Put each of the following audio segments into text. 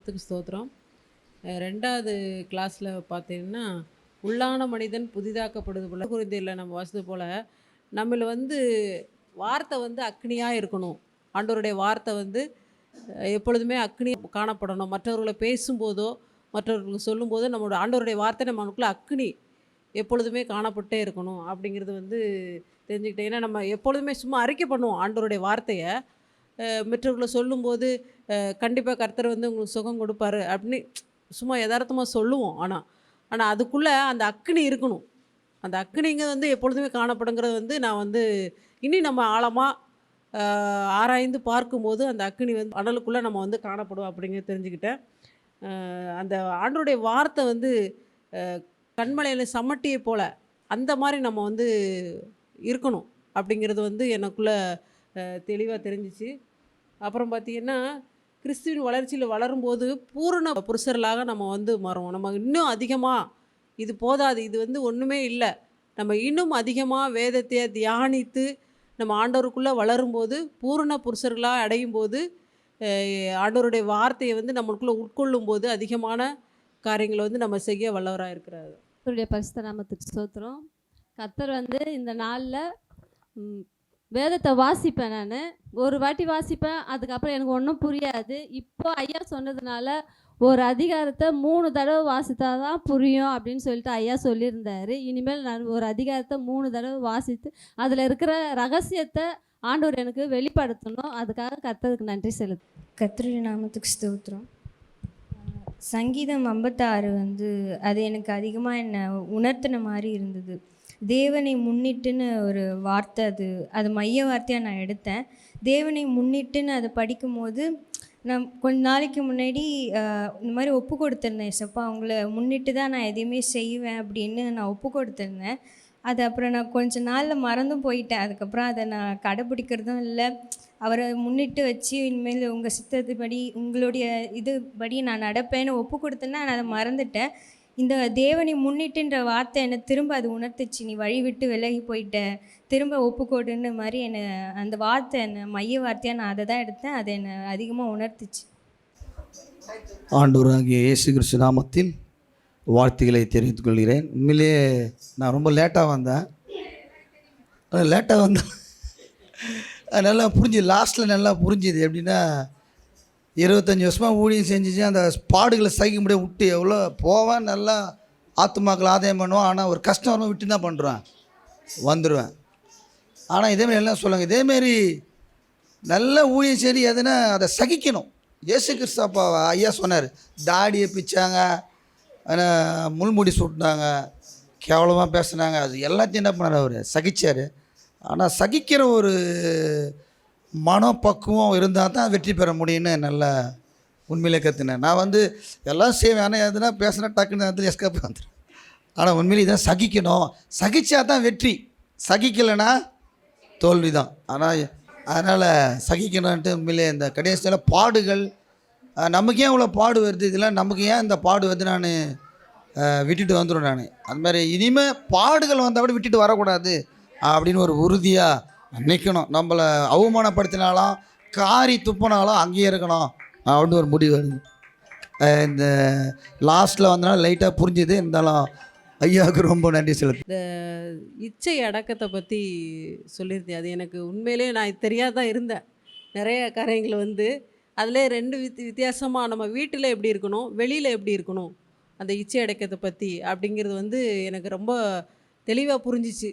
நாமத்துக்கு ஸ்தோத்திரம். 2வது கிளாஸில் பார்த்தீங்கன்னா, உள்ளான மனிதன் புதிதாக்கப்படுவது போல கொரிந்தியர்ல நம்ம வாசித்தது போல, நம்மள வந்து வார்த்தை வந்து அக்னியா இருக்கணும். ஆண்டவருடைய வார்த்தை வந்து எப்பொழுதுமே அக்னி காணப்படணும். மற்றவர்கள பேசும்போதோ, மற்றவர்களுக்கு சொல்லும்போதோ, நம்மளோட ஆண்டவருடைய வார்த்தை நம்மளுக்குள்ள அக்னி எப்பொழுதுமே காணப்பட்டே இருக்கணும். அப்படிங்கிறது வந்து தெரிஞ்சுக்கிட்டேன். ஏன்னா நம்ம எப்பொழுதுமே சும்மா அறிக்கை பண்ணுவோம் ஆண்டவருடைய வார்த்தைய. மற்றவர்கள சொல்லும்போது, கண்டிப்பா கர்த்தர் வந்து உங்களுக்கு சுகம் கொடுப்பாரு அப்படின்னு சும்மா எதார்த்தமா சொல்லுவோம். ஆனா அதுக்குள்ள அந்த அக்கினி இருக்கணும். அந்த அக்கினிங்கிறது வந்து எப்பொழுதுமே காணப்படுங்கிறது வந்து நான் வந்து இனி நம்ம ஆழமா அ ஆராய்ந்து பார்க்கும்போது, அந்த அக்கினி வந்து அனலுக்குள்ள நம்ம வந்து காணப்படும் அப்படிங்கிறத தெரிஞ்சுக்கிட்டேன். அந்த ஆண்டவருடைய வார்த்தை வந்து அ கன்மலையில சம்மட்டிய போல, அந்த மாரி நம்ம வந்து இருக்கணும். அப்படிங்கிறது வந்து எனக்குள்ள தெளிவா தெரிஞ்சுச்சு. அப்புறம் பார்த்தீங்கன்னா, கிறிஸ்துவின் வளர்ச்சியில வளரும்போது பூரண புருஷர்களாக நம்ம வந்து மாறுவோம். நம்ம இன்னும் அதிகமா இது போதாது. இது வந்து ஒண்ணுமே இல்ல. நம்ம இன்னும் அதிகமா வேதத்தை தியானித்து, நம்ம ஆண்டவருக்குள்ள வளரும்போது, பூரண புருஷர்களா அடையும்போது, அ ஆண்டவருடைய வார்த்தைய வந்து நம்மளுக்குள்ள உட்கொள்ளும்போது, அதிகமான காரியங்கள வந்து நம்ம செய்ய வல்லவரா இருக்கிறாரு. கர்த்தருடைய பரிசுத்த நாமத்துக்கு ஸ்தோத்திரம். கர்த்தர் வந்து இந்த நாள்ல ம், வேதத்தை வாசிப்பேன் நானு. ஒரு வாட்டி வாசிப்பேன். அதுக்கப்புறம் எனக்கு ஒண்ணும் புரியாது. இப்போ ஐயா சொன்னதுனால, ஒரு அதிகாரத்த 3 தடவ வாசித்தா தான் புரியும் அப்படின்னு சொல்லிட்டு ஐயா சொல்லியிருந்தாரு. இனிமேல் நான் ஒரு அதிகாரத்த 3 தடவ வாசித்து, அதுல இருக்கிற ரகசியத்த ஆண்டவர் எனக்கு வெளிப்படுத்தணும். அதுக்காக கர்த்தருக்கு நன்றி கர்த்தருடைய நாமத்துக்கு ஸ்தோத்திரம். சங்கீதம் 56 வந்து அது எனக்கு அதிகமாக என்னை உணர்த்தின மாதிரி இருந்தது. தேவனை முன்னிட்டுன்னு ஒரு வார்த்தை, அது அது மைய வார்த்தையாக நான் எடுத்தேன். தேவனை முன்னிட்டுன்னு அதை படிக்கும்போது, நான் கொஞ்ச நாளைக்கு முன்னாடி இந்த மாதிரி ஒப்பு கொடுத்துருந்தேன். ஏசப்பா அவங்கள முன்னிட்டு தான் நான் எதையுமே செய்வேன் அப்படின்னு நான் ஒப்பு கொடுத்துருந்தேன். அது அப்புறம் நான் கொஞ்ச நாளில் மறந்தும் போயிட்டேன். அதுக்கப்புறம் அதை நான் கடைப்பிடிக்கிறதும் இல்லை. அவரை முன்னிட்டு வச்சு இனிமேல் உங்கள் சித்தத்துப்படி உங்களுடைய இதுபடி நான் நடப்பேன்னு ஒப்பு கொடுத்தேன்னா நான் அதை மறந்துட்டேன். இந்த தேவனை முன்னிட்டுன்ற வார்த்தை என்னை திரும்ப அது உணர்த்துச்சு. நீ வழி விட்டு விலகி போயிட்ட, திரும்ப ஒப்புக்கோடுன்னு மாதிரி என்னை அந்த வார்த்தை என்னை மைய வார்த்தையாக நான் அதை தான் எடுத்தேன். அது என்னை அதிகமாக உணர்த்துச்சு. ஆண்டவராகிய இயேசு கிறிஸ்து நாமத்தில் வாழ்த்துக்களை தெரிவித்துக் கொள்கிறேன். உண்மையிலேயே நான் ரொம்ப லேட்டாக வந்தேன். நல்லா லாஸ்ட்டில் நல்லா புரிஞ்சுது. எப்படின்னா 25 வருஷமாக ஊழியம் செஞ்சிச்சு, அந்த பாடுகளை சகிக்க முடியாது விட்டு எவ்வளோ போவேன், நல்லா ஆத்துமாக்கள் ஆதாயம் பண்ணுவான். ஆனால் ஒரு கஷ்டம் வரும்போது விட்டு தான் பண்ணுறேன், வந்துடுவேன். ஆனால் இதேமாரி எல்லாம் சொல்லுவாங்க, இதேமாரி நல்ல ஊழியம் சரி எதுனா அதை சகிக்கணும். இயேசு கிறிஸ்து ஐயா சொன்னார், தாடியை பிச்சாங்க, முள்முடி சுட்டினாங்க, கேவலமாக பேசுனாங்க, அது எல்லாத்தையும் என்ன பண்ணார், அவர் சகிச்சார். ஆனால் சகிக்கிற ஒரு மனப்பக்குவம் இருந்தால் தான் வெற்றி பெற முடியும்னு நல்லா உண்மையிலே கற்றுனேன். நான் வந்து எல்லாம் செய்வேன், ஆனால் எதுனா பேசுனா டக்குன்னு நேரத்தில் எஸ்கேப் வந்துடும். ஆனால் உண்மையிலே இதான் சகிக்கணும், சகிச்சா தான் வெற்றி, சகிக்கலைன்னா தோல்வி தான். அதனால் சகிக்கணுன்ட்டு உண்மையிலே இந்த கடைசியில் பாடுகள் நமக்கு ஏன் இவ்வளோ பாடு வருது, இதெல்லாம் நமக்கு ஏன் இந்த பாடு வருது, நான் விட்டுட்டு வந்துடும். நான் அது மாதிரி இனிமேல் பாடுகள் வந்தால் கூட விட்டுட்டு வரக்கூடாது அப்படின்னு ஒரு உறுதியாக நிற்கணும். நம்மளை அவமானப்படுத்தினாலும் காரி துப்பினாலும் அங்கேயே இருக்கணும் அப்படின்னு ஒரு முடிவு வருது. இந்த லாஸ்ட்டில் வந்தனால லைட்டாக புரிஞ்சுது. இருந்தாலும் ஐயாவுக்கு ரொம்ப நன்றி செலுத்து. இந்த இச்சை அடக்கத்தை பற்றி சொல்லியிருந்தேன். அது எனக்கு உண்மையிலேயே நான் தெரியாதான் இருந்தேன். நிறைய காரியங்கள் வந்து அதிலே 2 வித்தியாசமாக நம்ம வீட்டில் எப்படி இருக்கணும், வெளியில் எப்படி இருக்கணும், அந்த இச்சை அடக்கத்தை பற்றி அப்படிங்கிறது வந்து எனக்கு ரொம்ப தெளிவாக புரிஞ்சிச்சு.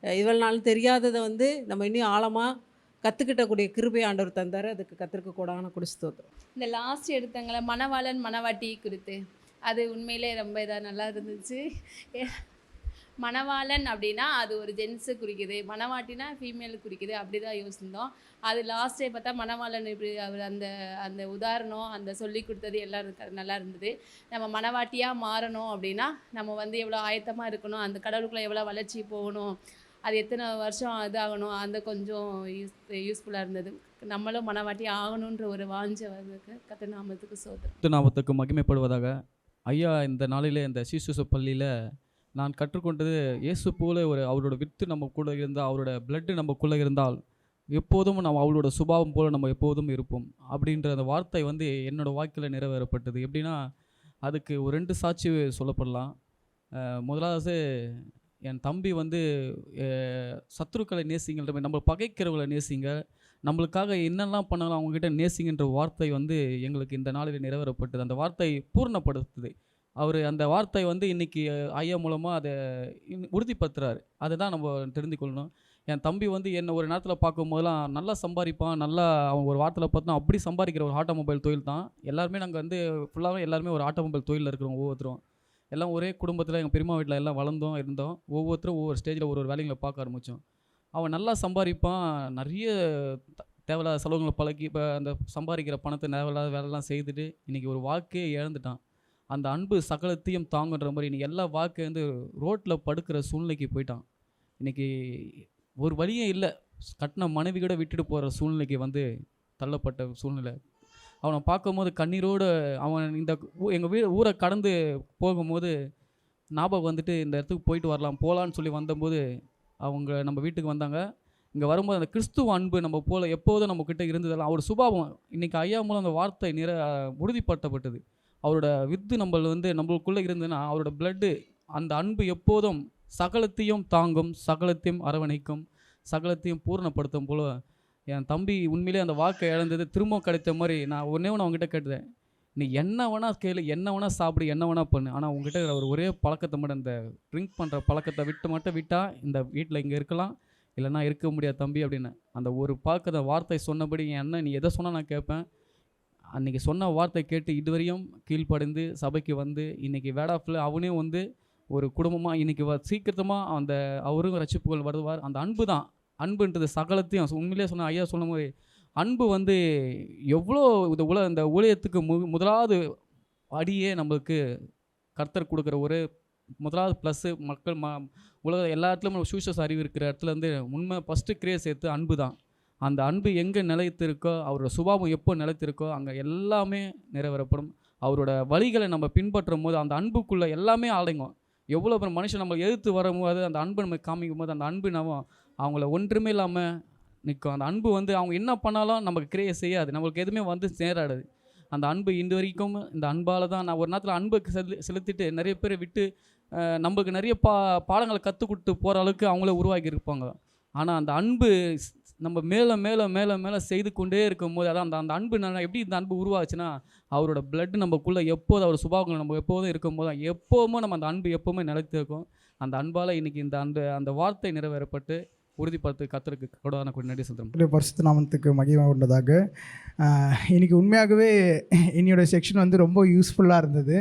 இவ்வளோ நாள் தெரியாததை வந்து நம்ம இன்னும் ஆழமாக கற்றுக்கிட்டக்கூடிய கிருபை ஆண்டவர் தந்தார். அதுக்கு கத்திருக்க கூடான ஸ்தோத்திரம். இந்த லாஸ்ட் எடுத்தங்கள மணவாளன் மணவாட்டி குறித்து அது உண்மையிலே ரொம்ப இதாக நல்லா இருந்துச்சு. மணவாளன் அப்படின்னா அது ஒரு ஜென்ஸு குறிக்குது, மணவாட்டினா ஃபீமேலு குறிக்குது, அப்படி தான் யோசிச்சிருந்தோம். அது லாஸ்ட்டே பார்த்தா மணவாளன் இப்படி அவர் அந்த அந்த உதாரணம் அந்த சொல்லி கொடுத்தது எல்லாம் நல்லா இருந்தது. நம்ம மணவாட்டியாக மாறணும் அப்படின்னா நம்ம வந்து எவ்வளோ ஆயத்தமாக இருக்கணும், அந்த கடவுளுக்குள்ளே எவ்வளோ வளர்ச்சி போகணும், அது எத்தனை வருஷம் இதாகணும், அந்த கொஞ்சம் யூஸ்ஃபுல்லாக இருந்தது. நம்மளும் மனவாட்டி ஆகணுன்ற ஒரு வாஞ்சை வர்றதுக்கு கர்த்தர் நாமத்துக்கு ஸ்தோத்திரம். நாமத்துக்கு மகிமைப்படுவதாக. ஐயா இந்த நாளிலே இந்த சீசுசு பள்ளியில் நான் கற்றுக்கொண்டது, இயேசு போல ஒரு அவரோட வித்து நம்ம கூட இருந்தால், அவரோட பிளட்டு நமக்குள்ளே இருந்தால் எப்போதும் நம்ம அவளோட சுபாவம் போல் நம்ம எப்போதும் இருப்போம் அப்படின்ற அந்த வார்த்தை வந்து என்னோடய வாழ்க்கையில் நிறைவேறப்பட்டது. எப்படின்னா அதுக்கு ஒரு 2 சாட்சி சொல்லப்படலாம். முதலாவது என் தம்பி வந்து சத்துருக்களை நேசிங்கன்ற மாதிரி, நம்ம பகைக்கிறவங்களை நேசிங்க, நம்மளுக்காக என்னெல்லாம் பண்ணாலும் அவங்கக்கிட்ட நேசிங்கன்ற வார்த்தை வந்து எங்களுக்கு இந்த நாளில் நிறைவேறப்பட்டது. அந்த வார்த்தை பூர்ணப்படுத்துது. அவர் அந்த வார்த்தை வந்து இன்றைக்கி ஐயா மூலமாக அதை உறுதிப்படுத்துகிறாரு. அதை தான் நம்ம தெரிந்து கொள்ளணும். என் தம்பி வந்து என்னை ஒரு நேரத்தில் பார்க்கும்போதெல்லாம் நல்லா சம்பாதிப்பான், நல்லா அவன் ஒரு வாரத்தில் பார்த்தா அப்படி சம்பாதிக்கிற ஒரு ஆட்டோமொபைல் தொழில் தான். எல்லாருமே நாங்கள் வந்து ஃபுல்லாகவே எல்லாருமே ஒரு ஆட்டோமொபைல் தொழிலில் இருக்கிறோம். ஒவ்வொருத்தரும் எல்லாம் ஒரே குடும்பத்தில் எங்கள் பெரியம்மா வீட்டில் எல்லாம் வளர்ந்தோம் இருந்தோம். ஒவ்வொருத்தரும் ஒவ்வொரு ஸ்டேஜில் ஒரு வேலைகளை பார்க்க ஆரம்பித்தோம். அவன் நல்லா சம்பாதிப்பான், நிறைய தேவையில்லாத செலவுகளை பழக்கி இப்போ அந்த சம்பாதிக்கிற பணத்தை தேவையில்லாத வேலைலாம் செய்துட்டு இன்றைக்கி ஒரு வாக்கே இழந்துட்டான். அந்த அன்பு சகலத்தையும் தாங்குன்ற மாதிரி இன்றைக்கி எல்லா வாக்கை வந்து ரோட்டில் படுக்கிற சூழ்நிலைக்கு போயிட்டான். இன்றைக்கி ஒரு வழியே இல்லை, கட்டின மனைவி கூட விட்டுட்டு போகிற சூழ்நிலைக்கு வந்து தள்ளப்பட்ட சூழ்நிலை. அவனை பார்க்கும்போது கண்ணீரோடு அவன் இந்த எங்கள் ஊரை கடந்து போகும்போது ஞாபகம் வந்துட்டு இந்த இடத்துக்கு போயிட்டு வரலாம் போகலான்னு சொல்லி வந்தபோது அவங்க நம்ம வீட்டுக்கு வந்தாங்க. இங்கே வரும்போது அந்த கிறிஸ்துவ அன்பு நம்ம போல் எப்போதும் நம்மக்கிட்ட இருந்ததெல்லாம் அவர் சுபாவம் இன்றைக்கி ஐயா மூலம் அந்த வார்த்தை உறுதிப்படுத்தப்பட்டது. அவரோட வித்து நம்மளுக்குள்ளே இருந்ததுன்னா அவரோட பிளட்டு அந்த அன்பு எப்போதும் சகலத்தையும் தாங்கும், சகலத்தையும் அரவணைக்கும், சகலத்தையும் பூரணப்படுத்தும் போல என் தம்பி உண்மையிலே அந்த வாக்கை இழந்தது திரும்ப கிடைத்த மாதிரி. நான் ஒன்றே ஒன்று அவங்ககிட்ட கேட்டேன், நீ என்ன வேணால் கேளு, என்ன வேணால் சாப்பிடு, என்ன வேணால் பண்ணு, ஆனால் உங்ககிட்ட அவர் ஒரே பழக்கத்தை மட்டும் இந்த ட்ரிங்க் பண்ணுற பழக்கத்தை விட்டால் இந்த வீட்டில் இங்கே இருக்கலாம், இல்லைனா இருக்க முடியாது தம்பி அப்படின்னு. அந்த ஒரு பழக்கத்தை வார்த்தை சொன்னபடி என் அண்ணன் நீ எதை சொன்னால் நான் கேட்பேன். அன்றைக்கி சொன்ன வார்த்தை கேட்டு இதுவரையும் கீழ்ப்படைந்து சபைக்கு வந்து இன்றைக்கி வேடாஃபில் அவனே வந்து ஒரு குடும்பமாக இன்றைக்கி சீக்கிரமாக அந்த அவரும் ரட்சிப்புகள் வருவார். அந்த அன்பு தான், அன்புன்றது சகலத்தையும் உண்மையிலே சொன்ன ஐயா சொன்ன மாதிரி அன்பு வந்து எவ்வளோ இந்த ஊழியத்துக்கு முதலாவது அடியே நம்மளுக்கு கர்த்தர் கொடுக்குற ஒரு முதலாவது ப்ளஸ்ஸு மக்கள் உலக எல்லா இடத்துலையும் சுவிசேஷ அறிவு இருக்கிற இடத்துலேருந்து உண்மை ஃபஸ்ட்டு கிரியேட் சேர்த்து அன்பு தான். அந்த அன்பு எங்கே நிலைத்திருக்கோ, அவரோட சுபாவம் எப்போ நிலைத்திருக்கோ அங்கே எல்லாமே நிறைவேறப்படும். அவரோட வழிகளை நம்ம பின்பற்றும் போது அந்த அன்புக்குள்ளே எல்லாமே அடங்கும். எவ்வளோ பேர் மனுஷன் நம்ம எதிர்த்து வரும்போது அந்த அன்பு நம்ம காமிக்கும் போது அந்த அன்பு நம்ம அவங்கள ஒன்றுமே இல்லாமல் நிற்கும். அந்த அன்பு வந்து அவங்க என்ன பண்ணாலும் நமக்கு கிரியேட் செய்யாது, நம்மளுக்கு எதுவுமே வந்து சேராது. அந்த அன்பு இந்த வரைக்கும் இந்த அன்பால் தான் நான் ஒரு நேரத்தில் அன்புக்கு செலுத்திட்டு நிறைய பேரை விட்டு நம்மளுக்கு நிறைய பாடங்களை கற்றுக் கொடுத்து போகிற அளவுக்கு அவங்களே உருவாக்கி இருப்பாங்க. ஆனால் அந்த அன்பு நம்ம மேலே மேலே மேலே மேலே செய்து கொண்டே இருக்கும்போது அதான் அந்த அன்பு எப்படி இந்த அன்பு உருவாச்சுன்னா அவரோட பிளட் நம்மக்குள்ளே எப்போதும் அவர் சுபாவங்கள் நம்ம எப்போதும் இருக்கும்போது எப்போவுமே நம்ம அந்த அன்பு எப்போவுமே நிலைத்து இருக்கும். அந்த அன்பால் இன்றைக்கி இந்த அந்த வார்த்தை நிறைவேறப்பட்டு உறுதிப்படுத்து கர்த்தருக்கு கொடான நன்றி சொல்கிறேன். பரிசுத்த நாமத்துக்கு மகிமை உண்டதாக. இன்றைக்கி உண்மையாகவே என்னோடய செக்ஷன் வந்து ரொம்ப யூஸ்ஃபுல்லாக இருந்தது.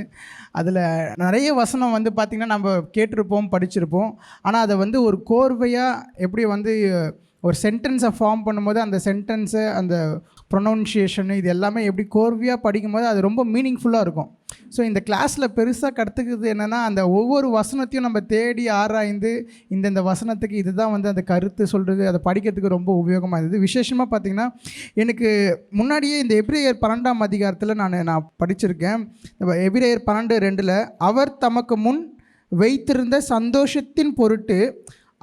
அதில் நிறைய வசனம் வந்து பார்த்திங்கன்னா நம்ம கேட்டிருப்போம், படிச்சிருப்போம். ஆனால் அதை வந்து ஒரு கோர்வையாக எப்படி வந்து ஒரு சென்டென்ஸை ஃபார்ம் பண்ணும்போது அந்த சென்டென்ஸு அந்த ப்ரொனவுன்சியேஷனு இது எல்லாமே எப்படி கோர்வையாக படிக்கும்போது அது ரொம்ப மீனிங்ஃபுல்லாக இருக்கும். ஸோ இந்த கிளாஸில் பெருசாக கற்றுக்கிறது என்னென்னா அந்த ஒவ்வொரு வசனத்தையும் நம்ம தேடி ஆராய்ந்து இந்த வசனத்துக்கு இதுதான் வந்து அந்த கருத்து சொல்கிறது, அதை படிக்கிறதுக்கு ரொம்ப உபயோகமாக இருந்தது. விசேஷமாக பார்த்திங்கன்னா எனக்கு முன்னாடியே இந்த எபிரேயர் 12ஆம் அதிகாரத்தில் நான் படிச்சிருக்கேன். எபிரேயர் 12:2 அவர் தமக்கு முன் வைத்திருந்த சந்தோஷத்தின் பொருட்டு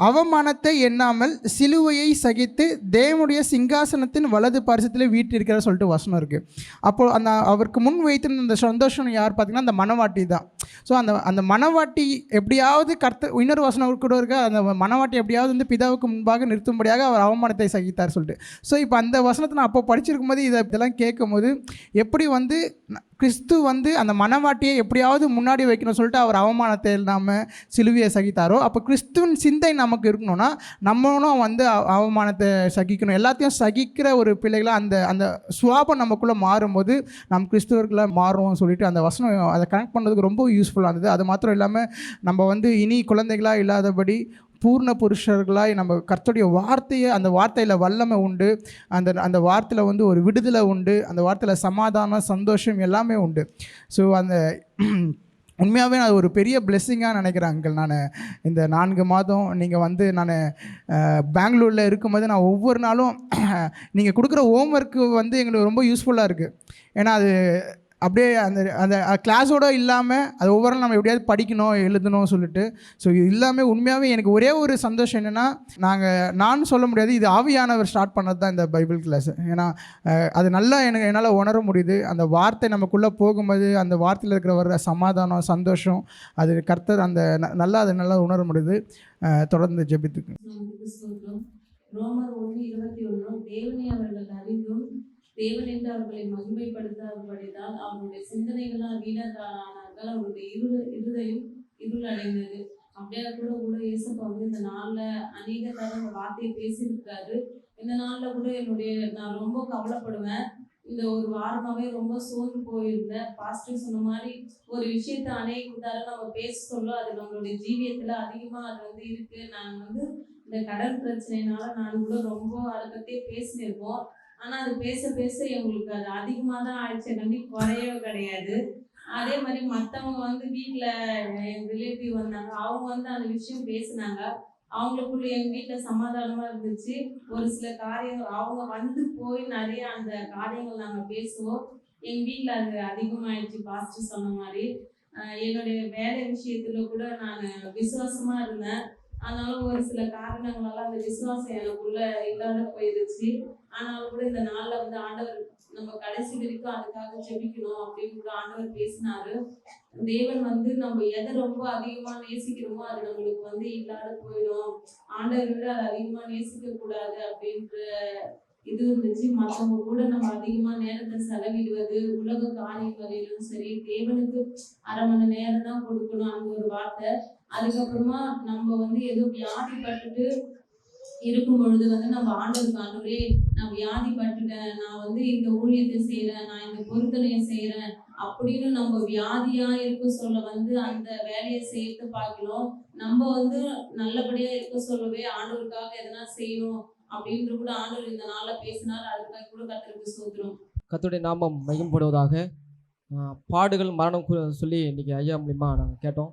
அவமானத்தை எண்ணாமல் சிலுவையை சகித்து தேவனுடைய சிங்காசனத்தின் வலது பார்சத்தில் வீட்டிருக்கிறார் சொல்லிட்டு வசனம் இருக்குது. அப்போது அந்த அவருக்கு முன் வைத்திருந்த அந்த சந்தோஷம் யார் பார்த்திங்கன்னா அந்த மணவாட்டி தான். ஸோ அந்த மணவாட்டி எப்படியாவது இன்னொரு வசனம் கூட இருக்க அந்த மணவாட்டி எப்படியாவது வந்து பிதாவுக்கு முன்பாக நிறுத்தும்படியாக அவர் அவமானத்தை சகித்தார் சொல்லிட்டு. ஸோ இப்போ அந்த வசனத்தை நான் அப்போ படிச்சிருக்கும் போது இதெல்லாம் கேட்கும்போது எப்படி வந்து கிறிஸ்து வந்து அந்த மணவாட்டியை எப்படியாவது முன்னாடி வைக்கணும்னு சொல்லிட்டு அவர் அவமானத்தை இல்லாமல் சிலுவையை சகித்தாரோ, அப்போ கிறிஸ்துவின் சிந்தை நமக்கு இருக்கணும்னா நம்மளும் வந்து அவமானத்தை சகிக்கணும். எல்லாத்தையும் சகிக்கிற ஒரு பிள்ளைகளாக அந்த சுவாபம் நமக்குள்ளே மாறும்போது நம் கிறிஸ்துவர்களாக மாறுவோம் சொல்லிட்டு அந்த வசனம் அதை கனெக்ட் பண்ணுறதுக்கு ரொம்ப யூஸ்ஃபுல்லாக இருந்தது. அது மாத்திரம் இல்லாமல் நம்ம வந்து இனி குழந்தைகளாக இல்லாதபடி பூர்ண புருஷர்களாய் நம்ம கர்த்தருடைய வார்த்தையை அந்த வார்த்தையில் வல்லமை உண்டு, அந்த வார்த்தையில் வந்து ஒரு விடுதலை உண்டு, அந்த வார்த்தையில் சமாதானம் சந்தோஷம் எல்லாமே உண்டு. ஸோ அந்த உண்மையாகவே நான் ஒரு பெரிய பிளெஸ்ஸிங்காக நினைக்கிறேன் அங்கிள். நான் இந்த 4 மாதம் நீங்கள் வந்து நான் பெங்களூரில் இருக்கும்போது நான் ஒவ்வொரு நாளும் நீங்கள் கொடுக்குற ஹோம்ஒர்க்கு வந்து எங்களுக்கு ரொம்ப யூஸ்ஃபுல்லாக இருக்குது. ஏன்னா அது அப்படியே அந்த அந்த கிளாஸோடு இல்லாமல் அது ஒவ்வொரு நாள் நம்ம எப்படியாவது படிக்கணும் எழுதணும் சொல்லிட்டு. ஸோ இது இல்லாமல் உண்மையாகவே எனக்கு ஒரே ஒரு சந்தோஷம் என்னென்னா, நான் சொல்ல முடியாது, இது ஆவியானவர் ஸ்டார்ட் பண்ணது தான் இந்த பைபிள் கிளாஸ். ஏன்னா அது நல்லா என்னால் உணர முடியுது. அந்த வார்த்தை நமக்குள்ளே போகும்போது அந்த வார்த்தையில் இருக்கிற வர சமாதானம், சந்தோஷம், அது கர்த்தர் அந்த நல்லா உணர முடியுது. தொடர்ந்து ஜெபித்துக்கு. ரோமர் 1:21 தேவனை அவர்கள் அறிந்தும் தேவன் என்று அவர்களை மகிமைப்படுத்தாதபடியால் அவருடைய சிந்தனைகளால் வீணானார்கள், அவருடைய இருதயம் இருளடைந்தது. அப்படியே கூட இயேசப்பா வந்து இந்த நாளில் அநேக தடவை இந்த வார்த்தையை பேசியிருக்காரு. இந்த நாளில் கூட நான் ரொம்ப கவலைப்படுவேன். இந்த ஒரு வாரமாகவே ரொம்ப சோர்ந்து போயிருந்தேன். பாஸ்டர் சொன்ன மாதிரி ஒரு விஷயத்த அநேக தடவை நம்ம பேச சொல்ல அது நம்மளுடைய ஜீவியத்தில் அதிகமாக அது வந்து இருக்குது. நான் வந்து இந்த கடன் பிரச்சனைனால நான் கூட ரொம்ப அதை பற்றியே பேசினிருக்கோம். ஆனால் அது பேச பேச எங்களுக்கு அது அதிகமாக தான் ஆயிடுச்சு, கண்டி குறையவே கிடையாது. அதே மாதிரி மற்றவங்க வந்து வீட்டில் என் ரிலேட்டிவ் வந்தாங்க, அவங்க வந்து அந்த விஷயம் பேசினாங்க. அவங்களுக்குள்ள எங்கள் வீட்டில் சமாதானமாக இருந்துச்சு. ஒரு சில காரியங்கள் அவங்க வந்து போய் நிறைய அந்த காரியங்கள் நாங்கள் பேசுவோம். எங்கள் வீட்டில் அது அதிகமாகிடுச்சு. பாஸ்டர் சொன்ன மாதிரி என்னுடைய வேலை விஷயத்தில் கூட நான் விசுவாசமாக இருந்தேன். அதனால ஒரு சில காரணங்களால அந்த விசுவாசம் எனக்குள்ள இல்லாத போயிடுச்சு. ஆனாலும் கூட இந்த நாளில் வந்து ஆண்டவர் நம்ம கடைசி வரைக்கும் அதுக்காக ஜெபிக்கணும் அப்படின்னு கூட ஆண்டவர் பேசினாரு. தேவன் வந்து நம்ம எதை ரொம்ப அதிகமா நேசிக்கிறோமோ அது நம்மளுக்கு வந்து இல்லாத போயிடும். ஆண்டவர் விட அதை அதிகமா நேசிக்க கூடாது அப்படின்ற இது இருந்துச்சு. மற்றவங்க கூட நம்ம அதிகமா நேரத்தை செலவிடுவது, உலக காரியங்களிலும் சரி, தேவனுக்கு 1/2 மணி நேரம் தான் கொடுக்கணும் அந்த ஒரு வார்த்தை. அதுக்கப்புறமா நம்ம வந்து ஏதோ வியாதிப்பட்டுட்டு இருக்கும் பொழுது வந்து நம்ம ஆண்டவரே நான் வியாதிப்பட்டுட்டேன், நான் வந்து இந்த ஊழியத்தை செய்யறேன், நான் இந்த பொருத்தனையை செய்யறேன் அப்படின்னு நம்ம வியாதியா இருக்க சொல்ல வந்து அந்த வேலையை செய்யறது பார்க்கணும். நம்ம வந்து நல்லபடியா இருக்க சொல்லவே ஆண்டவருக்காக எதனா செய்யணும் அப்படின்ற கூட ஆண்டவர் இந்த நாள்ல பேசினார். அதுக்காக கூட கர்த்தருக்கு ஸ்தோத்திரம். கர்த்தருடைய நாமம் மகிமைப்படுவதாக. பாடுகள் மரணம் சொல்லி இன்னைக்கு ஐயா மூலியமா நாங்கள் கேட்டோம்.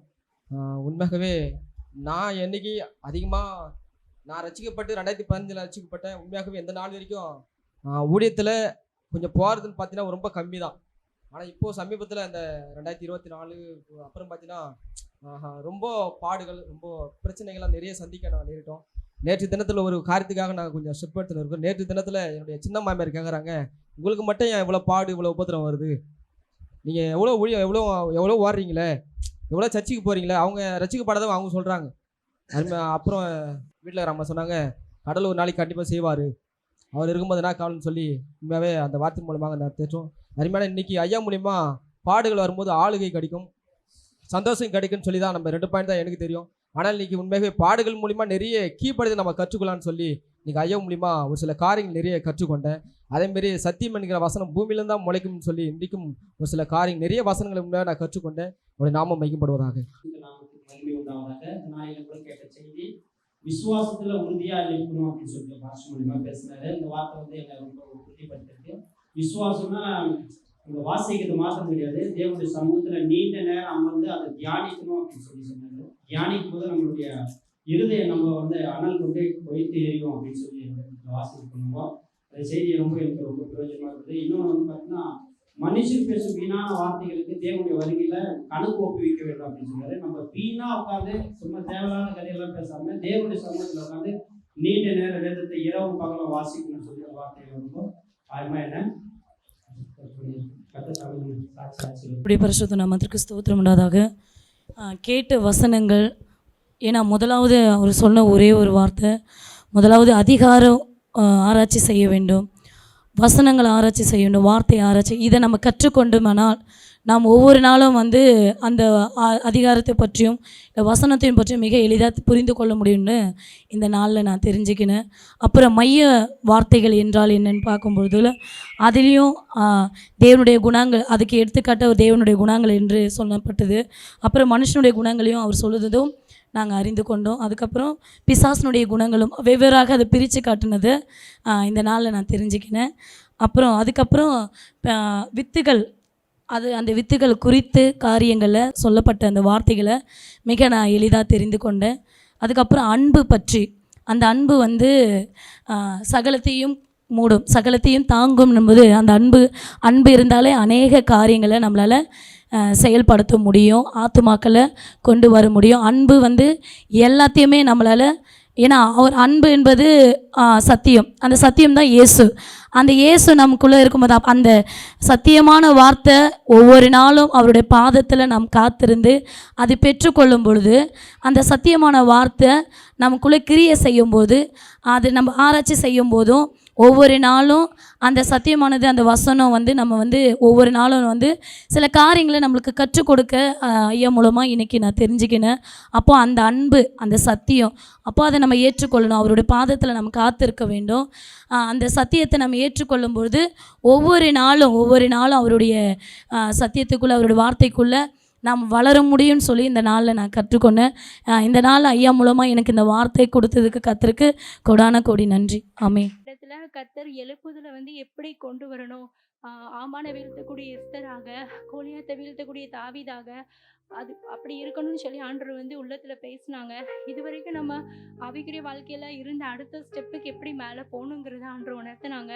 உண்மையாகவே நான் என்னைக்கு அதிகமாக நான் ரசிக்கப்பட்டு 2015 ரசிக்கப்பட்டேன். உண்மையாகவே எந்த நாள் வரைக்கும் ஊழியத்தில் கொஞ்சம் போகிறதுன்னு பார்த்தீங்கன்னா ரொம்ப கம்மி தான். ஆனால் இப்போது சமீபத்தில் இந்த 2024 அப்புறம் பார்த்தீங்கன்னா ரொம்ப பாடுகள், ரொம்ப பிரச்சனைகள்லாம் நிறைய சந்திக்க நாங்கள் நேரிட்டோம். நேற்று தினத்தில் ஒரு காரியத்துக்காக நாங்கள் கொஞ்சம் ஸ்டெப் எடுத்துன்னு இருக்கோம். நேற்று தினத்தில் என்னுடைய சின்ன மாமியார் கேட்குறாங்க, உங்களுக்கு மட்டும் ஏன் இவ்வளோ பாடு, இவ்வளோ உபத்திரம் வருது, நீங்கள் எவ்வளோ ஊழியம் எவ்வளோ ஓடுறீங்களே, எவ்வளோ சர்ச்சுக்கு போகிறீங்களே, அவங்க ரசிக்கப்படாதவங்க அவங்க சொல்கிறாங்க. அப்புறம் வீட்டில் நம்ம சொன்னாங்க, கடவுள் ஒரு நாளைக்கு கண்டிப்பாக செய்வார், அவர் இருக்கும்போது என்ன காவல்னு சொல்லி உண்மையாகவே அந்த வார்த்தை மூலமாக நான் தேற்றோம். அருமையான இன்னைக்கு ஐயா மூலிமா பாடுகள் வரும்போது ஆளுகை கிடைக்கும், சந்தோஷம் கிடைக்கும்னு சொல்லி தான் நம்ம 2 பாயிண்ட் தான் எனக்கு தெரியும். ஆனால் இன்றைக்கி உண்மையாகவே பாடுகள் மூலிமா நிறைய கீழ்ப்படுத்தி நம்ம கற்றுக்கலான்னு சொல்லி இன்றைக்கி ஐயா மூலிமா ஒரு சில காரியங்கள் நிறைய கற்றுக்கொண்டேன். அதேமாரி சத்தியம் என்கிற வசனம் பூமியிலேருந்து தான் முளைக்கும்னு சொல்லி இன்றைக்கும் ஒரு சில காரியங்கள் நிறைய வசனங்களை முன்னாடி நான் கற்றுக்கொண்டேன். அவருடைய நாமம் மகிமைப்படுவதாக. மகிமை உண்டாவதாக. நான் கூட கேட்ட செய்தி விசுவாசத்துல உறுதியா இருக்கணும் அப்படின்னு சொல்லிட்டு பாஸ்டர் மூலியமா பேசினாரு. இந்த வார்த்தை வந்து என்னை ரொம்ப உறுதிப்படுத்திருக்கு. விசுவாசம்னா உங்க வாசிக்கிறது மாத்திரம் கிடையாது, தேவனுடைய சமூகத்துல நீண்ட நேரம் அமர்ந்து அதை தியானிக்கணும் அப்படின்னு சொல்லி சொன்னாங்க. தியானிக்கும் போது நம்மளுடைய இருதயம் நம்ம வந்து அனல் கொண்டே போயிட்டு எரியும் அப்படின்னு சொல்லி வாசிப்பு பண்ணுவோம். அந்த செய்தி எனக்கு ரொம்ப பிரயோஜனமா இருக்குது. இன்னொன்று வந்து பார்த்தீங்கன்னா, மனுஷன் பேசும் வீணான வார்த்தைகளுக்கு தேவனுடைய வருகையில கணக்கு ஒப்புவிக்க வேண்டும் அப்படின்னு சொன்னாரு. நம்ம வீணா உட்காந்து சும்மா தேவையான கதையெல்லாம் பேசாம தேவனுடைய சமூகத்துல உட்காந்து நீண்ட நேரம் வேதத்தை இரவு பகலும் வாசிக்கணும்னு சொல்லி அந்த வார்த்தைகள் ரொம்ப ஆயமா என்ன இப்படி பரிசுத்த நாமத்திற்கு ஸ்தோத்திரம் உண்டாதாக. கேட்ட வசனங்கள், ஏன்னா முதலாவது அவர் சொன்ன ஒரே ஒரு வார்த்தை, முதலாவது அதிகாரம் ஆராய்ச்சி செய்ய வேண்டும், வசனங்கள் ஆராய்ச்சி செய்ய வேண்டும், வார்த்தை ஆராய்ச்சி. இதை நம்ம கற்றுக்கொண்டோமானால் நாம் ஒவ்வொரு நாளும் வந்து அந்த அதிகாரத்தை பற்றியும் வசனத்தையும் பற்றியும் மிக எளிதாக புரிந்து கொள்ள முடியும்னு இந்த நாளில் நான் தெரிஞ்சுக்கினேன். அப்புறம் மைய வார்த்தைகள் என்றால் என்னென்னு பார்க்கும்பொழுது அதுலேயும் தேவனுடைய குணங்கள், அதுக்கு எடுத்துக்காட்ட தேவனுடைய குணங்கள் என்று சொல்லப்பட்டது. அப்புறம் மனுஷனுடைய குணங்களையும் அவர் சொல்லுறதும் நாங்கள் அறிந்து கொண்டோம். அதுக்கப்புறம் பிசாசனுடைய குணங்களும் வெவ்வேறாக அதை பிரித்து காட்டினது இந்த நாளில் நான் தெரிஞ்சுக்கினேன். அதுக்கப்புறம் வித்துகள், அந்த வித்துகள் குறித்து காரியங்களில் சொல்லப்பட்ட அந்த வார்த்தைகளை மிக நான் எளிதாக தெரிந்து கொண்டேன். அதுக்கப்புறம் அன்பு பற்றி, அந்த அன்பு வந்து சகலத்தையும் மூடும், சகலத்தையும் தாங்கும் என்பது அந்த அன்பு இருந்தாலே அநேக காரியங்களை நம்மளால் செயல்படுத்த முடியும், ஆத்துமாக்களை கொண்டு வர முடியும். அன்பு வந்து எல்லாத்தையுமே நம்மளால், ஏன்னா அவர் அன்பு என்பது சத்தியம், அந்த சத்தியம் தான் இயேசு. அந்த இயேசு நமக்குள்ளே இருக்கும்போது அந்த சத்தியமான வார்த்தை ஒவ்வொரு நாளும் அவருடைய பாதத்தில் நாம் காத்திருந்து அது பெற்றுக்கொள்ளும் பொழுது, அந்த சத்தியமான வார்த்தை நமக்குள்ளே கிரியை செய்யும்போது, அது நம்ம ஆராய்ச்சி செய்யும் போதும் ஒவ்வொரு நாளும் அந்த சத்தியமானது, அந்த வசனம் வந்து நம்ம வந்து ஒவ்வொரு நாளும் வந்து சில காரியங்களை நம்மளுக்கு கற்றுக் கொடுக்க ஐயா மூலமாக இன்றைக்கி நான் தெரிஞ்சுக்கினேன். அப்போது அந்த அன்பு, அந்த சத்தியம், அப்போ அதை நம்ம ஏற்றுக்கொள்ளணும். அவருடைய பாதத்தில் நம்ம காத்திருக்க வேண்டும். அந்த சத்தியத்தை நம்ம ஏற்றுக்கொள்ளும்பொழுது ஒவ்வொரு நாளும் அவருடைய சத்தியத்துக்குள்ளே, அவருடைய வார்த்தைக்குள்ளே நாம் வளர முடியும்னு சொல்லி இந்த நாளில் நான் கற்றுக்கொண்டேன். இந்த நாள் ஐயா மூலமாக எனக்கு இந்த வார்த்தை கொடுத்ததுக்கு கர்த்தருக்கு கொடான கோடி நன்றி. ஆமென். இடத்துல கர்த்தர் எழுப்புதலை வந்து எப்படி கொண்டு வரணும், ஆமான வீழ்த்தக்கூடிய எஸ்தராக, கோலியாத்தை வீழ்த்தக்கூடிய தாவீதாக, அது அப்படி இருக்கணும்னு சொல்லி ஆண்டவர் வந்து உள்ளத்தில் பேசினாங்க. இது வரைக்கும் நம்ம ஆவிக்குரிய வாழ்க்கையில் இருந்த அடுத்த ஸ்டெப்புக்கு எப்படி மேலே போகணுங்கிறத ஆண்டவர் உணர்த்தினாங்க.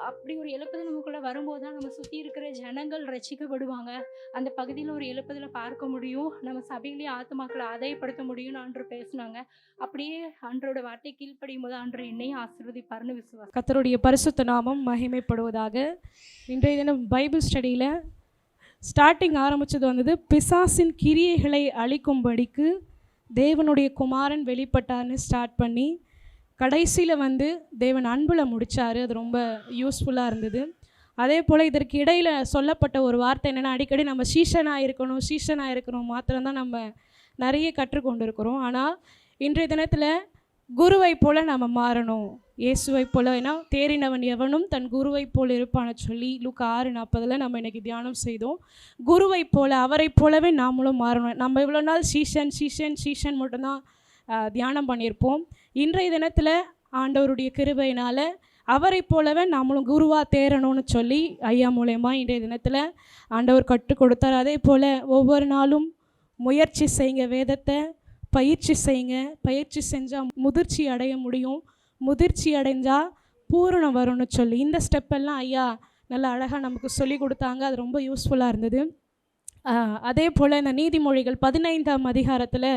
அப்படி ஒரு எழுப்புதல் நமக்குள்ளே வரும்போது தான் நம்ம சுற்றி இருக்கிற ஜனங்கள் ரட்சிக்கப்படுவாங்க. அந்த பகுதியில் ஒரு எழுப்புதலை பார்க்க முடியும், நம்ம சபையிலேயே ஆத்துமாக்களை ஆதாயப்படுத்த முடியும்னு ஆண்டவர் பேசினாங்க. அப்படியே ஆண்டரோட வார்த்தை கீழ்ப்படியும் போது ஆண்டவர் என்னையும் ஆசீர்வதிப்பார்னு விசுவாசம். கர்த்தருடைய பரிசுத்த நாமம் மகிமைப்படுவதாக. இன்றைய தினம் பைபிள் ஸ்டடியில் ஸ்டார்டிங் ஆரம்பித்தது வந்தது, பிசாசின் கிரியைகளை அழிக்கும்படிக்கு தேவனுடைய குமாரன் வெளிப்பட்டார்னு ஸ்டார்ட் பண்ணி கடைசியில் வந்து தேவன் அன்பில் முடித்தார். அது ரொம்ப யூஸ்ஃபுல்லாக இருந்தது. அதே போல் இதற்கு இடையில் சொல்லப்பட்ட ஒரு வார்த்தை என்னென்னா, அடிக்கடி நம்ம சீஷனாக இருக்கணும் மாத்திரம்தான் நம்ம நிறைய கற்றுக்கொண்டு இருக்கிறோம். ஆனால் இன்றைய தினத்தில் குருவை போல் நம்ம மாறணும், இயேசுவை போல். ஏன்னா தேறினவன் எவனும் தன் குருவை போல் இருப்பான்னு சொல்லி லூக்கா 6:40 நம்ம இன்றைக்கி தியானம் செய்தோம். குருவை போல், அவரை போலவே நாமளும் மாறணும். நம்ம இவ்வளோ நாள் சீஷன் மட்டும்தான் தியானம் பண்ணியிருப்போம். இன்றைய தினத்தில் ஆண்டவருடைய கிருபையினால் அவரை போலவே நாமளும் குருவாக தேரணும்னு சொல்லி ஐயா மூலயமா இன்றைய தினத்தில் ஆண்டவர் கற்றுக் கொடுத்தார். அதே போல் ஒவ்வொரு நாளும் முயற்சி செய்யுங்க, வேதத்தை பயிற்சி செய்யுங்க, பயிற்சி செஞ்சால் முதிர்ச்சி அடைய முடியும், முதிர்ச்சி அடைஞ்சால் பூரணம் வரும்னு சொல்லி இந்த ஸ்டெப்பெல்லாம் ஐயா நல்லா அழகாக நமக்கு சொல்லி கொடுத்தாங்க. அது ரொம்ப யூஸ்ஃபுல்லாக இருந்தது. அதே போல் இந்த நீதிமொழிகள் 15ஆம் அதிகாரத்தில்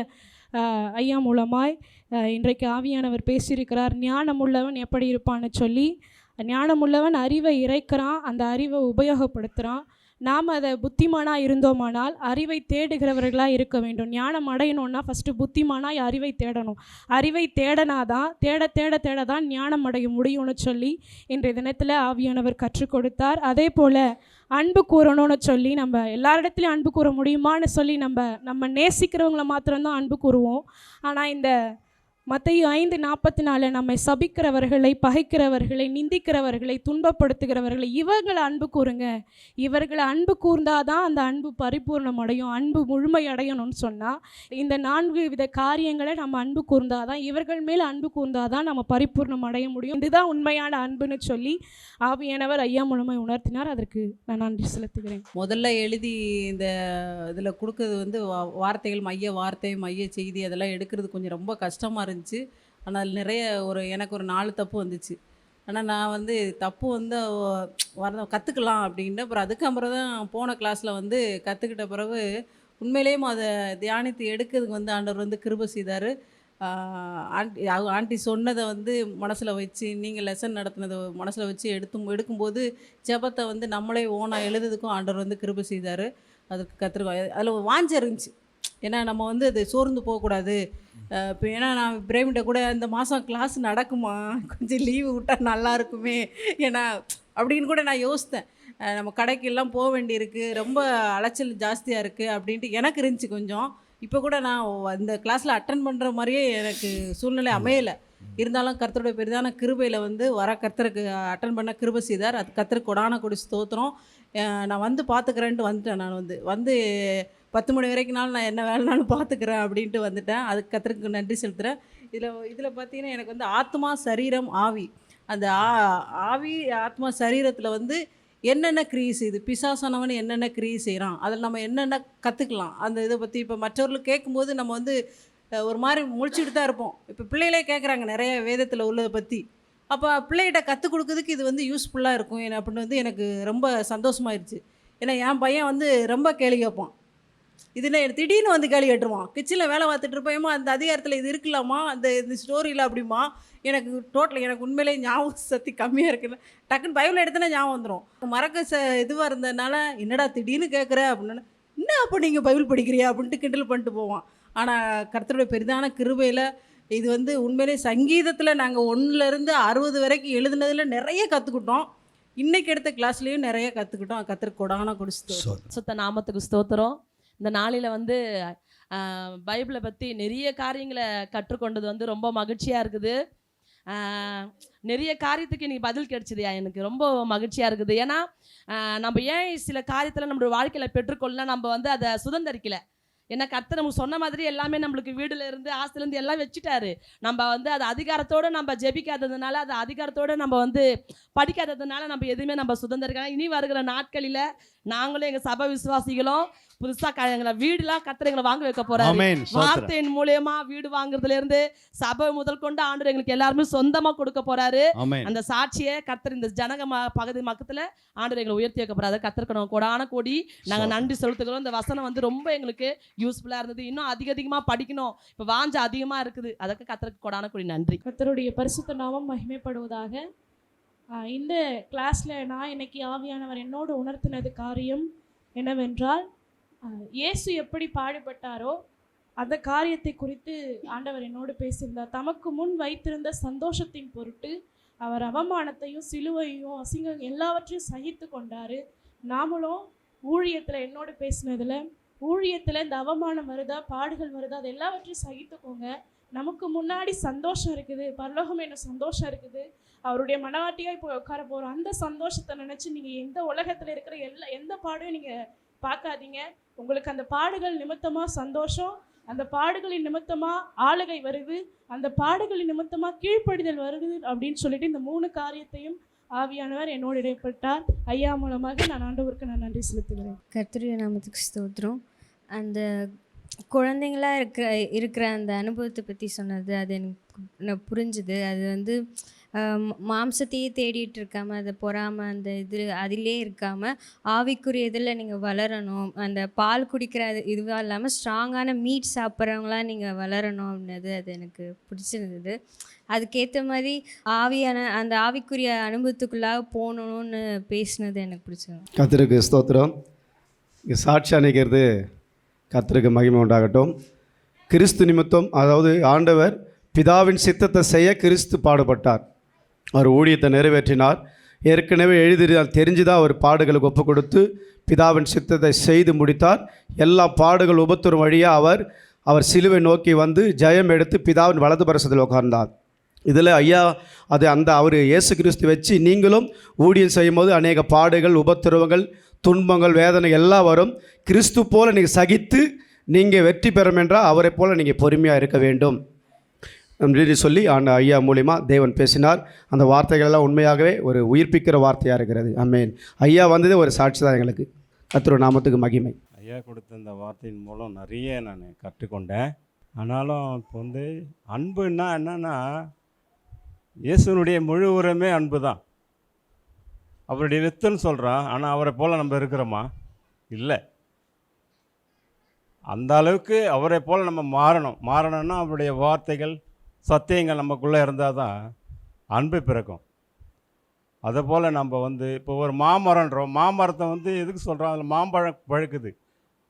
ஐயா மூலமாய் இன்றைக்கு ஆவியானவர் பேசியிருக்கிறார். ஞானமுள்ளவன் எப்படி இருப்பான்னு சொல்லி. ஞானமுள்ளவன் அறிவை இறைக்கிறான், அந்த அறிவை உபயோகப்படுத்துகிறான். நாம் அதை புத்திமானாக இருந்தோமானால் அறிவை தேடுகிறவர்களாக இருக்க வேண்டும். ஞானம் அடையணும்னா ஃபஸ்ட்டு புத்திமானாய் அறிவை தேடணும். அறிவை தேடனாதான், தேட தான் ஞானம் அடைய முடியும்னு சொல்லி இன்றைய தினத்தில் ஆவியானவர் கற்றுக் கொடுத்தார். அதே போல் அன்பு கூறணும்னு சொல்லி, நம்ம எல்லாரிடத்துலையும் அன்பு கூற முடியுமான்னு சொல்லி நம்ம நேசிக்கிறவங்கள மாத்திரம்தான் அன்பு கூறுவோம். ஆனால் இந்த மத்தேயு 5:44 நம்மை சபிக்கிறவர்களை, பகைக்கிறவர்களை, நிந்திக்கிறவர்களை, துன்பப்படுத்துகிறவர்களை இவர்களை அன்பு கூறுங்க, இவர்களை அன்பு கூர்ந்தாதான் அந்த அன்பு பரிபூர்ணம் அடையும், அன்பு முழுமை அடையணும்னு சொன்னால் இந்த 4 வித காரியங்களை நம்ம அன்பு கூர்ந்தாதான், இவர்கள் மேல் அன்பு கூர்ந்தாதான் நம்ம பரிபூர்ணம் அடைய முடியும். இதுதான் உண்மையான அன்புன்னு சொல்லி ஆவியானவர் ஐயா மூலமாக உணர்த்தினார். அதற்கு நான் நன்றி செலுத்துகிறேன். முதல்ல எழுதி இந்த இதில் கொடுக்கறது வந்து வார்த்தைகள், மைய வார்த்தை, மைய செய்தி அதெல்லாம் எடுக்கிறது கொஞ்சம் ரொம்ப கஷ்டமாக இருந்துச்சு. ஆனால் அதில் நிறைய எனக்கு ஒரு 4 தப்பு வந்துச்சு. ஆனால் நான் வந்து தப்பு வந்து கற்றுக்கலாம் அப்படின்ட்டு அப்புறம் அதுக்கப்புறம் தான் போன கிளாஸில் வந்து கற்றுக்கிட்ட பிறகு உண்மையிலேயும் அதை தியானித்து எடுக்கிறதுக்கு வந்து ஆண்டவர் வந்து கிருபை செய்தார். ஆண்டி சொன்னதை வந்து மனசில் வச்சு, நீங்கள் லெசன் நடத்தினதை மனசில் வச்சு எடுக்கும்போது ஜெபத்தை வந்து நம்மளே ஓனாக எழுதுறதுக்கும் ஆண்டவர் வந்து கிருபை செய்தார். அதுக்கு கற்றுருக்கோம். அதில் வாஞ்சை இருந்துச்சு. ஏன்னா நம்ம வந்து அது சோர்ந்து போகக்கூடாது. இப்போ ஏன்னா நான் பிரேமிட்ட கூட இந்த மாதம் கிளாஸ் நடக்குமா, கொஞ்சம் லீவு விட்டால் நல்லா இருக்குமே, ஏன்னா அப்படின்னு கூட நான் யோசித்தேன். நம்ம கடைக்கெல்லாம் போக வேண்டியிருக்கு, ரொம்ப அலைச்சல் ஜாஸ்தியாக இருக்குது அப்படின்ட்டு எனக்கு இருந்துச்சு கொஞ்சம். இப்போ கூட நான் இந்த கிளாஸில் அட்டன் பண்ணுற மாதிரியே எனக்கு சூழ்நிலை அமையலை. இருந்தாலும் கர்த்தருடைய பெரிதான கிருபையில் வந்து கர்த்தருக்கு அட்டன் பண்ண கிருபை செய்தார். அது கர்த்தருக்கு கொடான கொடி ஸ்தோத்திரம். நான் வந்து பார்த்துக்கிறேன்ட்டு வந்துட்டேன். நான் வந்து 10 மணி வரைக்கும்னாலும் நான் என்ன வேலைனாலும் பார்த்துக்கிறேன் அப்படின்ட்டு வந்துட்டேன். அதுக்கு கர்த்தருக்கு நன்றி செலுத்துகிறேன். இதில் பார்த்தீங்கன்னா எனக்கு வந்து ஆத்மா, சரீரம், ஆவி, அந்த ஆவி, ஆத்மா, சரீரத்தில் வந்து என்னென்ன கிரியை செய்யுது, பிசாசானவன் என்னென்ன கிரியை செய்கிறான், அதில் நம்ம என்னென்ன கற்றுக்கலாம், அந்த இதை பற்றி இப்போ மற்றவர்களுக்கு கேட்கும்போது நம்ம வந்து ஒரு மாதிரி முழிச்சுட்டு தான் இருப்போம். இப்போ பிள்ளைகளே கேட்குறாங்க நிறைய வேதத்தில் உள்ளதை பற்றி. அப்போ பிள்ளைகிட்ட கற்றுக் கொடுக்குறதுக்கு இது வந்து யூஸ்ஃபுல்லாக இருக்கும் அப்படின்னு வந்து எனக்கு ரொம்ப சந்தோஷமாயிருச்சு. ஏன்னா என் பையன் வந்து ரொம்ப கேள்வி கேட்பான். இதுல திடீர்னு வந்து கேள்வி கேட்டுருவான். கிச்சனில் வேலை பார்த்துட்டு இருப்பேம்மா அந்த அதிகாரத்தில் இது இருக்கலாமா, இந்த ஸ்டோரியில் அப்படிமா. எனக்கு எனக்கு உண்மையிலே ஞாபக சக்தி கம்மியாக இருக்குல்ல, டக்குன்னு பைபிள் எடுத்தோன்னா ஞாபகம் வந்துடும். மறக்க இதுவாக இருந்ததுனால என்னடா திடீர்னு கேட்குற அப்படின்னு, என்ன அப்போ நீங்கள் பைபிள் படிக்கிறியா அப்படின்ட்டு கிண்டல் பண்ணிட்டு போவான். ஆனால் கர்த்தருடைய பெரிதான கிருபையில் இது வந்து உண்மையிலே சங்கீதத்தில் நாங்கள் 1லேருந்து 60 வரைக்கும் எழுதுனதில் நிறைய கற்றுக்கிட்டோம். இன்றைக்கி எடுத்த கிளாஸ்லேயும் நிறைய கற்றுக்கிட்டோம். கர்த்தருக்கு கொடான கொடுத்து சுத்த நாமத்துக்கு ஸ்தோத்திரம். இந்த நாளில் வந்து பைபிளை பற்றி நிறைய காரியங்களை கற்றுக்கொண்டது வந்து ரொம்ப மகிழ்ச்சியாக இருக்குது. நிறைய காரியத்துக்கு இன்றைக்கி பதில் கிடைச்சிதுயா, எனக்கு ரொம்ப மகிழ்ச்சியாக இருக்குது. ஏன்னா நம்ம ஏன் சில காரியத்தில் நம்மளோட வாழ்க்கையில் பெற்றுக்கொள்ளலாம், நம்ம வந்து அதை சுதந்திரிக்கலை. ஏன்னா கர்த்தர் நமக்கு சொன்ன மாதிரி எல்லாமே நம்மளுக்கு வீடுல இருந்து ஆஸ்திலேருந்து எல்லாம் வச்சுட்டாரு. நம்ம வந்து அது அதிகாரத்தோடு நம்ம ஜெபிக்காததுனால, அது அதிகாரத்தோடு நம்ம வந்து படிக்காததுனால நம்ம எதுவுமே நம்ம சுதந்திரிக்கலாம். இனி வருகிற நாட்களில் நாங்களும் எங்கள் சபை விசுவாசிகளும் புதுசாக எங்களை வீடுலாம் கர்த்தர் எங்களை வாங்க வைக்க போறாரு. வார்த்தையின் மூலியமா வீடு வாங்குறதுல இருந்து சபை முதல் கொண்டு ஆண்டவர் எங்களுக்கு எல்லாருமே சொந்தமா கொடுக்க போறாரு. அந்த சாட்சியை கர்த்தர் இந்த ஜனக பகுதி மக்கத்துல ஆண்டவர் எங்களை உயர்த்தி வைக்க போறாரு. கர்த்தருக்கு கொடான கோடி நாங்க நன்றி செலுத்துக்கிறோம். இந்த வசனம் வந்து ரொம்ப எங்களுக்கு யூஸ்ஃபுல்லா இருந்தது. இன்னும் அதிகமா படிக்கணும், இப்ப வாஞ்ச அதிகமா இருக்குது. அதுக்கு கர்த்தருக்கு கொடான கோடி நன்றி. கர்த்தருடைய பரிசுத்த நாமம் மகிமைப்படுவதாக. இந்த கிளாஸ்ல நான் இன்னைக்கு ஆவியானவர் என்னோடு உணர்த்தினது காரியம் என்னவென்றால், இயேசு எப்படி பாடுபட்டாரோ அந்த காரியத்தை குறித்து ஆண்டவர் என்னோடு பேசியிருந்தார். தமக்கு முன் வைத்திருந்த சந்தோஷத்தின் பொருட்டு அவர் அவமானத்தையும் சிலுவையும் அசிங்கம் எல்லாவற்றையும் சகித்து கொண்டார். நாமளும் ஊழியத்தில் என்னோடு பேசினதில், ஊழியத்தில் இந்த அவமானம் வருதா, பாடுகள் வருதா, அது எல்லாவற்றையும் சகித்துக்கோங்க. நமக்கு முன்னாடி சந்தோஷம் இருக்குது, பரலோகம் என்ன சந்தோஷம் இருக்குது, அவருடைய மனவாட்டியாக இப்போ உட்கார போகிறோம். அந்த சந்தோஷத்தை நினச்சி நீங்கள் எந்த உலகத்தில் இருக்கிற எந்த பாடையும் நீங்கள் பார்க்காதீங்க. உங்களுக்கு அந்த பாடுகள் நிமித்தமாக சந்தோஷம், அந்த பாடுகளின் நிமித்தமாக ஆளுகை வருது, அந்த பாடுகளின் நிமித்தமாக கீழ்ப்படிதல் வருது அப்படின்னு சொல்லிட்டு இந்த 3 காரியத்தையும் ஆவியானவர் என்னோடு இடைப்பட்டார். ஐயா மூலமாக நான் ஆண்டவருக்கு நான் நன்றி செலுத்துகிறேன். கர்த்தருடைய நாமத்துக்கு ஸ்தோத்திரம். அந்த குழந்தைங்களா இருக்கிற அந்த அனுபவத்தை பற்றி சொன்னது, அது எனக்கு புரிஞ்சுது. அது வந்து மாம்சத்தையே தேடிட்டு இருக்காமல், அதை பொறாமல் அந்த அதிலே இருக்காமல் ஆவிக்குரிய இதில் நீங்கள் வளரணும். அந்த பால் குடிக்கிற இதுவாக இல்லாமல் ஸ்ட்ராங்கான மீட் சாப்பிட்றவங்களாம் நீங்கள் வளரணும் அப்படின்னது அது எனக்கு பிடிச்சிருந்தது. அதுக்கேற்ற மாதிரி அந்த ஆவிக்குரிய அனுபவத்துக்குள்ளாக போகணுன்னு பேசினது எனக்கு பிடிச்சிருந்தது. கர்த்தருக்கு ஸ்தோத்திரம். இங்கே சாட்சி அணைக்கிறது கர்த்தருக்கு மகிமை உண்டாகட்டும். கிறிஸ்து நிமித்தம், அதாவது ஆண்டவர் பிதாவின் சித்தத்தை செய்ய கிறிஸ்து பாடுபட்டார். அவர் ஊழியத்தை நிறைவேற்றினார். ஏற்கனவே தெரிஞ்சுதான் அவர் பாடுகளுக்கு ஒப்பு கொடுத்து பிதாவின் சித்தத்தை செய்து முடித்தார். எல்லா பாடுகள் உபத்திரம் வழியாக அவர் சிலுவை நோக்கி வந்து ஜெயம் எடுத்து பிதாவின் வலது பரிசத்தில் உட்கார்ந்தார். இதில் ஐயா அவர் இயேசு கிறிஸ்து வச்சு நீங்களும் ஊழியம் செய்யும் போது அநேக பாடுகள், உபத்திரவங்கள், துன்பங்கள், வேதனை எல்லாம் வரும். கிறிஸ்து போல் நீங்கள் சகித்து நீங்கள் வெற்றி பெறும் என்றால் அவரை போல் நீங்கள் பொறுமையாக இருக்க வேண்டும் அப்படின்னு சொல்லி ஐயா மூலிமா தேவன் பேசினார். அந்த வார்த்தைகளெல்லாம் உண்மையாகவே ஒரு உயிர்ப்பிக்கிற வார்த்தையாக இருக்கிறது. ஆமென். ஐயா வந்ததே ஒரு சாட்சி தான் எங்களுக்கு. கர்த்தருடைய நாமத்துக்கு மகிமை. ஐயா கொடுத்த இந்த வார்த்தையின் மூலம் நிறைய நான் கற்றுக்கொண்டேன். ஆனாலும் இப்போ வந்து அன்புன்னா என்னென்னா, இயேசுனுடைய முழு உரமே அன்பு தான். அவருடைய வித்துன்னு சொல்கிறான், ஆனால் அவரை போல் நம்ம இருக்கிறோமா? இல்லை. அந்த அளவுக்கு அவரை போல் நம்ம மாறணும்னா அவருடைய வார்த்தைகள், சத்தியங்கள் நமக்குள்ளே இருந்தால் தான் அன்பு பிறக்கும். அதை போல் நம்ம வந்து இப்போ ஒரு மாமரம்ன்றோம், மாமரத்தை வந்து எதுக்கு சொல்கிறோம், அதில் மாம்பழம் பழுக்குது,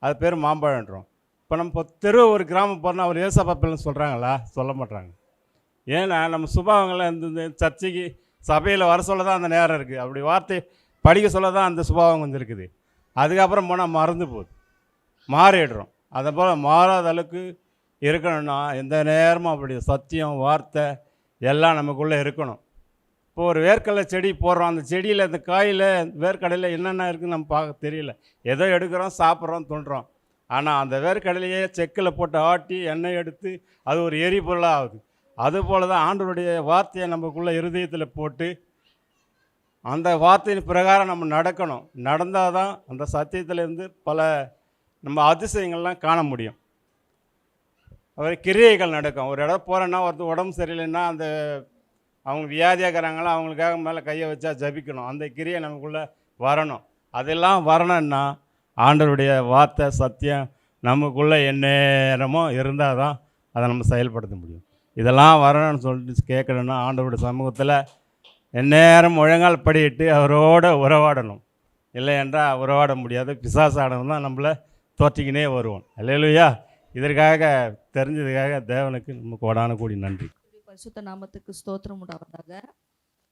அது பேர் மாம்பழன்றோம். இப்போ நம்ம தெரு ஒரு கிராமம் போகிறோன்னா அவர் ஏசப்பா பிள்ளைன்னு சொல்கிறாங்களா? சொல்ல மாட்டாங்க. ஏன்னா நம்ம சுபாவங்கள்லாம் இந்த சர்ச்சைக்கு சபையில் வர சொல்ல தான் அந்த நேரம் இருக்குது, அப்படி வார்த்தை படிக்க சொல்ல தான் அந்த சுபாவம் கொஞ்சம் இருக்குது. அதுக்கப்புறம் போனால் மறந்து போகுது, மாறிடுறோம். அதை போல் மாறாத அளவுக்கு இருக்கணும்னா எந்த நேரமும் அப்படி சத்தியம், வார்த்தை எல்லாம் நமக்குள்ளே இருக்கணும். இப்போ ஒரு வேர்க்கடலை செடி போடுறோம், அந்த செடியில் அந்த காயில் வேர்க்கடலையில் என்னென்ன இருக்குதுன்னு நம்ம பார்க்க தெரியல. ஏதோ எடுக்கிறோம், சாப்பிட்றோம், துண்டுறோம். ஆனால் அந்த வேர்க்கடலையே செக்கில் போட்டு ஆட்டி எண்ணெய் எடுத்து அது ஒரு எரிபொருளாக ஆகுது. அதுபோல் தான் ஆண்டவருடைய வார்த்தையை நமக்குள்ளே இருதயத்தில் போட்டு அந்த வார்த்தையின் பிரகாரம் நம்ம நடக்கணும். நடந்தால் தான் அந்த சத்தியத்திலேருந்து பல நம்ம அதிசயங்கள்லாம் காண முடியும். அவர் கிரியைகள் நடக்கும். ஒரு இடம் போகிறேன்னா, ஒருத்தர் உடம்பு சரியில்லைன்னா அவங்க வியாதியாகிறாங்களோ அவங்களுக்காக மேலே கையை வச்சா ஜபிக்கணும். அந்த கிரியை நமக்குள்ளே வரணும். அதெல்லாம் வரணும்னா ஆண்டவருடைய வார்த்தை சத்தியம் நமக்குள்ளே எந்நேரமும் இருந்தால் தான் அதை நம்ம செயல்படுத்த முடியும். இதெல்லாம் வரணும்னு சொல்லிட்டு கேட்கணுன்னா ஆண்டவருடைய சமூகத்தில் எந்நேரம் முழங்கால் படியிட்டு அவரோட உறவாடணும். இல்லை என்றால் உறவாட முடியாது. பிசாசானவன் தான் நம்மளை தோற்றிக்கினே வருவோம். அல்லேலூயா. இதற்காக தெரிஞ்சதுக்காக தேவனுக்கு நமக்கு கோடான கோடி நன்றி. பரிசுத்த நாமத்துக்கு ஸ்தோத்திரம் உண்டாவதாக.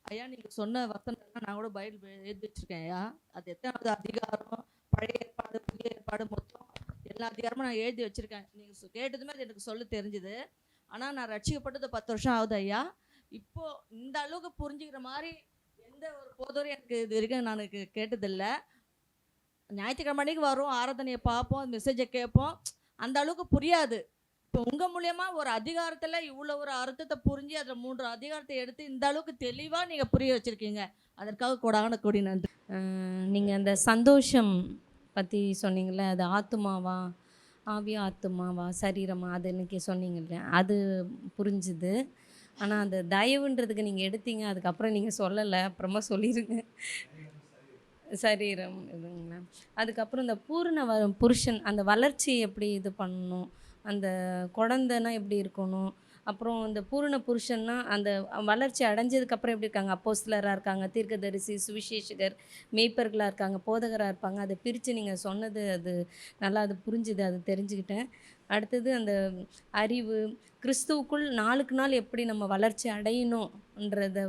ஐயா நீங்கள் சொன்ன வசனம்லாம் நான் கூட பைபிள் எழுதி வச்சுருக்கேன் ஐயா. அது எத்தனாவது அதிகாரம், பழைய ஏற்பாடு புதிய ஏற்பாடு மொத்தம் எல்லா அதிகாரமும் நான் எழுதி வச்சுருக்கேன். நீங்கள் கேட்டதுமே அது எனக்கு சொல்ல தெரிஞ்சுது. ஆனால் நான் ரட்சிக்கப்பட்டது 10 வருஷம் ஆகுது ஐயா. இப்போது இந்த அளவுக்கு புரிஞ்சுக்கிற மாதிரி எந்த ஒரு போதோரும் எனக்கு இது வரைக்கும் நான் கேட்டதில்லை. ஞாயிற்றுக்கிழமை அன்னைக்கு வரும், ஆராதனையை பார்ப்போம், மெசேஜை கேட்போம், அந்த அளவுக்கு புரியாது. இப்போ உங்கள் மூலியமாக ஒரு அதிகாரத்தில் இவ்வளோ ஒரு அர்த்தத்தை புரிஞ்சு அதில் 3 அதிகாரத்தை எடுத்து இந்த அளவுக்கு தெளிவாக நீங்கள் புரிய வச்சுருக்கீங்க. அதற்காக கொடான கொடி நன்றி. நீங்கள் அந்த சந்தோஷம் பற்றி சொன்னீங்கள்ல, அது ஆத்துமாவா ஆவியா ஆத்துமாவா சரீரமா அது இன்னைக்கு சொன்னீங்கல்ல, அது புரிஞ்சுது. ஆனால் அந்த தயவுன்றதுக்கு நீங்கள் எடுத்தீங்க, அதுக்கப்புறம் நீங்கள் சொல்லலை, அப்புறமா சொல்லிடுங்க. சரீரம் இதுங்களா. அதுக்கப்புறம் இந்த பூரண புருஷன் அந்த வளர்ச்சி எப்படி இது பண்ணணும், அந்த குழந்தைன்னா எப்படி இருக்கணும், அப்புறம் இந்த பூரண புருஷன்னா அந்த வளர்ச்சி அடைஞ்சதுக்கப்புறம் எப்படி இருக்காங்க, அப்போஸ்தலராக இருக்காங்க, தீர்க்கதரிசி, சுவிசேஷகர், மேய்ப்பர்களாக இருக்காங்க, போதகராக இருப்பாங்க. அதை பிரித்து நீங்கள் சொன்னது அது நல்லா அது புரிஞ்சுது, அது தெரிஞ்சுக்கிட்டேன். அடுத்தது அந்த அறிவு கிறிஸ்துவுக்குள் நாளுக்கு நாள் எப்படி நம்ம வளர்ச்சி அடையணுன்றதை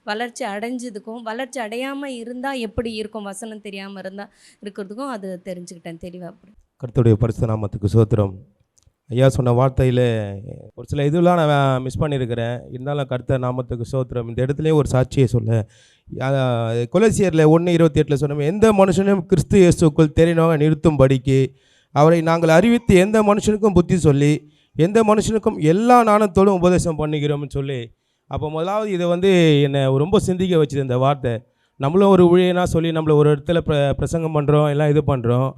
வளர்ச்சி அடைஞ்சதுக்கும் வளர்ச்சி அடையாமல் இருந்தால் எப்படி இருக்கும், வசனம் தெரியாமல் இருந்தால் இருக்கிறதுக்கும் அது தெரிஞ்சுக்கிட்டேன் தெளிவாக. கர்த்தருடைய பரிசுத்த நாமத்துக்கு ஸ்தோத்திரம். ஐயா சொன்ன வார்த்தையில் ஒரு சில இதெல்லாம் நான் மிஸ் பண்ணியிருக்கிறேன். இருந்தாலும் கர்த்தர் நாமத்துக்கு ஸ்தோத்திரம். இந்த இடத்துலேயே ஒரு சாட்சியை சொல்ல, கொலோசியரில் 1:28 சொன்னோம், எந்த மனுஷனும் கிறிஸ்து இயேசுக்குள் தெரியாம நிறுத்தும்படிக்கு அவரை நாங்கள் அறிவித்து எந்த மனுஷனுக்கும் புத்தி சொல்லி எந்த மனுஷனுக்கும் எல்லா நாணத்தோடும் உபதேசம் பண்ணுகிறோம்னு சொல்லி. அப்போ முதலாவது இதை என்னை ரொம்ப சிந்திக்க வச்சுது இந்த வார்த்தை. நம்மளும் ஒரு ஊழியனா சொல்லி நம்மளை ஒரு இடத்துல பிரசங்கம் பண்ணுறோம், எல்லாம் இது பண்ணுறோம்.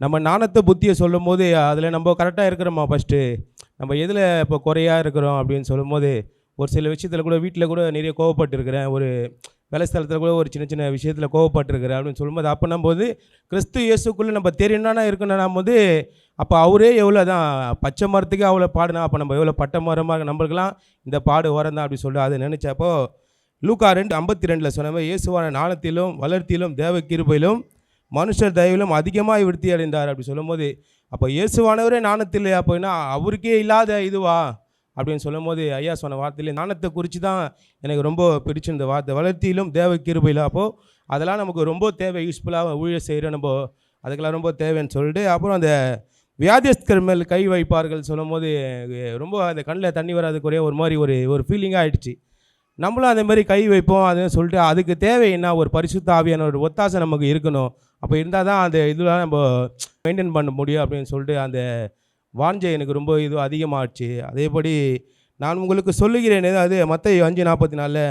நம்ம நாணத்தை புத்தியை சொல்லும் போது அதில் நம்ம கரெக்டாக இருக்கிறோமா, ஃபஸ்ட்டு நம்ம எதில் இப்போ குறையாக இருக்கிறோம் அப்படின்னு சொல்லும் போது ஒரு சில விஷயத்தில் கூட வீட்டில் கூட நிறைய கோவப்பட்டுருக்கிறேன். ஒரு வேலை ஸ்தலத்தில் கூட ஒரு சின்ன சின்ன விஷயத்தில் கோவப்பட்டுருக்கிறேன் அப்படின்னு சொல்லும்போது, அப்போ நம்ம கிறிஸ்து இயேசுக்குள்ளே நம்ம தெரியும்னா இருக்கணும் போது, அப்போ அவரே எவ்வளோ தான் பச்சை மரத்துக்கு அவ்வளோ பாடுனா, அப்போ நம்ம எவ்வளோ பட்டை மரமாக நம்மளுக்கெல்லாம் இந்த பாடு வரந்தான் அப்படி சொல்லி அதை நினச்சப்போ லூக்கா 2:52 சொன்ன மாதிரி இயேசுவான ஞானத்திலும் வளர்த்தியிலும் தேவ கிருபையிலும் மனுஷர் தயவிலும் அதிகமாக விருத்தி அடைந்தார் அப்படி சொல்லும் போது, அப்போ இயேசுவானவரே ஞானத்தில் அப்போனா அவருக்கே இல்லாத இதுவா அப்படின்னு சொல்லும் போது ஐயா சொன்ன வார்த்தையிலே ஞானத்தை குறித்து தான் எனக்கு ரொம்ப பிடிச்சிருந்த வார்த்தை. வளர்த்தியிலும் தேவ கிருபையிலும் அப்போது அதெல்லாம் நமக்கு ரொம்ப தேவை, யூஸ்ஃபுல்லாக ஊழிய செய்கிறோம், நம்ம அதுக்கெல்லாம் ரொம்ப தேவைன்னு சொல்லிட்டு. அப்புறம் அந்த வியாதியஸ்தர் மேல் கை வைப்பார்கள் சொல்லும் போது ரொம்ப அந்த கண்ணில் தண்ணி வராதுக்குறைய ஒரு மாதிரி ஒரு ஃபீலிங்காக ஆகிடுச்சு. நம்மளும் அந்த மாதிரி கை வைப்போம் அதுன்னு சொல்லிட்டு, அதுக்கு தேவை என்ன, ஒரு பரிசுத்த ஆவியான ஒரு ஒத்தாசை நமக்கு இருக்கணும். அப்போ இருந்தால் தான் அந்த இதெல்லாம் நம்ம மெயின்டைன் பண்ண முடியும் அப்படின்னு சொல்லிட்டு அந்த வாஞ்சை எனக்கு ரொம்ப இது அதிகமாகிடுச்சு. அதேபடி நான் உங்களுக்கு சொல்லுகிறேன், அது மத்தேயு 5:44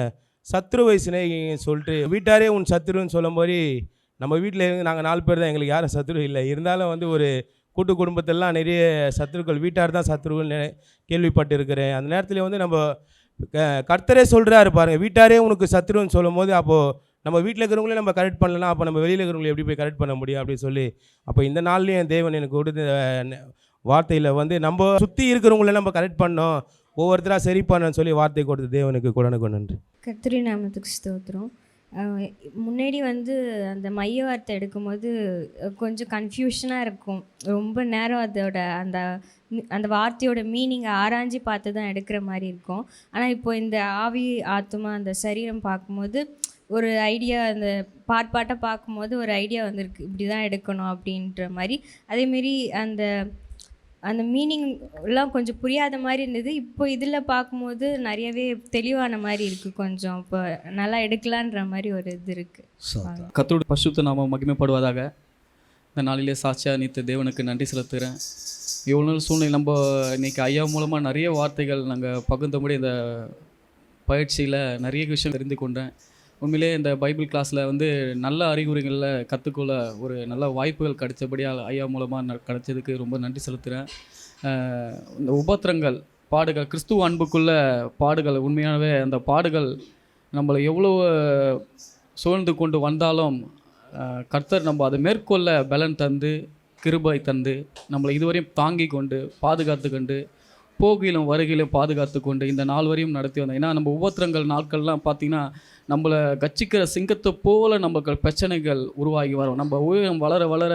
சத்ருவை சிநேகின்னு சொல்லிட்டு, வீட்டாரே உன் சத்ருன்னு சொல்லும் போது நம்ம வீட்டில் இருந்து நாங்கள் 4 பேர் தான், எங்களுக்கு யாரும் சத்ரு இல்லை. இருந்தாலும் ஒரு கூட்டு குடும்பத்திலலாம் நிறைய சத்ருக்கள், வீட்டார் தான் சத்ருன்னு கேள்விப்பட்டு இருக்கிறேன். அந்த நேரத்தில் நம்ம கர்த்தரே சொல்கிறாரு பாருங்கள், வீட்டாரே உனக்கு சத்ருன்னு சொல்லும் போது, அப்போது நம்ம வீட்டில் இருக்கிறவங்களே நம்ம கரெக்ட் பண்ணலாம், அப்போ நம்ம வெளியில் இருக்கிறவங்களை எப்படி போய் கரெக்ட் பண்ண முடியும் அப்படின்னு சொல்லி, அப்போ இந்த நாள்லேயும் தேவன் எனக்கு கொடுத்த வார்த்தையில் நம்ம சுற்றி இருக்கிறவங்கள நம்ம கரெக்ட் பண்ணோம், ஒவ்வொருத்தராக சரி பண்ணணும்னு சொல்லி வார்த்தை கொடுத்த தேவனுக்கு கொடனுக்கு நன்றி. கர்த்தருடைய நாமத்துக்கு ஸ்தோத்திரம். முன்னாடி அந்த மைய வார்த்தை எடுக்கும்போது கொஞ்சம் கன்ஃபியூஷனாக இருக்கும். ரொம்ப நேரம் அதோட அந்த வார்த்தையோட மீனிங்கை ஆராய்ச்சி பார்த்து தான் எடுக்கிற மாதிரி இருக்கும். ஆனால் இப்போ இந்த ஆவி ஆத்மா அந்த சரீரம் பார்க்கும்போது ஒரு ஐடியா, அந்த பாட்டாக பார்க்கும்போது ஒரு ஐடியா வந்திருக்கு, இப்படி தான் எடுக்கணும் அப்படின்ற மாதிரி. அதேமாரி அந்த மீனிங் எல்லாம் கொஞ்சம் புரியாத மாதிரி இருந்தது. இப்போ இதில் பார்க்கும்போது நிறையவே தெளிவான மாதிரி இருக்குது. கொஞ்சம் இப்போ நல்லா எடுக்கலான்ற மாதிரி ஒரு இது இருக்குது. கர்த்தருடைய பரிசுத்த நாமம் மகிமைப்படுவதாக. இந்த நாளிலே சாட்சியாக நீத்த தேவனுக்கு நன்றி செலுத்துகிறேன். இவ்வளோ நாள் சூழ்நிலை நம்ம இன்றைக்கி ஐயா மூலமாக நிறைய வார்த்தைகள் நாங்கள் பகிர்ந்தபடி இந்த பயிற்சியில் நிறைய விஷயம் தெரிந்து கொண்டேன். உண்மையிலே இந்த பைபிள் கிளாஸில் நல்ல அறிகுறிகளில் கற்றுக்கொள்ள ஒரு நல்ல வாய்ப்புகள் கிடைச்சபடியாக ஐயா மூலமாக கிடைச்சதுக்கு ரொம்ப நன்றி செலுத்துகிறேன். இந்த உபத்திரங்கள் பாடுகள், கிறிஸ்துவ அன்புக்குள்ள பாடுகள், உண்மையாகவே அந்த பாடுகள் நம்மளை எவ்வளோ சூழ்ந்து கொண்டு வந்தாலும் கர்த்தர் நம்ம அதை மேற்கொள்ள பலன் தந்து, கிருபை தந்து, நம்மளை இதுவரையும் தாங்கி கொண்டு, பாதுகாத்து கொண்டு, போகிலும் வருகையிலும் பாதுகாத்து கொண்டு இந்த நாள் வரையும் நடத்தி வந்தோம். ஏன்னா நம்ம உபத்திரங்கள் நாட்கள்லாம் பார்த்திங்கன்னா நம்மளை கச்சிக்கிற சிங்கத்தை போல் நமக்கு பிரச்சனைகள் உருவாகி வரும். நம்ம உயிரம் வளர வளர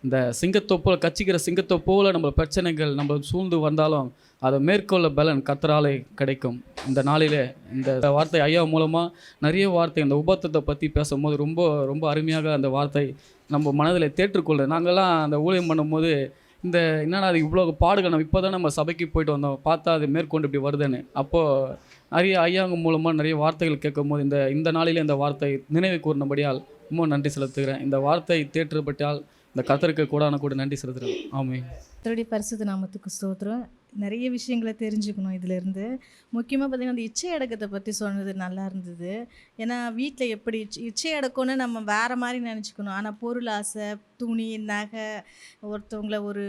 இந்த சிங்கத்தை போல், கச்சிக்கிற சிங்கத்தை போல் நம்ம பிரச்சனைகள் நம்ம சூழ்ந்து வந்தாலும் அதை மேற்கொள்ள பலன் கர்த்தராலே கிடைக்கும். இந்த நாளிலே இந்த வார்த்தை ஐயா மூலமாக நிறைய வார்த்தை இந்த உபத்திரத்தை பற்றி பேசும்போது ரொம்ப ரொம்ப அருமையாக அந்த வார்த்தை நம்ம மனதில் தேற்றுக்கொள்ள. நாங்கள்லாம் அந்த ஊழியம் பண்ணும்போது இந்த என்னடா அது இவ்வளோ பாடுகள், நம்ம இப்போ தான் நம்ம சபைக்கு போயிட்டு வந்தோம், பார்த்தா அது மேற்கொண்டு இப்படி வருதுன்னு. அப்போது நிறைய ஐயாங்க மூலமாக நிறைய வார்த்தைகள் கேட்கும் போது இந்த நாளிலே இந்த வார்த்தை நினைவு கூர்ந்தபடியால் ரொம்ப நன்றி செலுத்துகிறேன். இந்த வார்த்தை தேற்றப்பட்டால் இந்த கர்த்தருக்கு கூட நன்றி செலுத்துகிறேன். ஆமென். கர்த்தருடைய பரிசுத்த நாமத்துக்கு ஸ்தோத்திரம். நிறைய விஷயங்களை தெரிஞ்சுக்கணும் இதிலேருந்து. முக்கியமாக பார்த்திங்கன்னா அந்த இச்சை அடக்கத்தை பற்றி சொன்னது நல்லா இருந்தது. ஏன்னா வீட்டில் எப்படி இச்சை அடக்கம்னு நம்ம வேறு மாதிரி நினச்சிக்கணும். ஆனால் பொருள் ஆசை, துணி, நகை, ஒருத்தவங்கள ஒரு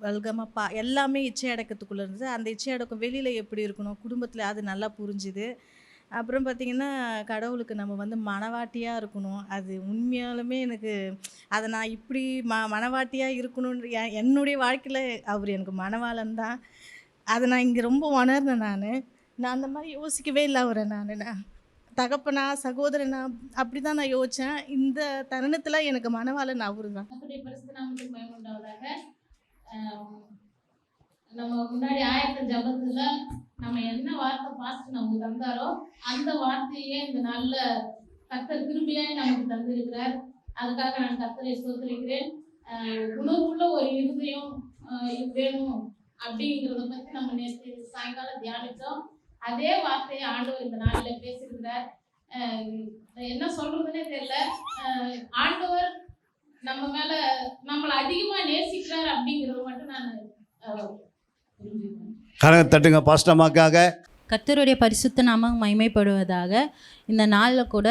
வல்கமாக எல்லாமே இச்சை அடக்கத்துக்குள்ளே இருந்தது. அந்த இச்சை அடக்கம் வெளியில் எப்படி இருக்கணும், குடும்பத்தில் அது நல்லா புரிஞ்சுது. அப்புறம் பார்த்திங்கன்னா கடவுளுக்கு நம்ம வந்து மனவாட்டியாக இருக்கணும். அது உண்மையாலுமே எனக்கு அதை நான் இப்படி மனவாட்டியாக இருக்கணுன்ற என்னுடைய வாழ்க்கையில் அவர் எனக்கு மனவாளன் தான். அதை நான் இங்கே ரொம்ப உணர்ந்தேன். நான் அந்த மாதிரி யோசிக்கவே இல்லை அவரை. நான் தகப்பனா சகோதரனா அப்படி தான் நான் யோசித்தேன். இந்த தருணத்தில் எனக்கு மனவாளன் அவரு தான். நம்ம முன்னாடி ஆயத்த ஜபத்துல நம்ம என்ன வார்த்தை பாஸ்ட் நமக்கு தந்தாரோ அந்த வார்த்தையே இந்த நல்ல கர்த்தர் திரும்பியாய் நமக்கு தந்திருக்கிறார். அதுக்காக நான் கர்த்தரை ஸ்தோத்திரிக்கிறேன். உணர்வுள்ள ஒரு இருதயம் வேணும் அப்படிங்கிறத பற்றி நம்ம நேற்று சாயங்காலம் தியானித்தோம். அதே வார்த்தையை ஆண்டவர் இந்த நாளில் பேசியிருக்கிறார். என்ன சொல்றதுன்னே தெரியல. ஆண்டவர் நம்ம மேல நம்மளை அதிகமா நேசிக்கிறார் அப்படிங்கிறது மட்டும் நான் கரங்க தட்டுங்க பாஸ்டமாக்காக. கர்த்தருடைய பரிசுத்த நாமம் மகிமைப்படுவதாக. இந்த நாளில் கூட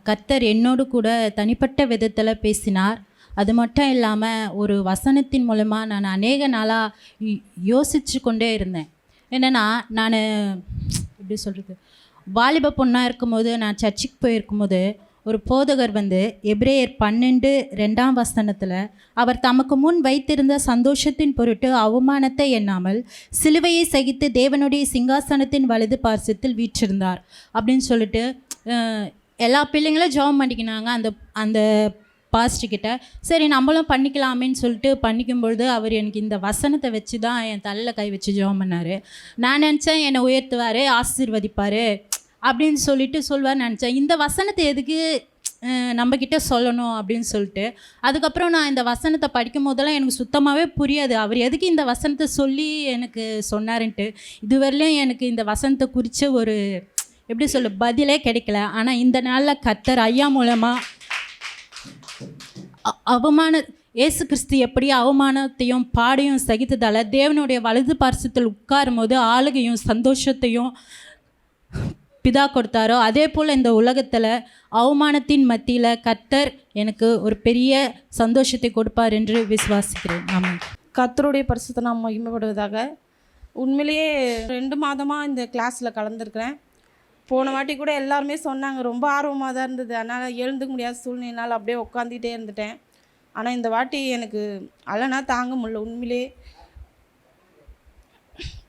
கர்த்தர் என்னோடு கூட தனிப்பட்ட விதத்தில் பேசினார். அது மட்டும் இல்லாமல் ஒரு வசனத்தின் மூலமாக நான் அநேக நாளாக யோசித்து கொண்டே இருந்தேன். என்னென்னா நான் எப்படி சொல்கிறது, வாலிப பொண்ணாக இருக்கும்போது நான் சர்ச்சுக்கு போயிருக்கும்போது ஒரு போதகர் வந்து எபிரேயர் 12:2 அவர் தமக்கு முன் வைத்திருந்த சந்தோஷத்தின் பொருட்டு அவமானத்தை எண்ணாமல் சிலுவையை சகித்து தேவனுடைய சிங்காசனத்தின் வலது பார்சத்தில் வீற்றிருந்தார் அப்படின்னு சொல்லிட்டு எல்லா பிள்ளைங்களும் ஜெபம் பண்ணிக்கினாங்க அந்த பாஸ்டர்கிட்ட. சரி நம்மளும் பண்ணிக்கலாமேன்னு சொல்லிட்டு பண்ணிக்கும்பொழுது அவர் எனக்கு இந்த வசனத்தை வச்சு தான் என் தலையில் கை வச்சு ஜெபம் பண்ணார். நான் நினச்சேன் என்னை உயர்த்துவார், ஆசீர்வதிப்பார் அப்படின்னு சொல்லிட்டு சொல்வார் நினச்சேன். இந்த வசனத்தை எதுக்கு நம்மக்கிட்ட சொல்லணும் அப்படின்னு சொல்லிட்டு அதுக்கப்புறம் நான் இந்த வசனத்தை படிக்கும் போதெல்லாம் எனக்கு சுத்தமாகவே புரியாது அவர் எதுக்கு இந்த வசனத்தை சொல்லி எனக்கு சொன்னாருன்ட்டு. இதுவரையிலும் எனக்கு இந்த வசனத்தை குறித்த ஒரு எப்படி சொல்ல பதிலே கிடைக்கல. ஆனால் இந்த நாளில் கர்த்தர் ஐயா மூலமாக இயேசு கிறிஸ்து எப்படி அவமானத்தையும் பாடையும் சகித்ததால் தேவனுடைய வலது பார்சத்தில் உட்காரும் போது ஆளுகையும் சந்தோஷத்தையும் பிதா கொடுத்தாரோ அதே போல் இந்த உலகத்தில் அவமானத்தின் மத்தியில் கர்த்தர் எனக்கு ஒரு பெரிய சந்தோஷத்தை கொடுப்பார் என்று விசுவாசிக்கிறேன். ஆமாம். கர்த்தருடைய பரிசுத்த நாமம் மகிமைப்படுவதாக. உண்மையிலேயே 2 மாதமாக இந்த கிளாஸில் கலந்துருக்கிறேன். போன வாட்டி கூட எல்லாருமே சொன்னாங்க, ரொம்ப ஆர்வமாக தான் இருந்தது. அதனால் எழுந்துக்க முடியாத சூழ்நிலைனால் அப்படியே உட்காந்துட்டே இருந்துட்டேன். ஆனால் இந்த வாட்டி எனக்கு அழனா தாங்க முடியல. உண்மையிலே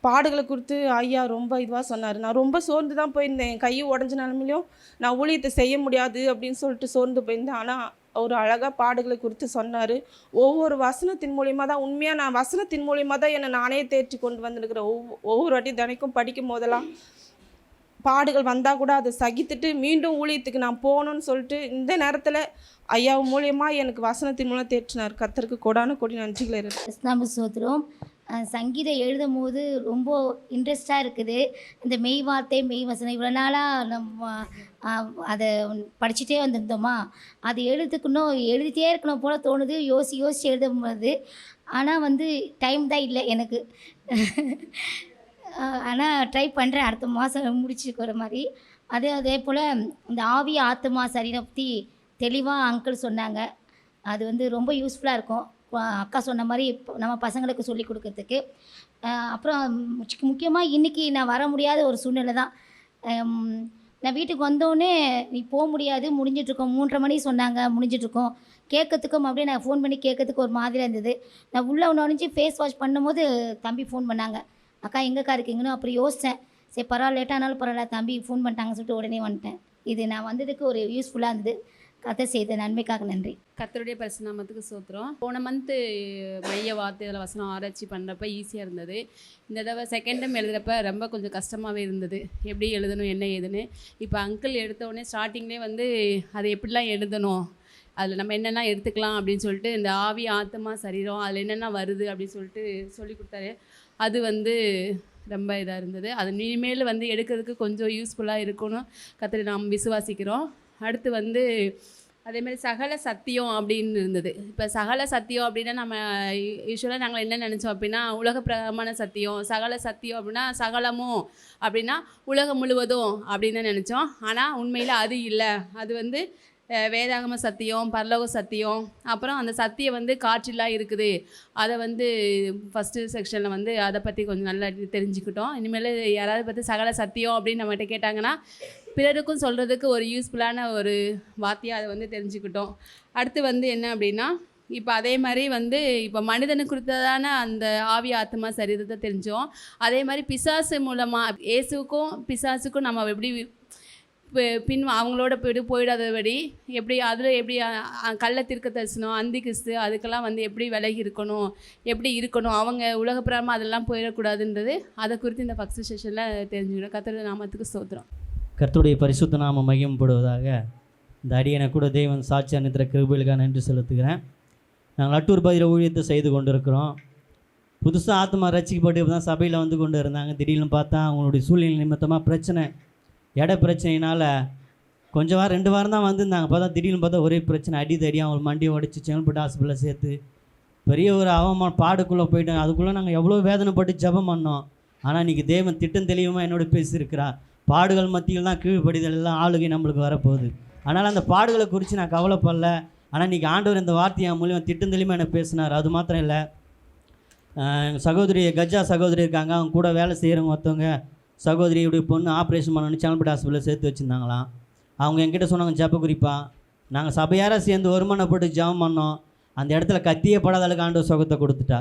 பாடுகளை குறித்து ஐயா ரொம்ப இதுவாக சொன்னார். நான் ரொம்ப சோர்ந்து தான் போயிருந்தேன். என் கையை உடஞ்ச நிலமையிலையும் நான் ஊழியத்தை செய்ய முடியாது அப்படின்னு சொல்லிட்டு சோர்ந்து போயிருந்தேன். ஆனால் ஒரு அழகாக பாடுகளை குறித்து சொன்னார். ஒவ்வொரு வசனத்தின் மூலிமா தான் உண்மையாக நான் வசனத்தின் மூலிமா தான் என்னை நானே தேற்றி கொண்டு வந்துருக்கிறேன். ஒவ்வொரு வாட்டி தினைக்கும் படிக்கும் போதெல்லாம் பாடுகள் வந்தால் கூட அதை சகித்துட்டு மீண்டும் ஊழியத்துக்கு நான் போகணுன்னு சொல்லிட்டு இந்த நேரத்தில் ஐயா மூலியமாக எனக்கு வசனத்தின் மூலம் தேற்றினார். கர்த்தருக்கு கொடான கொடி நன்றிகளை இருக்கு. சோத்திரம். சங்கீதம் எழுதும் போது ரொம்ப இன்ட்ரெஸ்டாக இருக்குது. இந்த மெய் வார்த்தை மெய் வசனம் இவ்வளோ நாளாக நம்ம அதை படிச்சுட்டே வந்திருந்தோமா, அது எழுதிட்டே இருக்கணும் போல் தோணுது. யோசித்து எழுதும்போது ஆனால் டைம் தான் இல்லை எனக்கு. ஆனால் ட்ரை பண்ணுறேன் அடுத்த மாதம் முடிச்சுக்கிற மாதிரி. அதே போல் இந்த ஆவி ஆத்மா சரீரம் பற்றி தெளிவாக அங்கிள் சொன்னாங்க. அது ரொம்ப யூஸ்ஃபுல்லாக இருக்கும். அக்கா சொன்ன மாதிரி நம்ம பசங்களுக்கு சொல்லி கொடுக்கறதுக்கு. அப்புறம் முக்கியமாக இன்றைக்கி நான் வர முடியாத ஒரு சூழ்நிலை தான். நான் வீட்டுக்கு வந்தோடனே நீ போக முடியாது, முடிஞ்சிட்ருக்கோம், 3:30 மணி சொன்னாங்க, முடிஞ்சிட்ருக்கோம். கேட்கறதுக்கும் அப்படியே நான் ஃபோன் பண்ணி கேட்கறதுக்கு ஒரு மாதிரியாக இருந்தது. நான் உள்ளே நுழைஞ்சி ஃபேஸ் வாஷ் பண்ணும்போது தம்பி ஃபோன் பண்ணாங்க, அக்கா எங்கேக்கா இருக்கீங்கன்னு. அப்புறம் யோசித்தேன், சரி பரவாயில்ல, லேட்டானாலும் பரவாயில்ல, தம்பி ஃபோன் பண்ணிட்டாங்கன்னு சொல்லிட்டு உடனே வந்துட்டேன். இது நான் வந்ததுக்கு ஒரு யூஸ்ஃபுல்லாக இருந்தது. கதை செய்த நன்மைக்காக நன்றி. கர்த்தருடைய பரிசுநாமத்துக்கு ஸ்தோத்திரம். போன மந்த்து மைய வார்த்தை இதில் வசனம் ஆராய்ச்சி பண்ணுறப்ப ஈஸியாக இருந்தது. இந்த தடவை செகண்ட் டைம் எழுதுகிறப்ப ரொம்ப கொஞ்சம் கஷ்டமாகவே இருந்தது, எப்படி எழுதணும் என்ன ஏதுன்னு. இப்போ அங்கிள் எடுத்தோடனே ஸ்டார்டிங்லேயே வந்து அதை எப்படிலாம் எழுதணும், அதில் நம்ம என்னென்ன எடுத்துக்கலாம் அப்படின்னு சொல்லிட்டு, இந்த ஆவி ஆத்மா சரீரம் அதில் என்னென்ன வருது அப்படின்னு சொல்லிட்டு சொல்லி கொடுத்தாரு. அது வந்து ரொம்ப இதாக இருந்தது. அது இனிமேல் வந்து எடுக்கிறதுக்கு கொஞ்சம் யூஸ்ஃபுல்லாக இருக்கும்னு கர்த்தரை நாம் விசுவாசிக்கிறோம். அடுத்து வந்து அதேமாதிரி சகல சத்தியம் அப்படின்னு இருந்தது. இப்போ சகல சத்தியம் அப்படின்னா நம்ம யூஸ்வலாக நாங்கள் என்ன நினச்சோம் அப்படின்னா, உலக பிரகாரமான சத்தியம், சகல சத்தியம் அப்படின்னா சகலமும் அப்படின்னா உலகம் முழுவதும் அப்படின்னு தான் நினச்சோம். ஆனால் உண்மையில் அது இல்லை. அது வந்து வேதாகம சத்தியம், பரலோக சத்தியம், அப்புறம் அந்த சத்தியம் வந்து காற்றிலாம் இருக்குது. அதை வந்து ஃபஸ்ட்டு செக்ஷனில் வந்து அதை பற்றி கொஞ்சம் நல்லா தெரிஞ்சுக்கிட்டோம். இனிமேல் யாராவது பற்றி சகல சத்தியம் அப்படின்னு நம்மகிட்ட கேட்டாங்கன்னா பிறருக்கும் சொல்கிறதுக்கு ஒரு யூஸ்ஃபுல்லான ஒரு வார்த்தையாக அதை வந்து தெரிஞ்சுக்கிட்டோம். அடுத்து வந்து என்ன அப்படின்னா, இப்போ அதே மாதிரி வந்து இப்போ மனிதனுக்கு குறித்ததான அந்த ஆவி ஆத்மா சரீரத்தை தெரிஞ்சோம். அதே மாதிரி பிசாசு மூலமாக இயேசுக்கும் பிசாசுக்கும் நம்ம எப்படி அவங்களோட போயிடாதபடி எப்படி அதில் எப்படி கள்ள தீர்க்க தரிசனம், அந்தி கிறிஸ்து அதுக்கெல்லாம் வந்து எப்படி விலகி இருக்கணும், எப்படி இருக்கணும், அவங்க உலகப்பிரமா அதெல்லாம் போயிடக்கூடாதுன்றது அதை குறித்து இந்த ஃபஸ்ட்டு செஷனில் தெரிஞ்சுக்கணும். கர்த்தருடைய நாமத்துக்கு ஸ்தோத்திரம். கர்த்தருடைய பரிசுத்த நாமம் மகிமைப்படுவதாக. இந்த அடியனை கூட தேவன் சாட்சி அனுத்துகிற கிருபைகளுக்காக நன்றி செலுத்துகிறேன். நாங்கள் அட்டூர் பகுதியில் ஊழியத்தை செய்து கொண்டு இருக்கிறோம். புதுசாக ஆத்மா ரசிக்கப்பட்டு இப்போ தான் சபையில் வந்து கொண்டு இருந்தாங்க. திடீர்னு பார்த்தா அவங்களுடைய சூழ்நிலை நிமித்தமாக பிரச்சனை, இட பிரச்சனையினால் கொஞ்சம் வாரம் 2 வாரம் தான் வந்திருந்தாங்க. பார்த்தா திடீர்னு பார்த்தா ஒரே பிரச்சனை, அடிதடி, அவங்க மண்டியை உடச்சி செங்கல்பட்டு ஹாஸ்பிட்டலில் சேர்த்து பெரிய ஒரு அவமான பாடுக்குள்ளே போயிட்டாங்க. அதுக்குள்ளே நாங்கள் எவ்வளோ வேதனைப்பட்டு ஜெபம் பண்ணோம். ஆனால் இன்றைக்கி தேவன் திட்டம் தெளிவாக என்னோட பேசியிருக்கிறார். பாடுகள் மத்தியில் தான் கீழ்ப்படிதல் எல்லாம் ஆளுகை நம்மளுக்கு வரப்போகுது. அதனால் அந்த பாடுகளை குறித்து நான் கவலைப்படல. ஆனால் இன்றைக்கி ஆண்டவர் இந்த வார்த்தையை மூலியம் திட்டம் தெளிவாக என்ன பேசினார். அது மாத்திரம் இல்லை, எங்கள் சகோதரி கஜா சகோதரி இருக்காங்க, அவங்க கூட வேலை செய்கிறவங்க ஒருத்தவங்க சகோதரியுடைய பொண்ணு ஆப்ரேஷன் பண்ணணும்னு செங்கல்பட்டு ஹாஸ்பிட்டலில் சேர்த்து வச்சுருந்தாங்களாம். அவங்க என்கிட்ட சொன்னாங்க, ஜெப குறிப்பா நாங்கள் சபையாராக சேர்ந்து ஒருமனப்பட்டு ஜெபம் பண்ணோம். அந்த இடத்துல கத்தியே படாத அளவுக்கு ஆண்டவர் சுகத்தை கொடுத்துட்டா.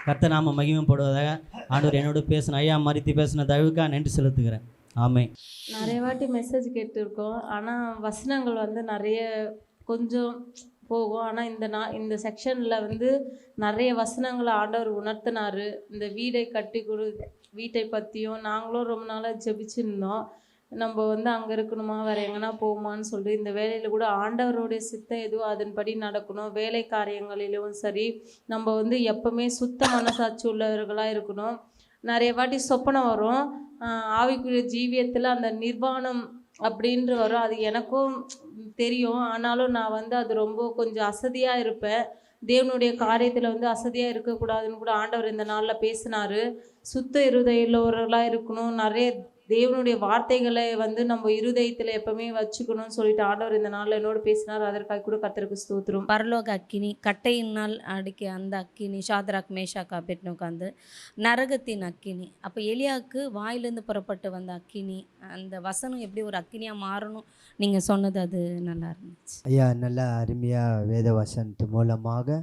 கர்த்தர் நாம மகிமைப்படுவதாக. ஆண்டவர் என்னோட பேசின ஐயா மறித்து பேசின தயவுக்காக நன்றி செலுத்துகிறேன். ஆமென். நிறைய வாட்டி மெசேஜ் கேட்டிருக்கோம், ஆனால் வசனங்கள் வந்து நிறைய கொஞ்சம் போகும். ஆனால் இந்த செக்ஷனில் வந்து நிறைய வசனங்களை ஆண்டவர் உணர்த்தினார். இந்த வீட்டை பற்றியும் நாங்களும் ரொம்ப நாளாக ஜெபிச்சிருந்தோம். நம்ம வந்து அங்கே இருக்கணுமா, வேறு எங்கன்னா போகுமான்னு சொல்லிட்டு இந்த வேலையில் கூட ஆண்டவருடைய சித்தம் எதுவும் அதன்படி நடக்கணும். வேலை காரியங்களிலும் சரி, நம்ம வந்து எப்பவுமே சுத்த மனசாட்சி உள்ளவர்களாக இருக்கணும். நிறைய வாட்டி சொப்பனம் வரும், ஆவிக்குரிய ஜீவியத்தில் அந்த நிர்வாணம் அப்படின்ற வரும். அது எனக்கும் தெரியும். ஆனாலும் நான் வந்து அது ரொம்ப கொஞ்சம் அசதியாக இருப்பேன். தேவனுடைய காரியத்தில் வந்து அசதியாக இருக்கக்கூடாதுன்னு கூட ஆண்டவர் இந்த நாளில் பேசினார். சுத்த இருதயமுள்ளவர்களாக இருக்கணும். நிறைய தேவனுடைய வார்த்தைகளை வந்து நம்ம இருதயத்தில் எப்பவுமே வச்சுக்கணும்னு சொல்லிட்டு ஆண்டவர் இந்த நாளில் என்னோடு பேசினார். அதற்காக கூட கர்த்தருக்கு ஸ்தோத்திரம். பரலோக அக்கினி, கட்டையினால் அடிக்க அந்த அக்கினி, ஷாத்ராக் மேஷாக் ஆபேத்நேகோ அந்த நரகத்தின் அக்கினி. அப்போ எலியாவுக்கு வாயிலேருந்து புறப்பட்டு வந்த அக்கினி, அந்த வசனம் எப்படி ஒரு அக்கினியாக மாறணும் நீங்கள் சொன்னது அது நல்லா இருந்துச்சு. ஐயா நல்லா அருமையாக வேத வசனத்து மூலமாக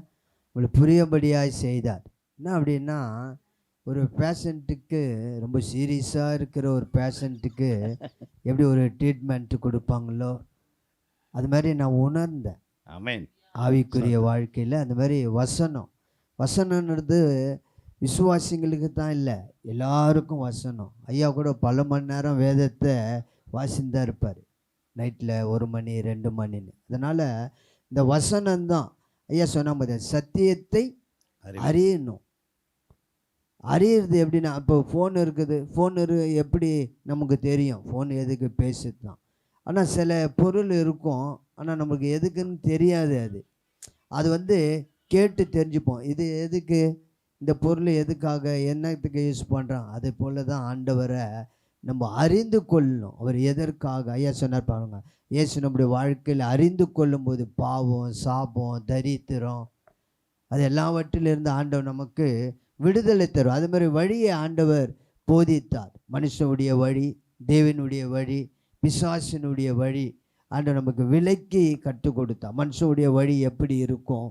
உங்களுக்கு புரியபடியாக செய்தார். என்ன அப்படின்னா, ஒரு பேஷண்ட்டுக்கு ரொம்ப சீரியஸாக இருக்கிற ஒரு பேஷண்ட்டுக்கு எப்படி ஒரு ட்ரீட்மெண்ட்டு கொடுப்பாங்களோ அது மாதிரி நான் உணர்ந்தேன். ஆமென். ஆவிக்குரிய வாழ்க்கையில் அந்த மாதிரி வசனம்ன்றது விசுவாசிங்களுக்கு தான் இல்லை, எல்லாருக்கும் வசனம். ஐயா கூட பல மணி நேரம் வேதத்தை வாசிந்தான் இருப்பார், நைட்டில் 1 மணி 2 மணின்னு. அதனால் இந்த வசனம்தான் ஐயா சொன்ன மாதிரி சத்தியத்தை அறியணும். அறியறது எப்படின்னா, இப்போ ஃபோன் இருக்குது, எப்படி நமக்கு தெரியும் ஃபோன் எதுக்கு பேசுது தான். ஆனால் சில பொருள் இருக்கும், ஆனால் நமக்கு எதுக்குன்னு தெரியாது. அது வந்து கேட்டு தெரிஞ்சுப்போம், இது எதுக்கு, இந்த பொருள் எதுக்காக, என்னத்துக்கு யூஸ் பண்ணுறான். அதே போல் தான் ஆண்டவரை நம்ம அறிந்து கொள்ளணும். அவர் எதற்காக ஐயா சொன்னார் பாருங்க, இயேசு நம்முடைய வாழ்க்கையில் அறிந்து கொள்ளும்போது பாவம், சாபம், தரித்திரம் அது எல்லாவற்றிலிருந்து ஆண்டவர் நமக்கு விடுதலை தரும். அது மாதிரி வழியை ஆண்டவர் போதித்தார். மனுஷனுடைய வழி, தேவனுடைய வழி, பிசாசினுடைய வழி ஆண்டவர் நமக்கு விலக்கி கற்றுக் கொடுத்தார். மனுஷனுடைய வழி எப்படி இருக்கும்,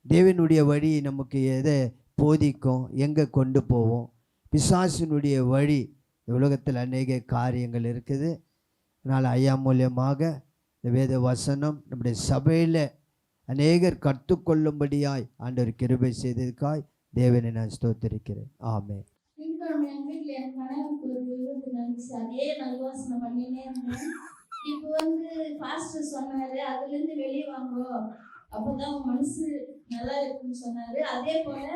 தேவனுடைய வழி நமக்கு எதை போதிக்கும், எங்கே கொண்டு போவோம். பிசாசினுடைய வழி உலகத்தில் அநேக காரியங்கள் இருக்குது. அதனால் ஐயா மூலியமாக இந்த வேத வசனம் நம்முடைய சபையில் அநேகர் கற்றுக்கொள்ளும்படியாய் ஆண்டவர் கிருபை செய்ததுக்காய் தேவனை நான் ஸ்தோத்திரிக்கிறேன். ஆமென். எங்கள் வீட்டில் என் கணவனுக்கு ஒரு விபத்து நடந்துச்சு. அதே நான் யோசனை பண்ணினே இருந்தேன். இப்போ பாஸ்டர் சொன்னார், அதுலேருந்து வெளியே வாங்கோ, அப்போதான் மனசு நல்லா இருக்குன்னு சொன்னார். அதே போல்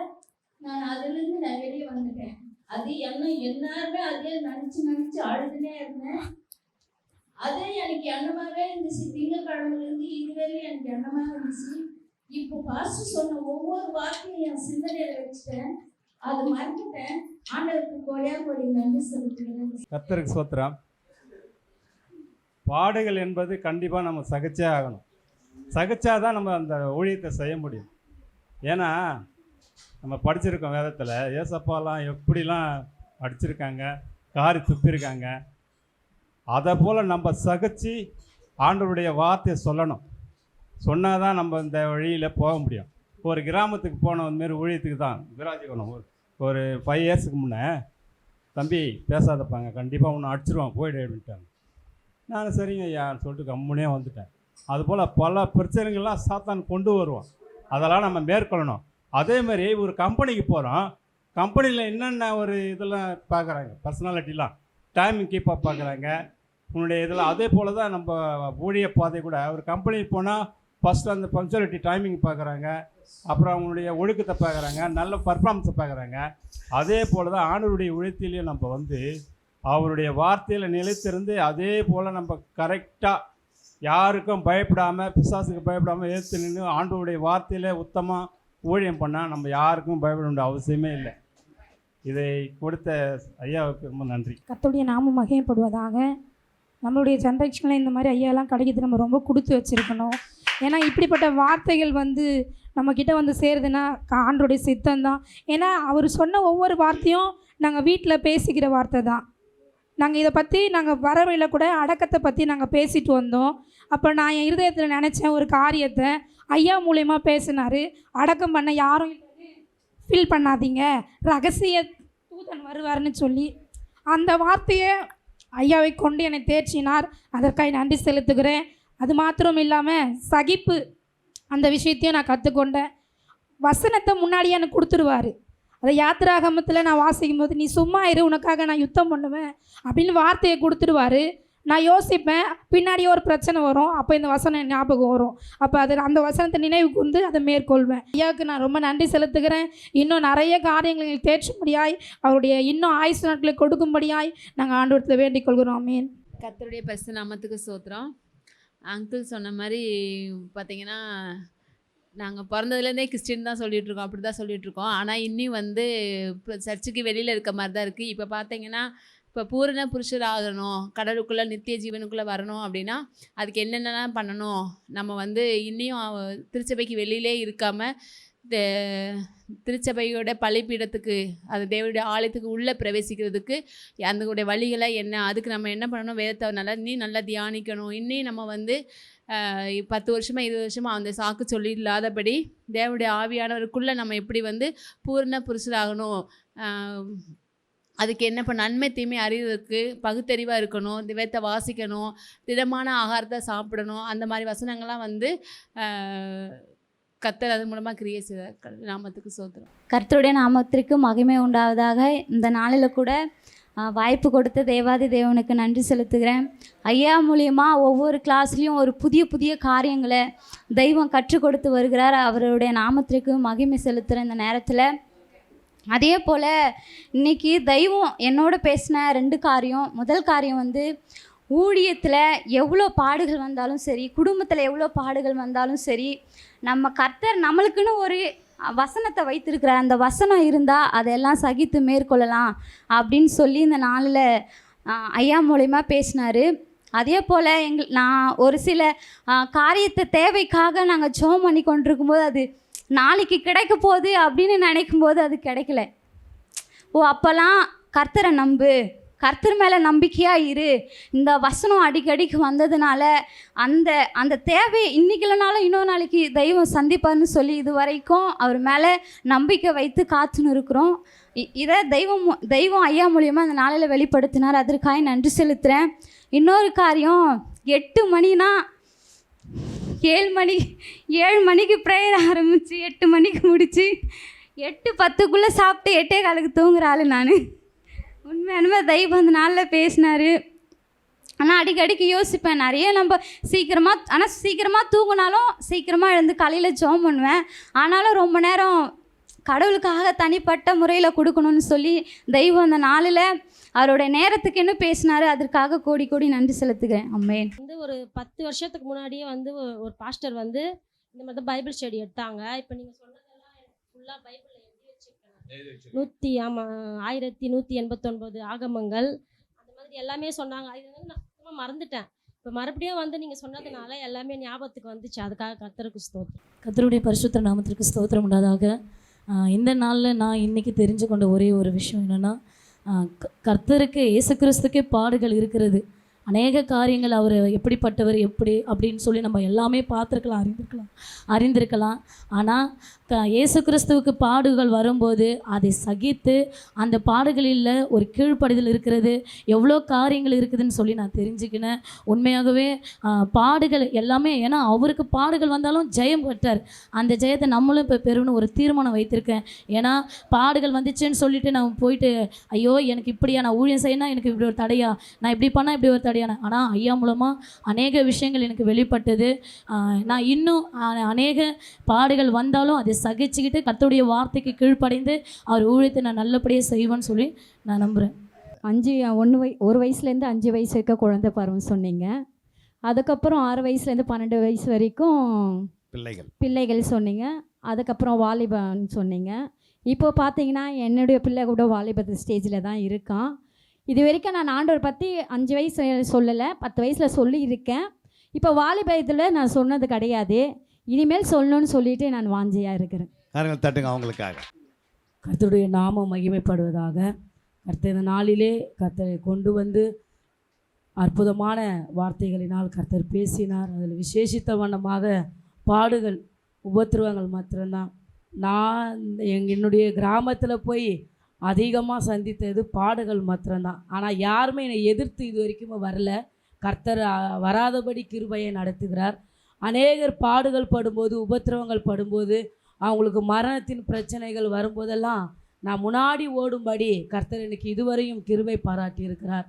நான் அதுலேருந்து வெளியே வந்துட்டேன். அது எல்லாருமே அதே நினச்சி அழுதுனே இருந்தேன். அதே எனக்கு எண்ணமாகவே இருந்துச்சு. திங்கக்கிழமையிலேருந்து இதுவரையும் எனக்கு எண்ணமாக இருந்துச்சு. இப்போ பாஸ்டர் சொன்ன ஒவ்வொரு வார்த்தையும் என் சிந்தனையில் வச்சுட்டேன். அதை மறந்துட்டேன். ஆண்டவருக்கு கோடி நன்றி செலுத்துகிறேன். கர்த்தருக்கு ஸ்தோத்திரம். பாடுகள் என்பது கண்டிப்பாக நம்ம சகிச்சே ஆகணும். சகிச்சாதான் நம்ம அந்த ஊழியத்தை செய்ய முடியும். ஏன்னா நம்ம படிச்சிருக்கோம் வேதத்தில், ஏசப்பாலாம் எப்படிலாம் அடிச்சிருக்காங்க, காரி துப்பியிருக்காங்க. அதை போல் நம்ம சகிச்சு ஆண்டவருடைய வார்த்தையை சொல்லணும். சொன்னால் தான் நம்ம இந்த வழியில் போக முடியும். ஒரு கிராமத்துக்கு போன மாரி ஊழியத்துக்கு தான் விராஜிக்கணும். ஒரு 5 இயர்ஸுக்கு முன்னே தம்பி பேசாதப்பாங்க, கண்டிப்பாக ஒன்று அடிச்சிருவான் போயிடு அப்படின்ட்டாங்க. நான் சரிங்க ஐயான்னு சொல்லிட்டு கம்முனே வந்துட்டேன். அதுபோல் பல பிரச்சனைகள்லாம் சாத்தான் கொண்டு வருவான். அதெல்லாம் நம்ம மேற்கொள்ளணும். அதேமாதிரி ஒரு கம்பெனிக்கு போகிறோம், கம்பெனியில் என்னென்ன ஒரு இதெல்லாம் பார்க்குறாங்க, பர்சனாலிட்டிலாம் டைமிங் கீப்பாக பார்க்குறாங்க உன்னுடைய இதெல்லாம். அதே போல் தான் நம்ம ஊழிய பாதை கூட ஒரு கம்பெனிக்கு போனால் ஃபஸ்ட்டு அந்த பங்க்சுவாலிட்டி டைமிங் பார்க்குறாங்க, அப்புறம் அவங்களுடைய ஒழுக்கத்தை பார்க்குறாங்க, நல்ல பர்ஃபார்மன்ஸை பார்க்குறாங்க. அதே போல் தான் ஆண்டவருடைய உழைத்திலையும் நம்ம அவருடைய வார்த்தையில் நிலைத்திருந்து அதே போல் நம்ம கரெக்டாக யாருக்கும் பயப்படாமல், பிசாசுக்கு பயப்படாமல் ஏற்று நின்று ஆண்டவருடைய வார்த்தையில் உத்தமாக ஊழியம் பண்ணால் நம்ம யாருக்கும் பயப்பட வேண்டிய அவசியமே இல்லை. இதை கொடுத்த ஐயாவுக்கு ரொம்ப நன்றி. கர்த்தருடைய நாமம் மகிமைப்படுவதாக. நம்மளுடைய ஜென்ரேஷனில் இந்த மாதிரி ஐயாலாம் கிடைக்கிறது நம்ம ரொம்ப கொடுத்து வச்சுருக்கணும். ஏன்னா இப்படிப்பட்ட வார்த்தைகள் நம்மக்கிட்ட சேருதுன்னா ஆண்டருடைய சித்தம் தான். ஏன்னா அவர் சொன்ன ஒவ்வொரு வார்த்தையும் நாங்கள் வீட்டில் பேசிக்கிற வார்த்தை தான். நாங்கள் இதை பற்றி வரவையில் கூட அடக்கத்தை பற்றி நாங்கள் பேசிட்டு வந்தோம். அப்போ நான் என் இருதயத்தில் நினச்சேன் ஒரு காரியத்தை ஐயா மூலயமா பேசினார். அடக்கம் பண்ண யாரும் ஃபீல் பண்ணாதீங்க, ரகசிய தூதன் வருவார்னு சொல்லி அந்த வார்த்தையை ஐயாவை கொண்டு என்னை தேர்ச்சினார். அதற்காக நன்றி செலுத்துகிறேன். அது மாத்திரம் இல்லாமல் சகிப்பு அந்த விஷயத்தையும் நான் கற்றுக்கொண்டேன். வசனத்தை முன்னாடியே எனக்கு கொடுத்துருவார். அதை யாத்திராகமத்தில் நான் வாசிக்கும் போது, நீ சும்மா இரு, உனக்காக நான் யுத்தம் பண்ணுவேன் அப்படின்னு வார்த்தையை கொடுத்துருவார். நான் யோசிப்பேன், பின்னாடியே ஒரு பிரச்சனை வரும், அப்போ இந்த வசனம் ஞாபகம் வரும். அப்போ அந்த வசனத்தை நினைவுக்கு அதை மேற்கொள்வேன். ஐயாவுக்கு நான் ரொம்ப நன்றி செலுத்துகிறேன். இன்னும் நிறைய காரியங்களை தேற்றும்படியாய், அவருடைய இன்னும் ஆயுசு நாட்களை கொடுக்கும்படியாய் நாங்கள் ஆண்டவரத்தில் வேண்டிக் கொள்கிறோம். ஆமென். கர்த்தருடைய பரிசுத்த நாமத்துக்கு ஸ்தோத்திரம். அங்கிள் சொன்ன மாதிரி பார்த்தீங்கன்னா, நாங்கள் பிறந்ததுலேருந்தே கிறிஸ்டின் தான் சொல்லிகிட்ருக்கோம், அப்படி தான் சொல்லிகிட்ருக்கோம். ஆனால் இன்னும் சர்ச்சுக்கு வெளியில் இருக்க மாதிரி தான் இருக்குது. இப்போ பார்த்தீங்கன்னா, இப்போ பூரண புருஷர் ஆகணும், கடவுளுக்குள்ளே நித்திய ஜீவனுக்குள்ளே வரணும் அப்படின்னா அதுக்கு என்னென்னலாம் பண்ணணும், நம்ம இன்னும் திருச்சபைக்கு வெளியிலே இருக்காமல் திருச்சபையோட பலிப்பீடத்துக்கு, அது தேவனுடைய ஆலயத்துக்கு உள்ளே பிரவேசிக்கிறதுக்கு அந்த வழிகளை என்ன, அதுக்கு நம்ம என்ன பண்ணணும், வேதத்தை நல்லா தியானிக்கணும். இன்னும் நம்ம 10 வருஷமாக 20 வருஷமாக அந்த சாக்கு சொல்லி இல்லாதபடி தேவனுடைய ஆவியானவருக்குள்ளே நம்ம எப்படி பூரண புருஷராகணும், அதுக்கு என்ன நன்மை தீமை அறிவதற்கு பகுத்தறிவாக இருக்கணும், வேதத்தை வாசிக்கணும், திடமான ஆகாரத்தை சாப்பிடணும். அந்த மாதிரி வசனங்கள்லாம் கர்த்தர் அது மூலமாக கிரியேட் செய்தார். நாமத்துக்கு ஸ்தோத்திரம். கர்த்தருடைய நாமத்திற்கு மகிமை உண்டாவதாக. இந்த நாளில் கூட வாய்ப்பு கொடுத்த தேவாதி தேவனுக்கு நன்றி செலுத்துகிறேன். ஐயா மூலியமாக ஒவ்வொரு கிளாஸ்லேயும் ஒரு புதிய புதிய காரியங்களை தெய்வம் கற்றுக் கொடுத்து வருகிறார். அவருடைய நாமத்திற்கு மகிமை செலுத்துகிற இந்த நேரத்தில் அதே போல் இன்றைக்கி தெய்வம் என்னோட பேசின 2 காரியம். முதல் காரியம் ஊழியத்தில் எவ்வளோ பாடுகள் வந்தாலும் சரி, குடும்பத்தில் எவ்வளோ பாடுகள் வந்தாலும் சரி, நம்ம கர்த்தர் நம்மளுக்குன்னு ஒரு வசனத்தை வைத்திருக்கிறார். அந்த வசனம் இருந்தால் அதெல்லாம் சகித்து மேற்கொள்ளலாம் அப்படின்னு சொல்லி இந்த நாளில் ஐயா மூலயமா பேசினார். அதே போல் நான் ஒரு சில காரியத்தை தேவைக்காக நாங்கள் ஜெபம் பண்ணி கொண்டிருக்கும்போது அது நாளைக்கு கிடைக்க போகுது அப்படின்னு நினைக்கும் போது அது கிடைக்கல. அப்போல்லாம் கர்த்தரை நம்பு, கர்த்தர் மேலே நம்பிக்கையாக இரு. இந்த வசனம் அடிக்கடிக்கு வந்ததுனால அந்த அந்த தேவையை இன்றைக்கி இல்லைனாலும் இன்னொரு நாளைக்கு தெய்வம் சந்திப்பார்னு சொல்லி இது வரைக்கும் அவர் மேலே நம்பிக்கை வைத்து காத்துன்னு இருக்கிறோம். இதை தெய்வம் ஐயா மூலியமாக அந்த நாளையில் வெளிப்படுத்தினார். அதற்காக நன்றி செலுத்துகிறேன். இன்னொரு காரியம், 8 மணினா 7 மணிக்கு ப்ரேயர் ஆரம்பித்து 8 மணிக்கு முடித்து 8:10க்குள்ளே சாப்பிட்டு 8:15க்கு தூங்குற ஆள் நான். உண்மையானுமே தெய்வம் அந்த நாளில் பேசினார். ஆனால் அடிக்கடிக்கு யோசிப்பேன், நிறைய நம்ம சீக்கிரமாக தூங்கினாலும் சீக்கிரமாக எழுந்து காலையில் ஜெபம் பண்ணுவேன். ஆனாலும் ரொம்ப நேரம் கடவுளுக்காக தனிப்பட்ட முறையில் கொடுக்கணும்னு சொல்லி தெய்வம் அந்த நாளில் அவருடைய நேரத்துக்கு என்ன பேசினார், அதற்காக கோடி கோடி நன்றி செலுத்துகிறேன். ஆமென். வந்து ஒரு 10 வருஷத்துக்கு முன்னாடியே வந்து ஒரு பாஸ்டர் வந்து இந்த மாதிரி தான் பைபிள் ஸ்டடி எடுத்தாங்க. இப்போ நீங்கள் சொன்னதெல்லாம் ஃபுல்லாக பைபிளில் எழுதி வச்சுருக்கேன். 1189 ஆகமங்கள் அந்த மாதிரி எல்லாமே சொன்னாங்க. இது வந்து நான் சுத்தமாக மறந்துட்டேன். இப்போ மறுபடியும் வந்து நீங்கள் சொன்னதுனால எல்லாமே ஞாபகத்துக்கு வந்துச்சு. அதுக்காக கர்த்தருக்கு ஸ்தோத்திரம். கர்த்தருடைய பரிசுத்த நாமத்திற்கு ஸ்தோத்திரம் உண்டாதாக. இந்த நாளில் நான் இன்றைக்கி தெரிஞ்சு கொண்ட ஒரே ஒரு விஷயம் என்னென்னா, கர்த்தருக்கு இயேசு கிறிஸ்துக்கே பாடுகள் இருக்கிறது. அநேக காரியங்கள் அவர் எப்படிப்பட்டவர் அப்படின்னு சொல்லி நம்ம எல்லாமே பார்த்துருக்கலாம், அறிந்திருக்கலாம். ஆனால் இயேசு கிறிஸ்துவுக்கு பாடுகள் வரும்போது அதை சகித்து அந்த பாடுகளில் ஒரு கீழ்ப்படிதல் இருக்கிறது, எவ்வளோ காரியங்கள் இருக்குதுன்னு சொல்லி நான் தெரிஞ்சுக்கினேன். உண்மையாகவே பாடுகள் எல்லாமே, ஏன்னா அவருக்கு பாடுகள் வந்தாலும் ஜெயம் பெற்றார். அந்த ஜெயத்தை நம்மளும் இப்போ பெறணும் ஒரு தீர்மானம் வைத்திருக்கேன். ஏன்னா பாடுகள் வந்துச்சுன்னு சொல்லிட்டு நம்ம போயிட்டு ஐயோ எனக்கு இப்படியா, நான் ஊழியம் செய்யணும், எனக்கு இப்படி ஒரு தடையா, நான் இப்படி பண்ணால் இப்படி ஒரு தடையான. ஆனால் ஐயா மூலமாக அநேக விஷயங்கள் எனக்கு வெளிப்பட்டது. நான் இன்னும் அநேக பாடுகள் வந்தாலும் அதை சகிச்சுக்கிட்டு கர்த்தருடைய வார்த்தைக்கு கீழ்ப்படைந்து அவர் ஊழியத்தை நான் நல்லபடியாக செய்வேன்னு சொல்லி நான் நம்புகிறேன். 1 வயசுலேருந்து 5 வயசு வரைக்கும் குழந்தை பருவம் சொன்னீங்க. அதுக்கப்புறம் 6 வயசுலேருந்து 12 வயசு வரைக்கும் பிள்ளைகள் சொன்னீங்க. அதுக்கப்புறம் வாலிபன்னு சொன்னீங்க. இப்போ பார்த்தீங்கன்னா என்னுடைய பிள்ளை கூட வாலிப ஸ்டேஜில் தான் இருக்கான். இது வரைக்கும் நான் ஆண்டவர் பற்றி 5 வயசு சொல்லலை, 10 வயசில் சொல்லியிருக்கேன். இப்போ வாலிபத்தில் நான் சொன்னது கிடையாது. இனிமேல் சொல்லணும்னு சொல்லிட்டு நான் வாஞ்சியாக இருக்கிறேன். காரங்கள் தட்டுங்க அவங்களுக்காக. கர்த்தருடைய நாமம் மகிமைப்படுவதாக. கர்த்தர் இந்த நாளிலே கர்த்தரை கொண்டு வந்து அற்புதமான வார்த்தைகளினால் கர்த்தர் பேசினார். அதில் விசேஷித்த வண்ணமாக பாடுகள் உபத்திரவங்கள் மாத்திரம்தான். நான் என்னுடைய கிராமத்தில் போய் அதிகமாக சந்தித்தது பாடுகள் மாத்திரம்தான். ஆனால் யாருமே என்னை எதிர்த்து இது வரைக்கும் வரல. கர்த்தர் வராதபடி கிருபையை நடத்துகிறார். அநேகர் பாடுகள் படும்போது, உபத்திரவங்கள் படும்போது, அவங்களுக்கு மரணத்தின் பிரச்சனைகள் வரும்போதெல்லாம் நான் முன்னாடி ஓடும்படி கர்த்தர் எனக்கு இதுவரையும் கிருபை பாராட்டி இருக்கிறார்.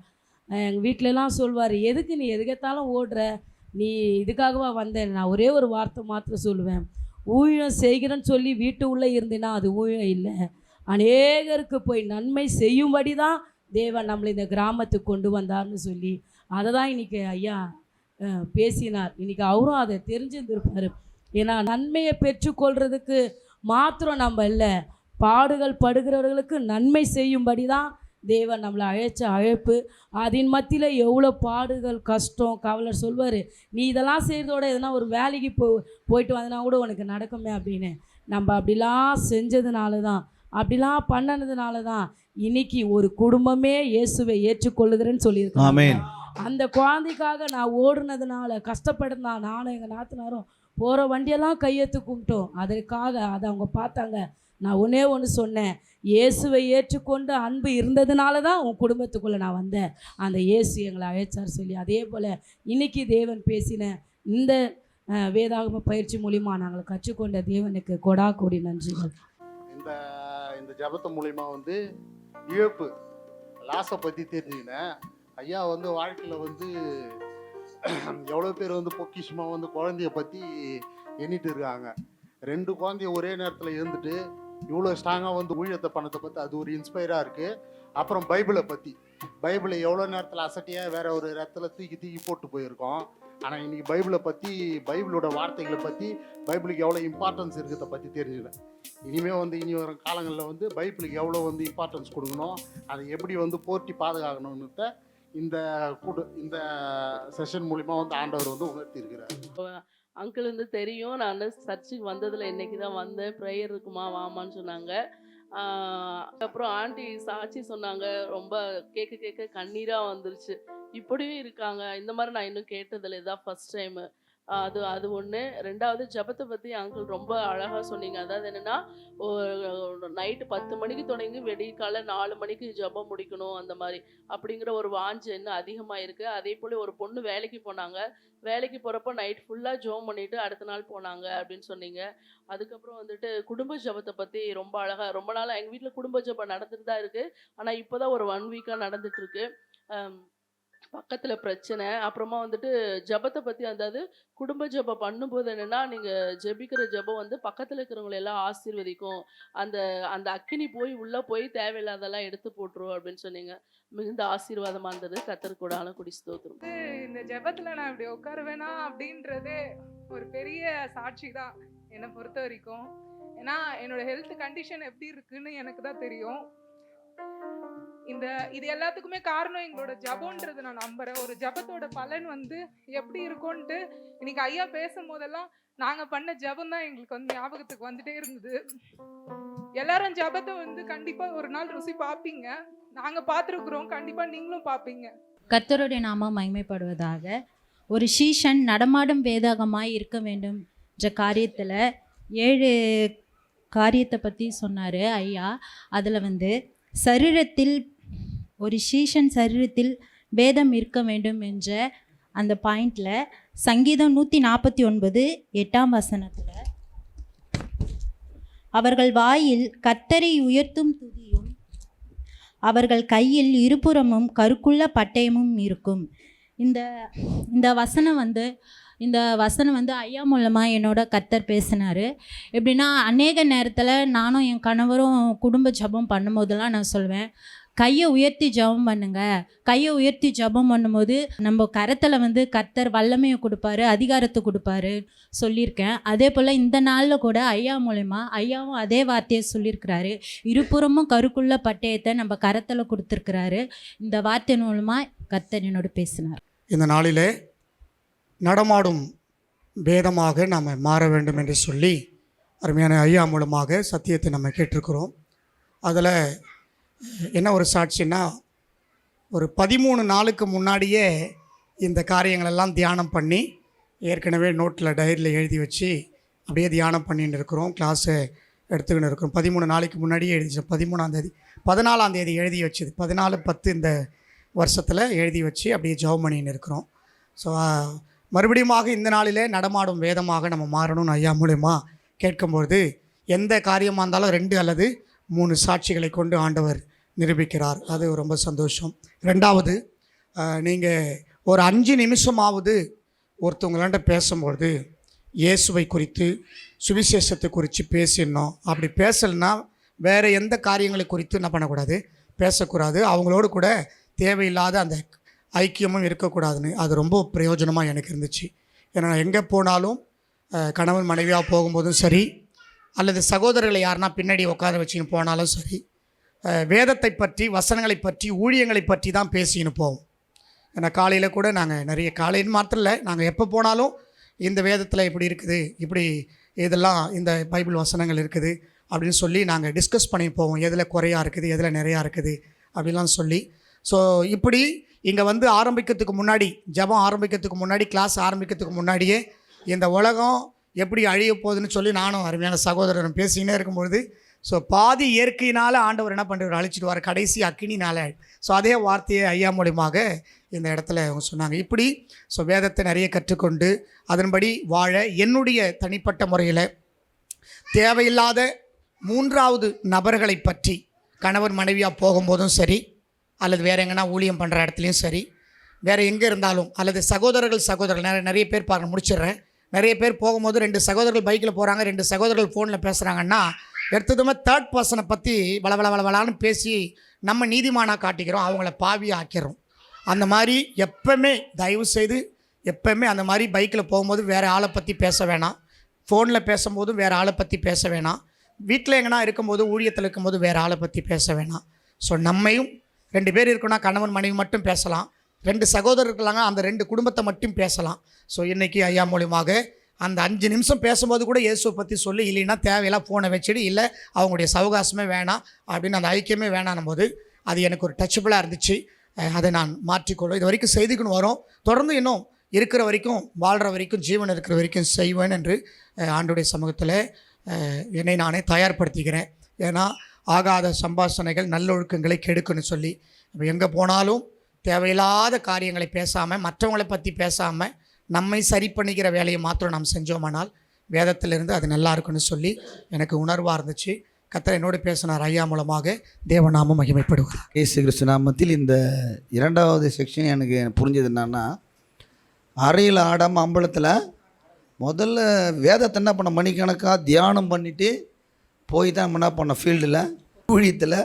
எங்கள் வீட்டிலலாம் சொல்வார், எதுக்கு நீ எதுக்கத்தாலும் ஓடுற, நீ இதுக்காகவா வந்தேன். நான் ஒரே ஒரு வார்த்தை மாத்திரம் சொல்லுவேன், ஊழியம் செய்கிறேன்னு சொல்லி வீட்டு உள்ளே இருந்தேன்னா அது ஊழியம் இல்லை. அநேகருக்கு போய் நன்மை செய்யும்படி தான் தேவன் நம்மளை இந்த கிராமத்துக்கு கொண்டு வந்தார்னு சொல்லி அதை தான் இன்றைக்கி ஐயா பேசினார். இன்றைக்கி அவரும் அதை தெரிஞ்சிருந்திருப்பார். ஏன்னா நன்மையை பெற்றுக்கொள்கிறதுக்கு மாத்திரம் நம்ம இல்லை, பாடுகள் படுகிறவர்களுக்கு நன்மை செய்யும்படி தான் தேவன் நம்மளை அழைச்ச அழைப்பு. அதன் மத்தியில் எவ்வளோ பாடுகள் கஷ்டம் கவலை சொல்வார், நீ இதெல்லாம் செய்கிறதோட எதனா ஒரு வேலைக்கு போயிட்டு வந்தனா கூட உனக்கு நடக்குமே அப்படின்னு. நம்ம அப்படிலாம் செஞ்சதுனால தான், அப்படிலாம் பண்ணனதுனால தான் இன்னைக்கு ஒரு குடும்பமே இயேசுவை ஏற்றுக்கொள்ளுகிறேன்னு சொல்லியிருக்காங்க. ஆமென். அந்த குழந்தைக்காக நான் ஓடுனதுனால கஷ்டப்படுந்தான் நானும் எங்கள் நாத்தனாரும் போகிற வண்டியெல்லாம் கையெழுத்து கும்பிட்டோம். அதற்காக அதை அவங்க பார்த்தாங்க. நான் ஒன்றே ஒன்று சொன்னேன், இயேசுவை ஏற்றுக்கொண்டு அன்பு இருந்ததுனால தான் உன் குடும்பத்துக்குள்ளே நான் வந்தேன், அந்த இயேசு எங்களை அழைச்சார் சொல்லி. அதே போல் இன்றைக்கி தேவன் பேசின இந்த வேதாகம பயிற்சி மூலிமா நாங்கள் கற்றுக்கொண்ட தேவனுக்கு கொடா கோடி நன்றிகள். இந்த ஜபத்து மூலிமா வந்து இழப்பு லாஸை பற்றி தெரிஞ்சுக்கினேன். ஐயா வந்து வாழ்க்கையில் வந்து எவ்வளோ பேர் வந்து பொக்கிஷமாக வந்து குழந்தைய பற்றி எண்ணிட்டு இருக்காங்க. 2 குழந்தைய ஒரே நேரத்தில் இருந்துட்டு இவ்வளோ ஸ்ட்ராங்காக வந்து ஊழியத்தை பண்ணதை பற்றி அது ஒரு இன்ஸ்பைராக இருக்குது. அப்புறம் பைபிளை பற்றி, பைபிளை எவ்வளோ நேரத்தில் அசட்டியாக வேற ஒரு இடத்துல தூக்கி போட்டு போயிருக்கோம். ஆனால் இன்றைக்கி பைபிளை பற்றி, பைபிளோட வார்த்தைகளை பற்றி, பைபிளுக்கு எவ்வளோ இம்பார்ட்டன்ஸ் இருக்கிறத பற்றி தெரிஞ்சுக்கிறேன். இனிமேல் வந்து இனி வரும் காலங்களில் வந்து பைபிளுக்கு எவ்வளோ வந்து இம்பார்ட்டன்ஸ் கொடுக்கணும், அதை எப்படி வந்து போற்றி பாதுகாக்கணும்னு இந்த செஷன் மூலிமா வந்து ஆண்டவர் வந்து உணர்த்தி இருக்கிறார். அங்கிள் வந்து தெரியும், நான் சர்ச்சுக்கு வந்ததில் இன்னைக்கு தான் வந்தேன், ப்ரேயர் இருக்குமா வாமான்னு சொன்னாங்க. அப்புறம் ஆண்டி சாட்சி சொன்னாங்க, ரொம்ப கேட்க கேட்க கண்ணீராக வந்துருச்சு. இப்படியும் இருக்காங்க, இந்த மாதிரி நான் இன்னும் கேட்டதில்லை, இதான் ஃபஸ்ட் டைமு. அது ஒன்று. ரெண்டாவது ஜெபத்தை பற்றி அங்கிள் ரொம்ப அழகாக சொன்னீங்க. அதாவது என்னென்னா, நைட்டு 10 மணிக்கு தொடங்கி விடியற்காலை 4 மணிக்கு ஜெபம் முடிக்கணும் அந்த மாதிரி, அப்படிங்கிற ஒரு வாஞ்சை இன்னும் அதிகமாக இருக்குது. அதே போல் ஒரு பொண்ணு வேலைக்கு போனாங்க, வேலைக்கு போகிறப்போ நைட் ஃபுல்லாக ஜெபம் பண்ணிவிட்டு அடுத்த நாள் போனாங்க அப்படின்னு சொன்னீங்க. அதுக்கப்புறம் வந்துட்டு குடும்ப ஜெபத்தை பற்றி ரொம்ப அழகாக, ரொம்ப நாளாக எங்கள் வீட்டில் குடும்ப ஜெபம் நடந்துட்டு தான் இருக்குது. ஆனால் இப்போ தான் ஒரு 1 வீக்காக நடந்துகிட்ருக்கு. பக்கத்தில் பிரச்சனை. அப்புறமா வந்துட்டு ஜெபத்தை பற்றி, அதாவது குடும்ப ஜெபம் பண்ணும்போது என்னென்னா, நீங்கள் ஜெபிக்கிற ஜெபம் வந்து பக்கத்தில் இருக்கிறவங்களை எல்லாம் ஆசீர்வதிக்கும், அந்த அந்த அக்கினி போய் உள்ளே போய் தேவையில்லாதெல்லாம் எடுத்து போட்டுரும் அப்படின்னு சொன்னீங்க. மிகுந்த ஆசீர்வாதமாக இருந்தது. கர்த்தருக்கு கொடான கொடி ஸ்தோத்திரம். இந்த ஜெபத்தில் நான் இப்படி உட்காருவேனா அப்படின்றதே ஒரு பெரிய சாட்சி தான் என்னை பொறுத்த வரைக்கும். ஏன்னா என்னோட ஹெல்த் கண்டிஷன் எப்படி இருக்குன்னு எனக்கு தான் தெரியும். இது எல்லாத்துக்குமே காரணம் எங்களோட ஜபம்ன்றது நான் நம்புறேன். ஒரு ஜபத்தோட பலன் வந்து எப்படி இருக்கும்ன்ட்டு இன்னைக்கு ஐயா பேசும்போதெல்லாம் நாங்கள் பண்ண ஜபம் தான் எங்களுக்கு வந்து ஞாபகத்துக்கு வந்துட்டே இருந்தது. எல்லாரும் ஜபத்தை வந்து கண்டிப்பாக ஒரு நாள் ருசி பார்ப்பீங்க. நாங்கள் பார்த்துருக்குறோம், கண்டிப்பாக நீங்களும் பார்ப்பீங்க. கர்த்தருடைய நாமம் மகிமைப்படுவதாக. ஒரு சீஷன் நடமாடும் வேதாகமாய் இருக்க வேண்டும் என்ற காரியத்தில் 7 காரியத்தை பற்றி சொன்னார் ஐயா. அதில் வந்து சரீரத்தில் ஒரு சீஷன் சரீரத்தில் வேதம் இருக்க வேண்டும் என்ற அந்த பாயிண்டில் சங்கீதம் 149 8ஆம் வசனத்தில், அவர்கள் வாயில் கர்த்தரை உயர்த்தும் துதியும் அவர்கள் கையில் இருபுறமும் கருக்குள்ள பட்டயமும் இருக்கும். இந்த வசனம் வந்து ஐயா மூலமாக என்னோட கர்த்தர் பேசினார். எப்படின்னா, அநேக நேரத்தில் நானும் என் கணவரும் குடும்ப ஜபம் பண்ணும்போதெல்லாம் நான் சொல்வேன், கையை உயர்த்தி ஜபம் பண்ணுங்க. கையை உயர்த்தி ஜபம் பண்ணும்போது நம்ம கரத்தில் வந்து கர்த்தர் வல்லமையை கொடுப்பாரு, அதிகாரத்தை கொடுப்பாரு சொல்லியிருக்கேன். அதே போல் இந்த நாளில் கூட ஐயா மூலமா ஐயாவும் அதே வார்த்தையை சொல்லியிருக்கிறாரு. இருபுறமும் கருக்குள்ள பட்டயத்தை நம்ம கரத்தில் கொடுத்துருக்கிறாரு. இந்த வார்த்தை மூலமாக கர்த்தர் என்னோட பேசினார். இந்த நாளிலே நடமாடும் வேதமாக நாம் மாற வேண்டும் என்று சொல்லி அருமையான ஐயா மூலமாக சத்தியத்தை நம்ம கேட்டிருக்கிறோம். அதில் என்ன ஒரு சாட்சின்னா, ஒரு 13 நாளுக்கு முன்னாடியே இந்த காரியங்களெல்லாம் தியானம் பண்ணி ஏற்கனவே நோட்டில் டைரியில் எழுதி வச்சு அப்படியே தியானம் பண்ணிட்டு இருக்கிறோம், கிளாஸை எடுத்துக்கிட்டு இருக்கிறோம். 13 நாளைக்கு முன்னாடியே எழுதிச்சு. 13ஆம் தேதி 14ஆம் தேதி எழுதி வச்சுது. 14/10 இந்த வருஷத்தில் எழுதி வச்சு அப்படியே ஜெபம் பண்ணின்னு இருக்கிறோம். ஸோ மறுபடியும் இந்த நாளிலே நடமாடும் வேதமாக நம்ம மாறணும்னு ஐயா மூலமா கேட்கும்பொழுது, எந்த காரியமாக இருந்தாலும் 2 அல்லது 3 சாட்சிகளை கொண்டு ஆண்டவர் நிரூபிக்கிறார். அது ரொம்ப சந்தோஷம். ரெண்டாவது, நீங்கள் ஒரு 5 நிமிஷமாவது ஒருத்தவங்களாண்ட பேசும்பொழுது இயேசுவை குறித்து சுவிசேஷத்தை குறித்து பேசிடணும். அப்படி பேசலைன்னா வேறு எந்த காரியங்களை குறித்து என்ன பண்ணக்கூடாது, பேசக்கூடாது. அவங்களோடு கூட தேவையில்லாத அந்த ஐக்கியமும் இருக்கக்கூடாதுன்னு அது ரொம்ப பிரயோஜனமாக எனக்கு இருந்துச்சு. ஏன்னா எங்கே போனாலும் கணவன் மனைவியாக போகும்போதும் சரி, அல்லது சகோதரர்களை யாருன்னா பின்னாடி உட்கார வச்சுன்னு போனாலும் சரி, வேதத்தை பற்றி, வசனங்களை பற்றி, ஊழியங்களை பற்றி தான் பேசின்னு போவோம். ஏன்னா காலையில் கூட நாங்கள் நிறைய, காலையில் மாத்திரம் இல்லை, நாங்கள் எப்போ போனாலும் இந்த வேதத்தில் இப்படி இருக்குது, இப்படி இதெல்லாம் இந்த பைபிள் வசனங்கள் இருக்குது அப்படின்னு சொல்லி நாங்கள் டிஸ்கஸ் பண்ணி போவோம். எதில் குறையாக இருக்குது, எதில் நிறையா இருக்குது அப்படிலாம் சொல்லி. ஸோ இப்படி இங்கே வந்து ஆரம்பிக்கிறதுக்கு முன்னாடி, ஜெபம் ஆரம்பிக்கிறதுக்கு முன்னாடி, கிளாஸ் ஆரம்பிக்கிறதுக்கு முன்னாடியே இந்த உலகம் எப்படி அழிய போகுதுன்னு சொல்லி நானும் அருமையான சகோதரரும் பேசிக்கினே இருக்கும்பொழுது, ஸோ பாதி இயற்கையினால் ஆண்டவர் என்ன பண்ணுறாரு, அழிச்சிட்டு வர, கடைசி அக்கினினால். ஸோ அதே வார்த்தையை ஐயா மூலமாக இந்த இடத்துல அவங்க சொன்னாங்க. இப்படி ஸோ வேதத்தை நிறைய கற்றுக்கொண்டு அதன்படி வாழ என்னுடைய தனிப்பட்ட முறையில் தேவையில்லாத 3வது நபர்களை பற்றி, கணவன் மனைவியாக போகும்போதும் சரி, அல்லது வேறு எங்கன்னா ஊழியம் பண்ணுற இடத்துலையும் சரி, வேறு எங்கே இருந்தாலும், அல்லது சகோதரர்கள் நிறைய பேர் பாருங்கள், முடிச்சிடுறேன். நிறைய பேர் போகும்போது 2 சகோதரர்கள் பைக்கில் போகிறாங்க, 2 சகோதரர்கள் ஃபோனில் பேசுகிறாங்கன்னா எடுத்ததுமே 3rd பர்சனை பற்றி வளவளான்னு பேசி நம்ம நீதிமானாக காட்டிக்கிறோம், அவங்கள பாவியாக ஆக்கிறோம். அந்த மாதிரி எப்போவுமே தயவுசெய்து எப்போவுமே அந்த மாதிரி பைக்கில் போகும்போது வேறு ஆளை பற்றி பேச வேணாம், ஃபோனில் பேசும்போது வேறு ஆளை பற்றி பேச வேணாம், வீட்டில் எங்கன்னா இருக்கும்போது, ஊழியத்தில் இருக்கும்போது வேறு ஆளை பற்றி பேச வேணாம். ஸோ நம்மையும் 2 பேர் இருக்குன்னா கணவன் மனைவி மட்டும் பேசலாம், 2 சகோதரர்களாங்க அந்த 2 குடும்பத்தை மட்டும் பேசலாம். ஸோ இன்றைக்கி ஐயா மூலியமாக அந்த 5 நிமிஷம் பேசும்போது கூட இயேசுவை பற்றி சொல்லி, இல்லைன்னா தேவையெல்லாம் ஃபோனை வச்சுடு, இல்லை அவங்களுடைய சவகாசமே வேணாம் அப்படின்னு, அந்த ஐக்கியமே வேணாம் போது அது எனக்கு ஒரு டச்சபிளாக இருந்துச்சு. அதை நான் மாற்றிக்கொள்வேன். இது வரைக்கும் செய்துக்குன்னு வரோம், தொடர்ந்து இன்னும் இருக்கிற வரைக்கும், வாழ்கிற வரைக்கும், ஜீவன் இருக்கிற வரைக்கும் செய்வேன் என்று ஆண்டவருடைய சமூகத்தில் என்னை நானே தயார்படுத்திக்கிறேன். ஏன்னா ஆகாத சம்பாஷணைகள் நல்லொழுக்கங்களை கெடுக்குன்னு சொல்லி, எங்கே போனாலும் தேவையில்லாத காரியங்களை பேசாமல், மற்றவங்களை பற்றி பேசாமல், நம்மை சரி பண்ணிக்கிற வேலையை மாத்திரம் நாம் செஞ்சோமானால் வேதத்திலிருந்து அது நல்லா இருக்குன்னு சொல்லி எனக்கு உணர்வாக இருந்துச்சு. கர்த்தர் என்னோடு பேசினார் ஐயா மூலமாக. தேவநாமம் மகிமைப்படுவார். இயேசு கிறிஸ்து நாமத்தில். இந்த 2வது செக்ஷன் எனக்கு புரிஞ்சது என்னன்னா, அறையில் ஆடாமல் அம்பலத்தில் முதல்ல வேதத்தை என்ன பண்ண மணிக்கணக்காக தியானம் பண்ணிவிட்டு போய் தான் என்ன பண்ண ஃபீல்டில் ஊழியத்தில்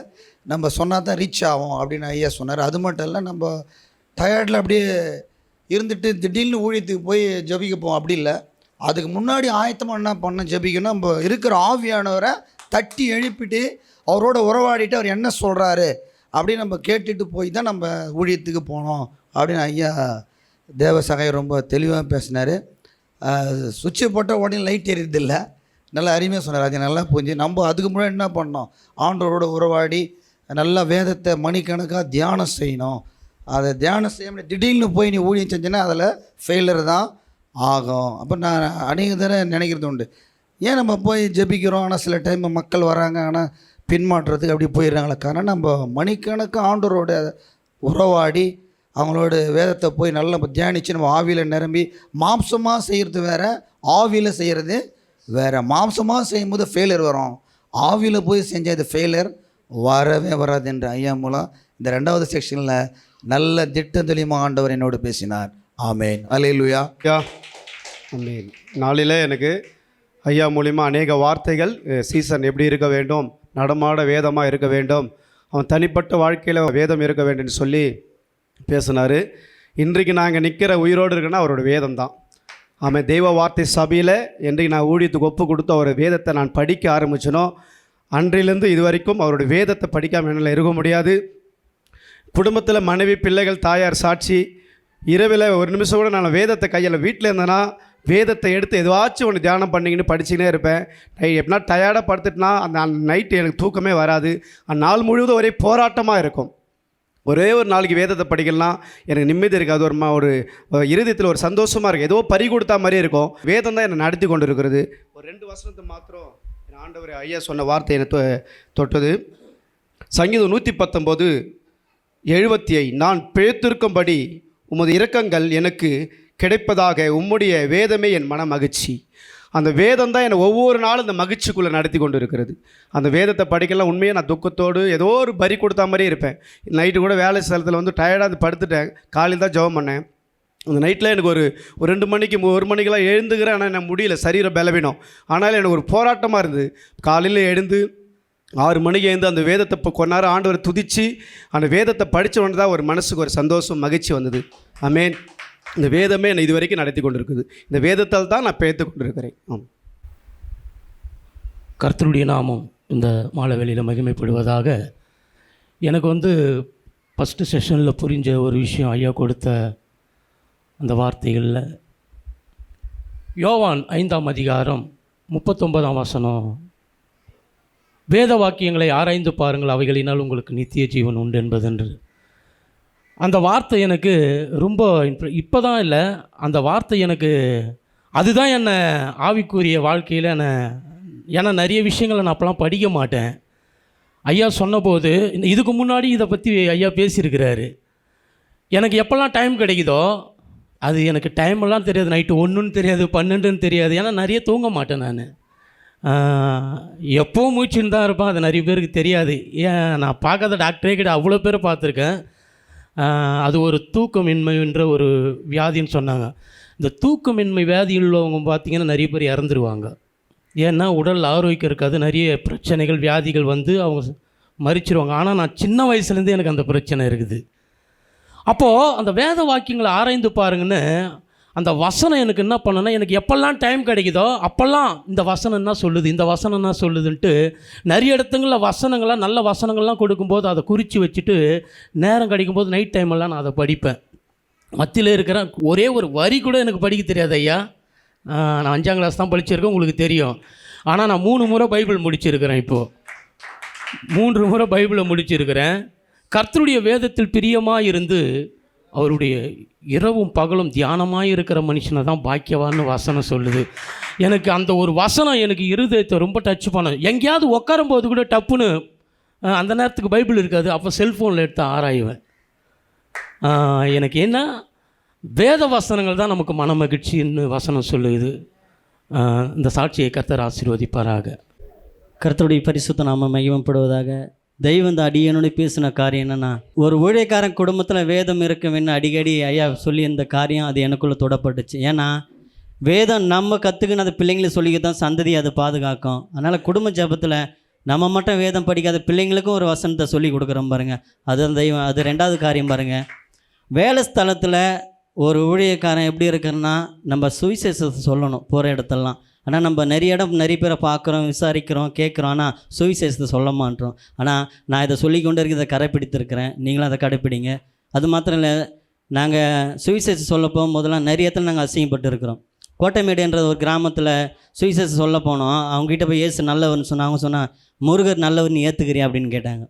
நம்ம சொன்னால் தான் ரீச் ஆகும் அப்படின்னு ஐயா சொன்னார். அது மட்டும் இல்லை, நம்ம டயர்டில் அப்படியே இருந்துட்டு திடீர்னு ஊழியத்துக்கு போய் ஜபிக்க போவோம், அப்படி இல்லை. அதுக்கு முன்னாடி ஆயத்தமாக என்ன பண்ண ஜபிக்கணும், நம்ம இருக்கிற ஆவியானவரை தட்டி எழுப்பிட்டு அவரோட உறவாடிட்டு அவர் என்ன சொல்கிறாரு அப்படின்னு நம்ம கேட்டுட்டு போய் தான் நம்ம ஊழியத்துக்கு போனோம் அப்படின்னு ஐயா தேவசகாய் ரொம்ப தெளிவாக பேசினார். சுவிட்சை போட்டால் உடனே லைட் எரியுதில்லை, நல்லா அருமையாக சொன்னார். அது நல்லா புரிஞ்சு நம்ம அதுக்கு முன்னாடி என்ன பண்ணோம், ஆண்டவரோட உறவாடி நல்லா வேதத்தை மணிக்கணக்காக தியானம் செய்யணும். அதை தியானம் செய்ய திடீர்னு போய் நீ ஊழியம் செஞ்சேன்னா அதில் ஃபெயிலர் தான் ஆகும். அப்போ நான் அநேக தடவை நினைக்கிறது உண்டு, ஏன் நம்ம போய் ஜெபிக்கிறோம் ஆனால் சில டைம் மக்கள் வராங்க ஆனால் பின்மாற்றத்துக்கு அப்படி போயிடுறாங்களே. காரணம் நம்ம மணிக்கணக்காக ஆண்டவரோட உறவாடி அவங்களோட வேதத்தை போய் நல்லா தியானித்து நம்ம ஆவியில் நிரம்பி, மாம்சமாக செய்கிறது வேறு, ஆவியில் செய்கிறது வேறு. மாம்சமாக செய்யும்போது ஃபெயிலியர் வரும், ஆவியில் போய் செஞ்சது ஃபெயிலியர் வரவே வராது என்று ஐயா மூலம் இந்த 2வது செக்ஷனில் நல்ல திட்டம் தெளிவாக ஆண்டவர் என்னோடு பேசினார். ஆமேன். அல்லேலூயா. ஆமேன். நாளில் எனக்கு ஐயா மூலிமா அநேக வார்த்தைகள், சீசன் எப்படி இருக்க வேண்டும், நடமாட வேதமாக இருக்க வேண்டும், அவன் தனிப்பட்ட வாழ்க்கையில் வேதம் இருக்க வேண்டும்னு சொல்லி பேசினார். இன்றைக்கு நாங்கள் நிற்கிற உயிரோடு இருக்குன்னா அவரோட வேதம் தான். ஆமாம், தெய்வ வார்த்தை சபையில் இன்றைக்கு நான் ஊழியத்துக்கு ஒப்பு கொடுத்து அவரோட வேதத்தை நான் படிக்க ஆரம்பிச்சனோ, அன்றிலிருந்து இது வரைக்கும் அவரோட வேதத்தை படிக்காமல் என்னால் இருக்க முடியாது. குடும்பத்தில் மனைவி, பிள்ளைகள், தாயார் சாட்சி, இரவில் ஒரு நிமிஷம் கூட நான் வேதத்தை கையில் வீட்டில் இருந்தேன்னா வேதத்தை எடுத்து எதுவாச்சும் ஒன்று தியானம் பண்ணிக்கின்னு படிச்சுக்கினே இருப்பேன். எப்படின்னா டயர்டாக படுத்துட்டுனா அந்த நைட்டு எனக்கு தூக்கமே வராது. அந்த நாள் முழுவதும் ஒரே போராட்டமாக இருக்கும். ஒரே ஒரு நாளைக்கு வேதத்தை படிக்கலாம் எனக்கு நிம்மதி இருக்காது, ஒரு இருதயத்தில் ஒரு சந்தோஷமாக இருக்குது, ஏதோ பறி கொடுத்தா மாதிரி இருக்கும். வேதம் தான் என்னை நடத்தி கொண்டு இருக்கிறது. ஒரு 2 வசனத்தை மாத்திரம் என் ஆண்டவர் ஐயா சொன்ன வார்த்தை என்னை தொட்டது. சங்கீதம் 119:75, நான் பிழைத்திருக்கும்படி உமது இரக்கங்கள் எனக்கு கிடைப்பதாக, உம்முடைய வேதமே என் மன மகிழ்ச்சி. அந்த வேதம் தான் என்னை ஒவ்வொரு நாளும் இந்த மகிழ்ச்சிக்குள்ளே நடத்தி கொண்டு இருக்கிறது. அந்த வேதத்தை படிக்கலாம் உண்மையாக நான் துக்கத்தோடு ஏதோ ஒரு பறி கொடுத்தா மாதிரியே இருப்பேன். நைட்டு கூட வேலை ஸ்தலத்தில் வந்து டயர்டாக படுத்துட்டேன், காலையில் தான் ஜெபம் பண்ணேன். அந்த நைட்டில் எனக்கு ஒரு 2 மணிக்கு 1 மணிக்கெல்லாம் எழுந்துக்கிறேன், ஆனால் எனக்கு முடியல, சரீரம் பலவீனம். ஆனாலும் எனக்கு ஒரு போராட்டமாக இருந்தது. காலையில் எழுந்து 6 மணிக்கு எழுந்து அந்த வேதத்தை இப்போ கொஞ்ச நேரம் ஆண்டவர் துதித்து அந்த வேதத்தை படித்த உடனே தான் ஒரு மனசுக்கு ஒரு சந்தோஷம், மகிழ்ச்சி வந்தது. ஆமேன். இந்த வேதமே என்னை இது வரைக்கும் நடத்தி கொண்டு இருக்குது. இந்த வேதத்தால் தான் நான் பேத்து கொண்டு இருக்கிறேன். கர்த்தருடைய நாமம் இந்த மாலை வேளையில் மகிமைப்படுவதாக. எனக்கு ஃபஸ்ட்டு செஷனில் புரிஞ்ச ஒரு விஷயம், ஐயா கொடுத்த அந்த வார்த்தைகளில் யோவான் 5:39 வேத வாக்கியங்களை ஆராய்ந்து பாருங்கள், அவைகளினால் உங்களுக்கு நித்திய ஜீவன் உண்டு என்பதென்று. அந்த வார்த்தை எனக்கு ரொம்ப இப்போ தான் இல்லை, அந்த வார்த்தை எனக்கு அதுதான் என்னை ஆவிக்குரிய வாழ்க்கையில் ஏன்னா நிறைய விஷயங்களை நான் அப்போலாம் படிக்க மாட்டேன். ஐயா சொன்னபோது இதுக்கு முன்னாடி இதை பற்றி ஐயா பேசியிருக்கிறாரு. எனக்கு எப்போல்லாம் டைம் கிடைக்குதோ அது எனக்கு டைமெல்லாம் தெரியாது, நைட்டு 1ன்னு தெரியாது, 12ன்னு தெரியாது. ஏன்னா நிறைய தூங்க மாட்டேன் நான், எப்போ மூச்சுன்னு தான் இருப்பேன். அது நிறைய பேருக்கு தெரியாது. ஏன் நான் பார்க்காத டாக்டரே கிட்ட அவ்வளோ பேரை பார்த்துருக்கேன். அது ஒரு தூக்கமின்மைன்ற ஒரு வியாதின்னு சொன்னாங்க. இந்த தூக்கமின்மை வியாதி உள்ளவங்க பார்த்திங்கன்னா நிறைய பேர் இறந்துருவாங்க. ஏன்னா உடல் ஆரோக்கியம் இருக்காது, நிறைய பிரச்சனைகள், வியாதிகள் அவங்க மறிச்சிருவாங்க. ஆனால் நான் சின்ன வயசுலேருந்தே எனக்கு அந்த பிரச்சனை இருக்குது. அப்போது அந்த வேத வாக்கியங்களை ஆராய்ந்து பாருங்கன்னு அந்த வசனம் எனக்கு என்ன பண்ணுன்னா, எனக்கு எப்போல்லாம் டைம் கிடைக்குதோ அப்போல்லாம் இந்த வசனம் என்ன சொல்லுது, இந்த வசனம் என்ன சொல்லுதுன்ட்டு நிறைய இடத்துங்களில் வசனங்கள்லாம், நல்ல வசனங்கள்லாம் கொடுக்கும்போது அதை குறித்து வச்சுட்டு நேரம் கிடைக்கும்போது நைட் டைமெல்லாம் நான் அதை படிப்பேன். மத்தியில் இருக்கிற ஒரே ஒரு வரி கூட எனக்கு படிக்க தெரியாது ஐயா. நான் 5ஆம் கிளாஸ் தான் படிச்சிருக்கேன், உங்களுக்கு தெரியும். ஆனால் நான் 3 முறை பைபிள் முடிச்சிருக்கிறேன். இப்போது 3 முறை பைபிளை முடிச்சிருக்கிறேன். கர்த்தருடைய வேதத்தில் பிரியமாக இருந்து அவருடைய இரவும் பகலும் தியானமாக இருக்கிற மனுஷனை தான் பாக்கியவான்னு வசனம் சொல்லுது. எனக்கு அந்த ஒரு வசனம் எனக்கு இருதயத்தை ரொம்ப டச் பண்ண. எங்கேயாவது உட்காரும்போது கூட டப்புன்னு அந்த நேரத்துக்கு பைபிள் இருக்காது, அப்போ செல்ஃபோனில் எடுத்து ஆராய்வேன். எனக்கு என்ன வேத வசனங்கள் தான் நமக்கு மன மகிழ்ச்சின்னு வசனம் சொல்லுது. இந்த சாட்சியை கர்த்தர் ஆசீர்வதிப்பாராக. கர்த்தருடைய பரிசுத்த நாம மகிமைப்படுவதாக. தெய்வம் இந்த அடியனோட பேசின காரியம் என்னென்னா, ஒரு ஊழியக்காரன் குடும்பத்தில் வேதம் இருக்குன்னு அடிக்கடி ஐயா சொல்லி இந்த காரியம் அது எனக்குள்ளே தொடப்பட்டுச்சு. ஏன்னா வேதம் நம்ம கற்றுக்குன்னு அந்த பிள்ளைங்களை சொல்லிக்க தான் சந்ததி அது பாதுகாக்கும். அதனால் குடும்ப ஜபத்தில் நம்ம மட்டும் வேதம் படிக்காத பிள்ளைங்களுக்கும் ஒரு வசனத்தை சொல்லி கொடுக்குறோம் பாருங்கள். அது தெய்வம். அது 2வது காரியம் பாருங்கள். வேலை ஸ்தலத்தில் ஒரு ஊழியக்காரன் எப்படி இருக்குன்னா, நம்ம சுவிசேஷத்தை சொல்லணும் போகிற இடத்துலலாம். ஆனால் நம்ம நிறைய பேரை பார்க்குறோம், விசாரிக்கிறோம், கேட்குறோம், ஆனால் சுவிசேஷத்தை சொல்ல மாட்டோம். ஆனால் நான் இதை சொல்லி கொண்டு இருக்க இதை கடைப்பிடித்திருக்கிறேன், நீங்களும் அதை கடைப்பிடிங்க. அது மாத்திரம் இல்லை, நாங்கள் சுவிசேஷம் சொல்லப்போ முதல்ல நிறைய இடத்துல நாங்கள் அசிங்கப்பட்டு இருக்கிறோம். கோட்டைமேடுன்ற ஒரு கிராமத்தில் சுவிசேஷம் சொல்ல போனோம். அவங்ககிட்ட போய் ஏசு நல்லவர்னு சொன்னாங்க. அவங்க சொன்னால் முருகர் நல்லவர்னு ஏற்றுக்கிறியா அப்படின்னு கேட்டாங்க.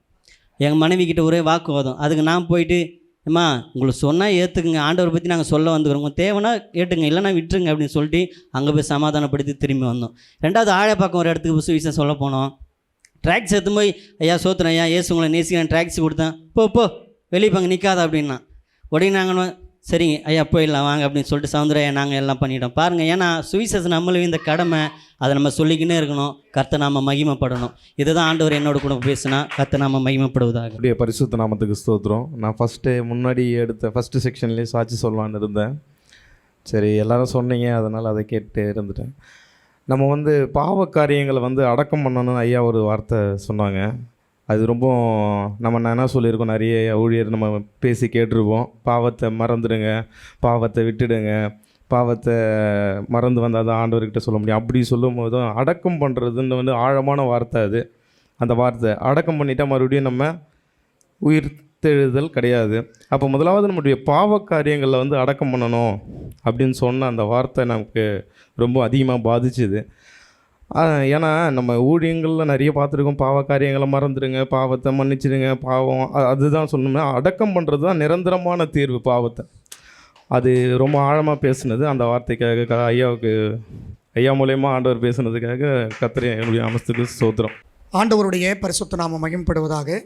எங்கள் மனைவி கிட்ட ஒரே வாக்குவாதம். அதுக்கு நான் போயிட்டு, அம்மா உங்களுக்கு சொன்னால் ஏற்றுக்குங்க, ஆண்டவரை பற்றி நாங்கள் சொல்ல வந்துக்கிறோம், உங்கள் தேவைன்னா கேட்டுங்க, இல்லைனா விட்டுருங்க அப்படின்னு சொல்லிட்டு அங்கே போய் சமாதானப்படுத்தி திரும்பி வந்தோம். 2வது ஆழப்பாக்கம் ஒரு இடத்துக்கு சுவிசேஷம் சொல்ல போனோம். ட்ராக்ஸ் எடுத்து போய், ஐயா சோத்துறேன் ஐயா, ஏசு உங்களை நேசிக்கிறேன், ட்ராக்ஸ் கொடுத்தேன், போ வெளியே போங்க நிற்காத அப்படின்னா. உடனே நாங்கள் சரிங்க ஐயா போயிடலாம் வாங்க அப்படின்னு சொல்லிட்டு சவுந்தரையா நாங்கள் எல்லாம் பண்ணிட்டோம் பாருங்கள். ஏன்னா சுவிசேஷம் நம்மளும் இந்த கடமை, அதை நம்ம சொல்லிக்கினே இருக்கணும். கர்த்தர் நாம மகிமைப்படணும். இதுதான் ஆண்டவர் என்னோட கூட பேசினா, கர்த்தர் நாம மகிமைப்படுவதாக. அப்படியே பரிசுத்த நாமத்துக்கு ஸ்தோத்திரம். நான் முன்னாடி எடுத்த ஃபஸ்ட்டு செக்ஷன்லேயே சாட்சி சொல்லலான்னு இருந்தேன். சரி எல்லாரும் சொன்னீங்க, அதனால் அதை கேட்டு இருந்துட்டேன். நம்ம பாவ காரியங்களை அடக்கம் பண்ணணும்னு ஐயா ஒரு வார்த்தை சொன்னாங்க. அது ரொம்ப நம்ம என்ன சொல்லியிருக்கோம், நிறைய ஊழியர் நம்ம பேசி கேட்டிருப்போம். பாவத்தை மறந்துடுங்க, பாவத்தை விட்டுடுங்க, பாவத்தை மறந்து வந்தால் தான் ஆண்டவர்கிட்ட சொல்ல முடியும். அப்படி சொல்லும் போதும் அடக்கம் பண்ணுறதுன்னு ஆழமான வார்த்தை அது. அந்த வார்த்தை அடக்கம் பண்ணிட்டால் மறுபடியும் நம்ம உயிர்த்தெழுதல் கிடையாது. அப்போ முதலாவது நம்முடைய பாவ காரியங்களில் அடக்கம் பண்ணணும் அப்படின்னு சொன்ன அந்த வார்த்தை நமக்கு ரொம்ப அதிகமாக பாதிச்சுது. ஏன்னா நம்ம ஊழியங்களில் நிறைய பார்த்துருக்கோம், பாவ காரியங்களை மறந்துடுங்க, பாவத்தை மன்னிச்சிடுங்க, பாவம் அதுதான் சொல்லணும்னா அடக்கம் பண்ணுறது தான் நிரந்தரமான தீர்வு பாவத்தை. அது ரொம்ப ஆழமாக பேசுனது. அந்த வார்த்தைக்காக ஐயா மூலயமா ஆண்டவர் பேசுனதுக்காக கர்த்தர் என்னுடைய நாமத்துக்கு ஸ்தோத்திரம். ஆண்டவருடைய பரிசுத்த நாமம் மகிமைப்படுவதாக.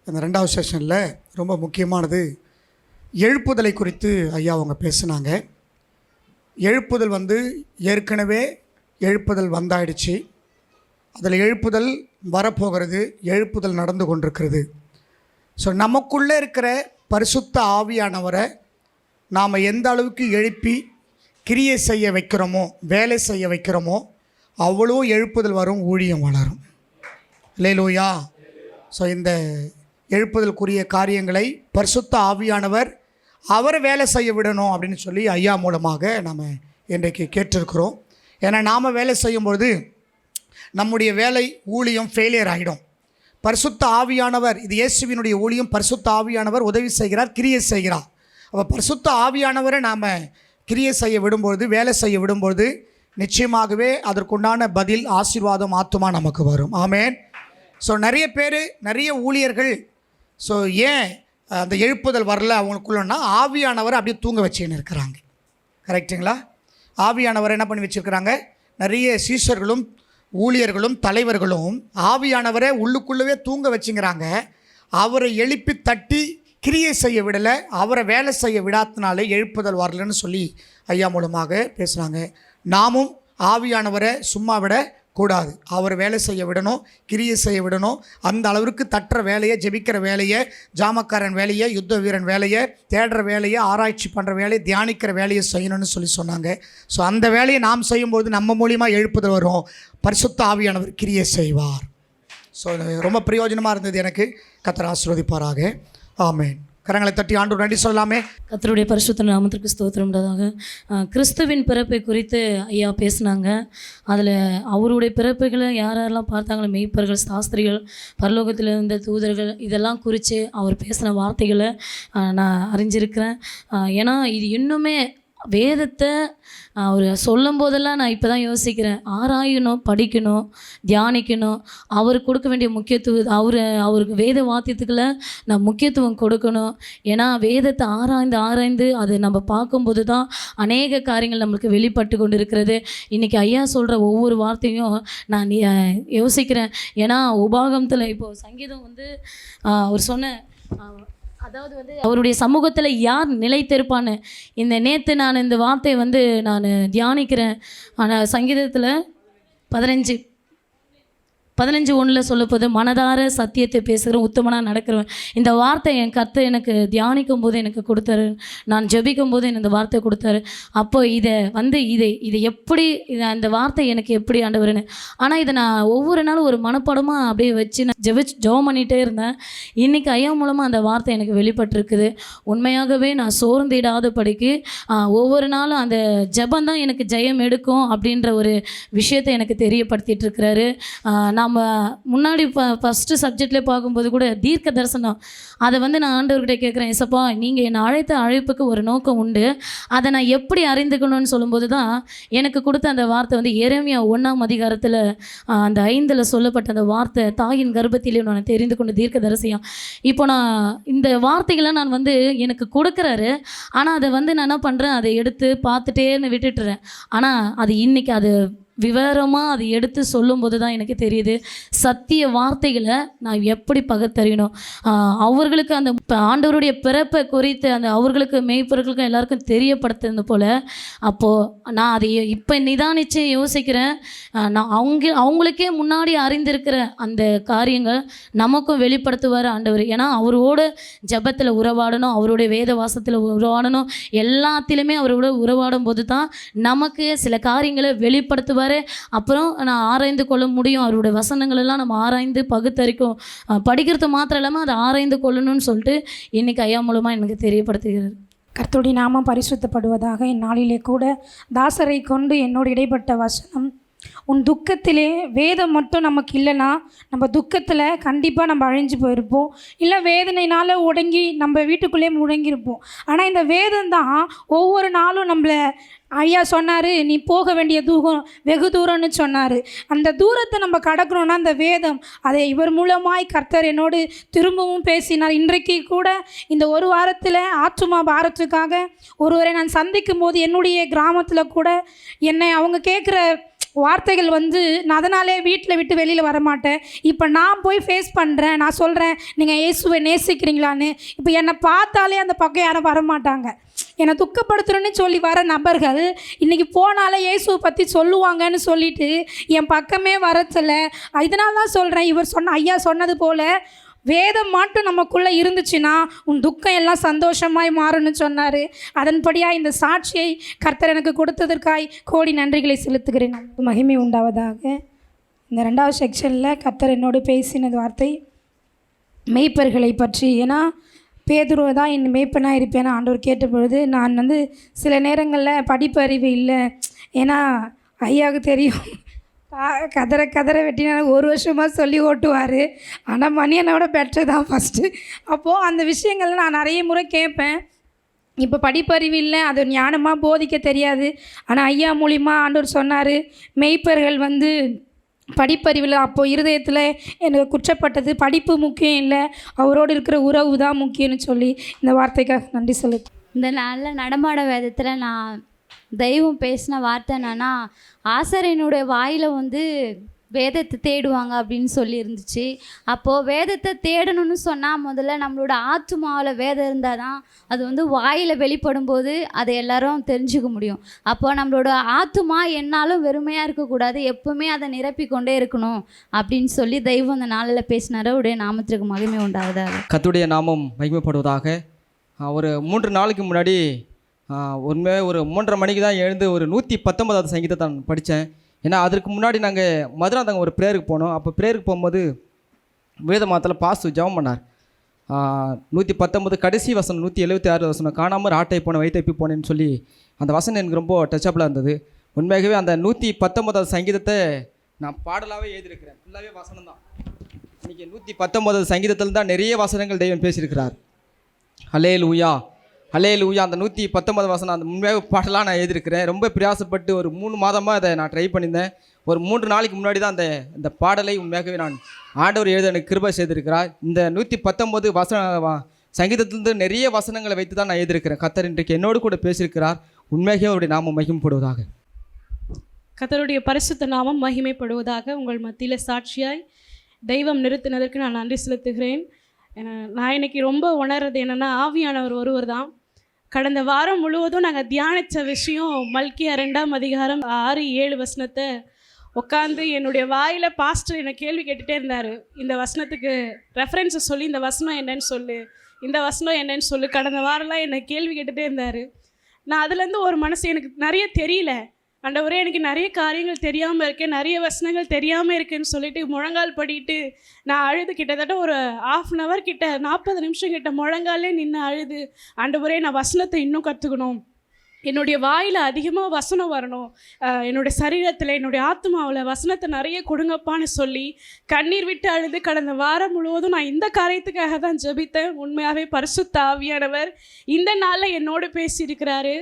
இந்த 2வது செஷனில் ரொம்ப முக்கியமானது எழுப்புதலை குறித்து ஐயா அவங்க பேசுனாங்க. எழுப்புதல் ஏற்கனவே எழுப்புதல் வந்தாயிடுச்சு, அதில் எழுப்புதல் வரப்போகிறது, எழுப்புதல் நடந்து கொண்டிருக்கிறது. ஸோ நமக்குள்ளே இருக்கிற பரிசுத்த ஆவியானவரை நாம் எந்த அளவுக்கு எழுப்பி கிரியை செய்ய வைக்கிறோமோ, வேலை செய்ய வைக்கிறோமோ, அவ்வளோ எழுப்புதல் வரும், ஊழியம் வளரும். அல்லேலூயா. ஸோ இந்த எழுப்புதலுக்குரிய காரியங்களை பரிசுத்த ஆவியானவர் அவரை வேலை செய்ய விடணும் அப்படின்னு சொல்லி ஐயா மூலமாக நாம் இன்றைக்கு கேட்டிருக்கிறோம். ஏன்னா நாம் வேலை செய்யும்பொழுது நம்முடைய வேலை ஊழியம் ஃபெயிலியர் ஆகிடும். பரிசுத்த ஆவியானவர், இது இயேசுவினுடைய ஊழியம், பரிசுத்த ஆவியானவர் உதவி செய்கிறார், கிரியை செய்கிறார். அப்போ பரிசுத்த ஆவியானவரை நாம் கிரியை செய்ய விடும்பொழுது, வேலை செய்ய விடும்பொழுது நிச்சயமாகவே அதற்குண்டான பதில், ஆசீர்வாதம், ஆத்துமா நமக்கு வரும். ஆமேன். ஸோ நிறைய பேர், நிறைய ஊழியர்கள் ஸோ ஏன் அந்த எழுப்புதல் வரல அவங்களுக்குள்ளன்னா, ஆவியானவரை அப்படியே தூங்க வச்சுன்னு இருக்கிறாங்க. கரெக்டுங்களா? ஆவியானவரை என்ன பண்ணி வச்சுருக்கிறாங்க? நிறைய சீஷர்களும் ஊழியர்களும் தலைவர்களும் ஆவியானவரை உள்ளுக்குள்ளவே தூங்க வச்சுங்கிறாங்க. அவரை எழுப்பி தட்டி கிரியை செய்ய விடலை, அவரை வேலை செய்ய விடாதனாலே எழுப்புதல் வரலன்னு சொல்லி ஐயா மூலமாக பேசுகிறாங்க. நாமும் ஆவியானவரை சும்மா விட கூடாது, அவர் வேலை செய்ய விடணும், கிரியை செய்ய விடணும். அந்த அளவிற்கு தட்டுற வேலையை, ஜெபிக்கிற வேலையை, ஜாமக்காரன் வேலையை, யுத்த வீரன் வேலையை, தேடுற வேலையை, ஆராய்ச்சி பண்ணுற வேலையை, தியானிக்கிற வேலையை செய்யணும்னு சொல்லி சொன்னாங்க. ஸோ அந்த வேலையை நாம் செய்யும்போது நம்ம மூலியமாக எழுப்புதல் வரும், பரிசுத்த ஆவியானவர் கிரியை செய்வார். ஸோ ரொம்ப பிரயோஜனமாக இருந்தது எனக்கு. கர்த்தர் ஆசீர்வதிப்பாராக. ஆமென். கரங்களை தட்டி ஆண்டவர் நன்றி சொல்லலாமே. கர்த்தருடைய பரிசுத்த நாமத்திற்கு ஸ்தோத்திரம்ன்றதாக. கிறிஸ்துவின் பிறப்பை குறித்து ஐயா பேசினாங்க. அதில் அவருடைய பிறப்புகளை யாரெல்லாம் பார்த்தாங்களோ, மெய்ப்பர்கள், சாஸ்திரிகள், பரலோகத்தில் இருந்த தூதர்கள், இதெல்லாம் குறித்து அவர் பேசின வார்த்தைகளை நான் அறிஞ்சிருக்கிறேன். ஏன்னா இது இன்னுமே வேதத்தை அவர் சொல்லும் போதெல்லாம் நான் இப்போ தான் யோசிக்கிறேன், ஆராயணும், படிக்கணும், தியானிக்கணும், அவருக்கு கொடுக்க வேண்டிய முக்கியத்துவம், அவருக்கு வேத வாத்தியத்துக்களை நான் முக்கியத்துவம் கொடுக்கணும். ஏன்னா வேதத்தை ஆராய்ந்து அது நம்ம பார்க்கும்போது தான் அநேக காரியங்கள் நம்மளுக்கு வெளிப்பட்டு கொண்டு இருக்கிறது. இன்றைக்கி ஐயா சொல்கிற ஒவ்வொரு வார்த்தையும் நான் யோசிக்கிறேன். ஏன்னா உபாகமத்தில் இப்போது சங்கீதம் வந்து அவர் சொன்ன அதாவது வந்து அவருடைய சமூகத்தில் யார் நிலைத்திருப்பான்னு நேற்று நான் இந்த வார்த்தையை வந்து நான் தியானிக்கிறேன். ஆனால் சங்கீதத்தில் 15:1 சொல்லப்போது, மனதார சத்தியத்தை பேசுகிறேன், உத்தமனாக நடக்கிறவன். இந்த வார்த்தை என் கர்த்தர் எனக்கு தியானிக்கும் போது எனக்கு கொடுத்தாரு, நான் ஜெபிக்கும் போது எனக்கு இந்த வார்த்தை கொடுத்தாரு. அப்போ இதை வந்து இதை எப்படி அந்த வார்த்தை எனக்கு எப்படி ஆண்டவருன்னு. ஆனால் இதை நான் ஒவ்வொரு நாளும் ஒரு மனப்பாடமாக அப்படியே வச்சு நான் ஜெபம் பண்ணிகிட்டே இருந்தேன். இன்றைக்கி ஐயா மூலமாக அந்த வார்த்தை எனக்கு வெளிப்பட்டிருக்குது. உண்மையாகவே நான் சோர்ந்திடாத படிக்கு ஒவ்வொரு நாளும் அந்த ஜெபம் தான் எனக்கு ஜெயம் எடுக்கும் அப்படின்ற ஒரு விஷயத்தை எனக்கு தெரியப்படுத்திட்டு இருக்கிறாரு. நாம் முன்னாடி ஃபஸ்ட்டு சப்ஜெக்ட்லேயே பார்க்கும்போது கூட தீர்க்க தரிசனம், அதை வந்து நான் ஆண்டவர்கிட்ட கேட்குறேன், ஏசப்பா நீங்கள் என்னை அழைத்த அழைப்புக்கு ஒரு நோக்கம் உண்டு, அதை நான் எப்படி அறிந்துக்கணும்னு சொல்லும்போது தான் எனக்கு கொடுத்த அந்த வார்த்தை வந்து எரேமியா 1ஆம் அதிகாரத்தில் அந்த 5 சொல்லப்பட்ட அந்த வார்த்தை, தாயின் கர்ப்பத்திலே நான் தெரிந்து கொண்ட தீர்க்க தரிசியம். இப்போ நான் இந்த வார்த்தைகளை நான் வந்து எனக்கு கொடுக்குறாரு, ஆனால் அதை வந்து நான் என்ன பண்ணுறேன், அதை எடுத்து பார்த்துட்டேன்னு விட்டுட்டுறேன். ஆனால் அது இன்றைக்கி அது விவரமாக அது எடுத்து சொல்லும்போது தான் எனக்கு தெரியுது சத்திய வார்த்தைகளை நான் எப்படி பகுத்தறியணும். அவர்களுக்கு அந்த ஆண்டவருடைய பிறப்பை குறித்து அந்த அவர்களுக்கு மேய்ப்பர்களுக்கும் எல்லாருக்கும் தெரியப்படுத்துறது போல். அப்போது நான் அதை இப்போ நிதானித்து யோசிக்கிறேன், நான் அவங்களுக்கே முன்னாடி அறிந்திருக்கிற அந்த காரியங்கள் நமக்கும் வெளிப்படுத்துவார் ஆண்டவர். ஏன்னா அவரோட ஜெபத்தில் உறவாடணும், அவருடைய வேத வாசத்தில் உறவாடணும், எல்லாத்திலுமே அவரோட உறவாடும் போது தான் நமக்கு சில காரியங்களை வெளிப்படுத்துவார். அப்புறம் நான் ஆராய்ந்து கொள்ள முடியும். அவருடைய வசனங்கள் எல்லாம் நம்ம ஆராய்ந்து பகுத்தறிக்கும், படிக்கிறது மாத்திரம் இல்லாமல் அதை ஆராய்ந்து கொள்ளணும்னு சொல்லிட்டு இன்றைக்கி ஐயா மூலமாக எனக்கு தெரியப்படுத்துகிறார். கர்த்தருடைய நாமம் பரிசுத்தப்படுவதாக. இந்நாளிலே கூட தாசரை கொண்டு என்னோடு இடைப்பட்ட வசனம், உன் துக்கத்திலே வேதம் மட்டும் நமக்கு இல்லைன்னா நம்ம துக்கத்தில் கண்டிப்பாக நம்ம அழிஞ்சு போயிருப்போம், இல்லை வேதனைனால் உடங்கி நம்ம வீட்டுக்குள்ளே முடங்கியிருப்போம். ஆனால் இந்த வேதம் தான் ஒவ்வொரு நாளும் நம்மளை, ஐயா சொன்னார் நீ போக வேண்டிய தூரம் வெகு தூரம்னு சொன்னார். அந்த தூரத்தை நம்ம கடக்கணும்னா அந்த வேதம், அதை இவர் மூலமாய் கர்த்தர் என்னோடு திரும்பவும் பேசினார். இன்றைக்கு கூட இந்த ஒரு வாரத்தில் ஆத்துமா பாரத்துக்காக ஒருவரை நான் சந்திக்கும் போது என்னுடைய கிராமத்தில் கூட என்னை அவங்க கேட்குற வார்த்தைகள் வந்து நான் அதனாலே வீட்டில் விட்டு வெளியில் வரமாட்டேன். இப்போ நான் போய் ஃபேஸ் பண்ணுறேன், நான் சொல்கிறேன் நீங்கள் இயேசுவை நேசிக்கிறீங்களான்னு. இப்போ என்னை பார்த்தாலே அந்த பக்கம் யாரும் வரமாட்டாங்க. என்னை துக்கப்படுத்துகிறேன்னு சொல்லி வர நபர்கள் இன்றைக்கி போனாலே இயேசுவை பற்றி சொல்லுவாங்கன்னு சொல்லிட்டு என் பக்கமே வரச்சல. இதனால தான் சொல்கிறேன், இவர் ஐயா சொன்னது போல் வேதம் மட்டும் நமக்குள்ளே இருந்துச்சுன்னா உன் துக்கம் எல்லாம் சந்தோஷமாய் மாறும்னு சொன்னார். அதன்படியாக இந்த சாட்சியை கர்த்தர் எனக்கு கொடுத்ததற்காய் கோடி நன்றிகளை செலுத்துகிறேன். மகிமை உண்டாவதாக. இந்த 2வது செக்ஷனில் கர்த்தர் என்னோடு பேசினது வார்த்தை மெய்ப்பர்களை பற்றி. ஏன்னா பேதுருவை தான் என் மெய்ப்பனாக இருப்பேன்னு ஆண்டவர் கேட்ட பொழுது நான் வந்து சில நேரங்களில் படிப்பு அறிவு இல்லை, ஏன்னா ஐயாவுக்கு தெரியும் கதற வெட்டினா 1 வருஷமாக சொல்லி ஓட்டுவார். ஆனால் மணியனோட பெட்டர் தான் ஃபஸ்ட்டு. அப்போது அந்த விஷயங்கள்லாம் நான் நிறைய முறை கேட்பேன். இப்போ படிப்பறிவு இல்லை, அது ஞானமாக போதிக்க தெரியாது. ஆனால் ஐயா மூலிமா ஆண்டவர் சொன்னார், மெய்ப்பர்கள் வந்து படிப்பறிவில் அப்போது இருதயத்தில் எனக்கு குற்றப்பட்டது, படிப்பு முக்கியம் இல்லை, அவரோடு இருக்கிற உறவு தான் முக்கியம்னு சொல்லி இந்த வார்த்தைக்காக நன்றி சொல்லு. இந்த நல்ல நடமாட வேதத்தில் நான் தெய்வம் பேசின வார்த்தை என்னன்னா, ஆசாரியனுடைய வாயில் வந்து வேதத்தை தேடுவாங்க அப்படின்னு சொல்லி இருந்துச்சு. அப்போது வேதத்தை தேடணும்னு சொன்னால் முதல்ல நம்மளோட ஆத்துமாவில் வேதம் இருந்தால் தான் அது வந்து வாயில் வெளிப்படும் போது அதை எல்லாரும் தெரிஞ்சுக்க முடியும். அப்போது நம்மளோட ஆத்துமா என்னாலும் வெறுமையாக இருக்கக்கூடாது, எப்பவுமே அதை நிரப்பிக்கொண்டே இருக்கணும் அப்படின்னு சொல்லி தெய்வம் அந்த நாளில் பேசினார். உடைய நாமத்திற்கு மகிமை உண்டாவதாக. கர்த்தருடைய நாமம் மகிமைப்படுவதாக. ஒரு 3 நாளுக்கு முன்னாடி உண்மையாக ஒரு 3:30 மணிக்கு தான் எழுந்து ஒரு 119வது சங்கீதத்தை நான் படித்தேன். ஏன்னா அதற்கு முன்னாடி நாங்கள் மதுராந்தகம் ஒரு ப்ரேயருக்கு போனோம். அப்போ ப்ரேயருக்கு போகும்போது வேத மாதத்தில் பாஸ்து ஜெபம் பண்ணார். 119 கடைசி வசனம் 176 வசனம், காணாமல் ஆட்டை போன வைத்தப்பி போனேன்னு சொல்லி அந்த வசனம் எனக்கு ரொம்ப டச்சபிளாக இருந்தது. உண்மையாகவே அந்த 119வது சங்கீதத்தை நான் பாடலாகவே எழுதியிருக்கிறேன். ஃபுல்லாகவே வசனம் தான். இன்றைக்கி 119வது சங்கீதத்தில் தான் நிறைய வசனங்கள் தெய்வம் பேசியிருக்கிறார். ஹல்லேலூயா. ஹல்லேலூயா அந்த 119 வசனம் அந்த உண்மையாக பாட்டெல்லாம் நான் எழுதியிருக்கிறேன். ரொம்ப பிரயாசப்பட்டு ஒரு 3 மாதமாக அதை நான் ட்ரை பண்ணியிருந்தேன். ஒரு 3 நாளைக்கு முன்னாடி தான் இந்த பாடலை உண்மையாகவே நான் ஆண்டவர் எழுத எனக்கு கிருபை செய்திருக்கிறார். இந்த 119 சங்கீதத்திலிருந்து நிறைய வசனங்களை வைத்து தான் நான் எழுதியிருக்கிறேன். கர்த்தர் இன்றைக்கு என்னோடு கூட பேசியிருக்கிறார். உண்மையாகவே அவருடைய நாமம் மகிமைப்படுவதாக. கர்த்தருடைய பரிசுத்த நாமம் மகிமைப்படுவதாக. உங்கள் மத்தியில் சாட்சியாய் தெய்வம் நிறுத்தினதற்கு நான் நன்றி செலுத்துகிறேன். நான் இன்னைக்கு ரொம்ப உணர்றது என்னென்னா, ஆவியானவர் ஒருவர் தான். கடந்த வாரம் முழுவதும் நாங்கள் தியானித்த விஷயம் மல்கியா 2ஆம் அதிகாரம் 6-7 வசனத்தை உட்காந்து என்னுடைய வாயில் பாஸ்டர் என்னை கேள்வி கேட்டுகிட்டே இருந்தார். இந்த வசனத்துக்கு ரெஃபரன்ஸை சொல்லி இந்த வசனம் என்னன்னு சொல்லு, இந்த வசனம் என்னன்னு சொல்லு. கடந்த வாரம்லாம் என்னை கேள்வி கேட்டுகிட்டே இருந்தார். நான் அதுலேருந்து ஒரு மனசு எனக்கு நிறைய தெரியல, ஆண்டவரே எனக்கு நிறைய காரியங்கள் தெரியாமல் இருக்கேன், நிறைய வசனங்கள் தெரியாமல் இருக்குன்னு சொல்லிட்டு முழங்கால் படிட்டு நான் அழுது கிட்டத்தட்ட ஒரு 1/2 hour கிட்ட 40 நிமிஷம் கிட்ட முழங்காலே நின்று அழுது, ஆண்டவரே நான் வசனத்தை இன்னும் கற்றுக்கணும், என்னுடைய வாயில் அதிகமாக வசனம் வரணும், என்னுடைய சரீரத்தில் என்னுடைய ஆத்மாவில் வசனத்தை நிறைய கொடுங்கப்பான்னு சொல்லி கண்ணீர் விட்டு அழுது கடந்த வாரம் முழுவதும் நான் இந்த காரியத்துக்காக தான் ஜெபித்தேன். உண்மையாகவே பரிசுத்த ஆவியானவர் இந்த நாளில் என்னோடு பேசியிருக்கிறாரு.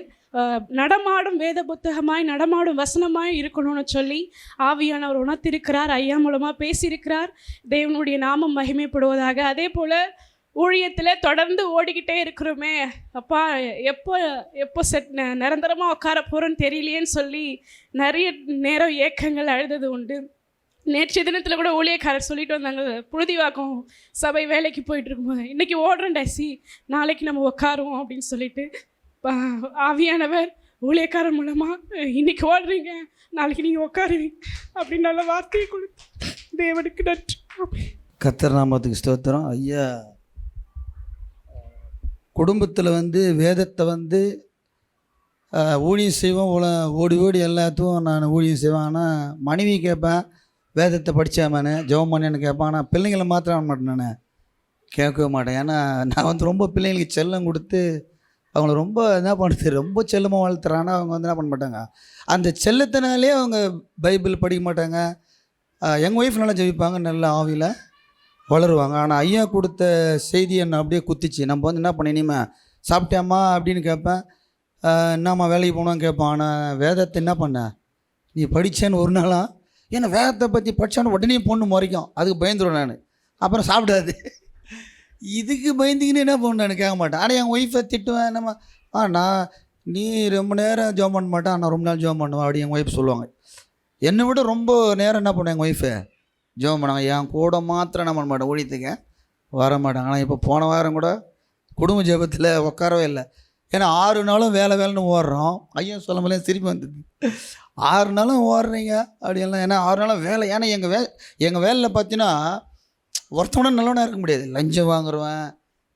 நடமாடும் வேத புத்தகமாய் நடமாடும் வசனமாய் இருக்கணும்னு சொல்லி ஆவியானவர் உணர்த்திருக்கிறார். ஐயா மூலமாக பேசியிருக்கிறார். தேவனுடைய நாமம் மகிமைப்படுவதாக. அதே போல் ஊழியத்தில் தொடர்ந்து ஓடிக்கிட்டே இருக்கிறோமே, அப்பா எப்போ நிரந்தரமாக உட்கார போகிறோன்னு தெரியலையேன்னு சொல்லி நிறைய நேரம் ஏக்கங்கள் அழுதது உண்டு. நேற்றைய தினத்தில் கூட ஊழியக்காரர் சொல்லிட்டு வந்தாங்க, புழுதிவாக்கம் சபை வேலைக்கு போயிட்டு இருக்கும்போது, இன்றைக்கி ஓடுறேன் டாசி, நாளைக்கு நம்ம உட்காருவோம் அப்படின்னு சொல்லிட்டு ஆவியானவர் ஊழியக்காரர் மூலமாக இன்றைக்கி ஓடுறீங்க, நாளைக்கு நீங்கள் உட்காருவீங்க அப்படின்னு நல்ல வார்த்தையை கொடுத்து தேவனுக்கு நன்றி. கர்த்தர் நாமத்துக்கு ஸ்தோத்திரம். ஐயா குடும்பத்தில் வேதத்தை ஊழியம் செய்வோம், ஓடி ஓடி எல்லாத்துக்கும் நான் ஊழியம் செய்வேன். ஆனால் மனைவி கேட்பேன், வேதத்தை படித்தாமனே ஜெபம் பண்ணேன்னு கேட்பேன். ஆனால் பிள்ளைங்களை மாத்திரம் மாட்டேன், நான் கேட்கவே மாட்டேன். ஏன்னா நான் ரொம்ப பிள்ளைங்களுக்கு செல்லம் கொடுத்து அவங்கள ரொம்ப என்ன பண்ணுறது, ரொம்ப செல்லமாக வளர்த்துறாங்கன்னா அவங்க என்ன பண்ண மாட்டாங்க, அந்த செல்லத்தினாலே அவங்க பைபிள் படிக்க மாட்டாங்க. எங்கள் ஒய்ஃப் நல்லா ஜெபிப்பாங்க, நல்ல ஆவியில் வளருவாங்க. ஆனால் ஐயா கொடுத்த செய்தி என்னை அப்படியே குத்திச்சு. நம்ம என்ன பண்ண, இனிமே சாப்பிட்டியாம்மா அப்படின்னு கேட்பேன், என்னம்மா வேலைக்கு போனோன்னு கேட்பேன். ஆனால் வேதத்தை என்ன பண்ண நீ படித்தேன்னு ஒரு நாளாக, ஏன்னா வேதத்தை பற்றி படித்தான்னு உடனே பொண்ணு முறைக்கும், அதுக்கு பயந்துருவேன் நான். அப்புறம் சாப்பிடாது, இதுக்கு பயந்துக்கின்னு என்ன பண்ண நான் கேட்க மாட்டேன். ஆனால் என் ஒய்ஃபை திட்டுவேன், என்னம்மா நான் நீ ரொம்ப நேரம் ஜோம் பண்ண மாட்டேன், நான் ரொம்ப நாள் ஜோம் பண்ணுவேன் அப்படி எங்கள் ஒய்ஃப் சொல்லுவாங்க. என்னை விட ரொம்ப நேரம் என்ன பண்ணுவேன் எங்கள் ஒய்ஃபை ஜோம் பண்ணாங்க. என் கூட மாத்திரம் என்ன பண்ண மாட்டேன், ஊழியத்துக்கு வர மாட்டாங்க. ஆனால் இப்போ போன வாரம் கூட குடும்ப ஜெபத்தில் உட்காரவே இல்லை. ஏன்னா 6 நாளும் வேலைன்னு ஓடுறோம். ஐயா சொல்ல முடியல சிரிப்பு வந்தது, 6 நாளும் ஓடுறீங்க அப்படின்லாம். ஏன்னா 6 நாளும் வேலை. ஏன்னா எங்கள் வேலையில் பார்த்தீங்கன்னா ஒருத்தவன நல்லவனாக இருக்க முடியாது. லஞ்சம் வாங்குறவன்,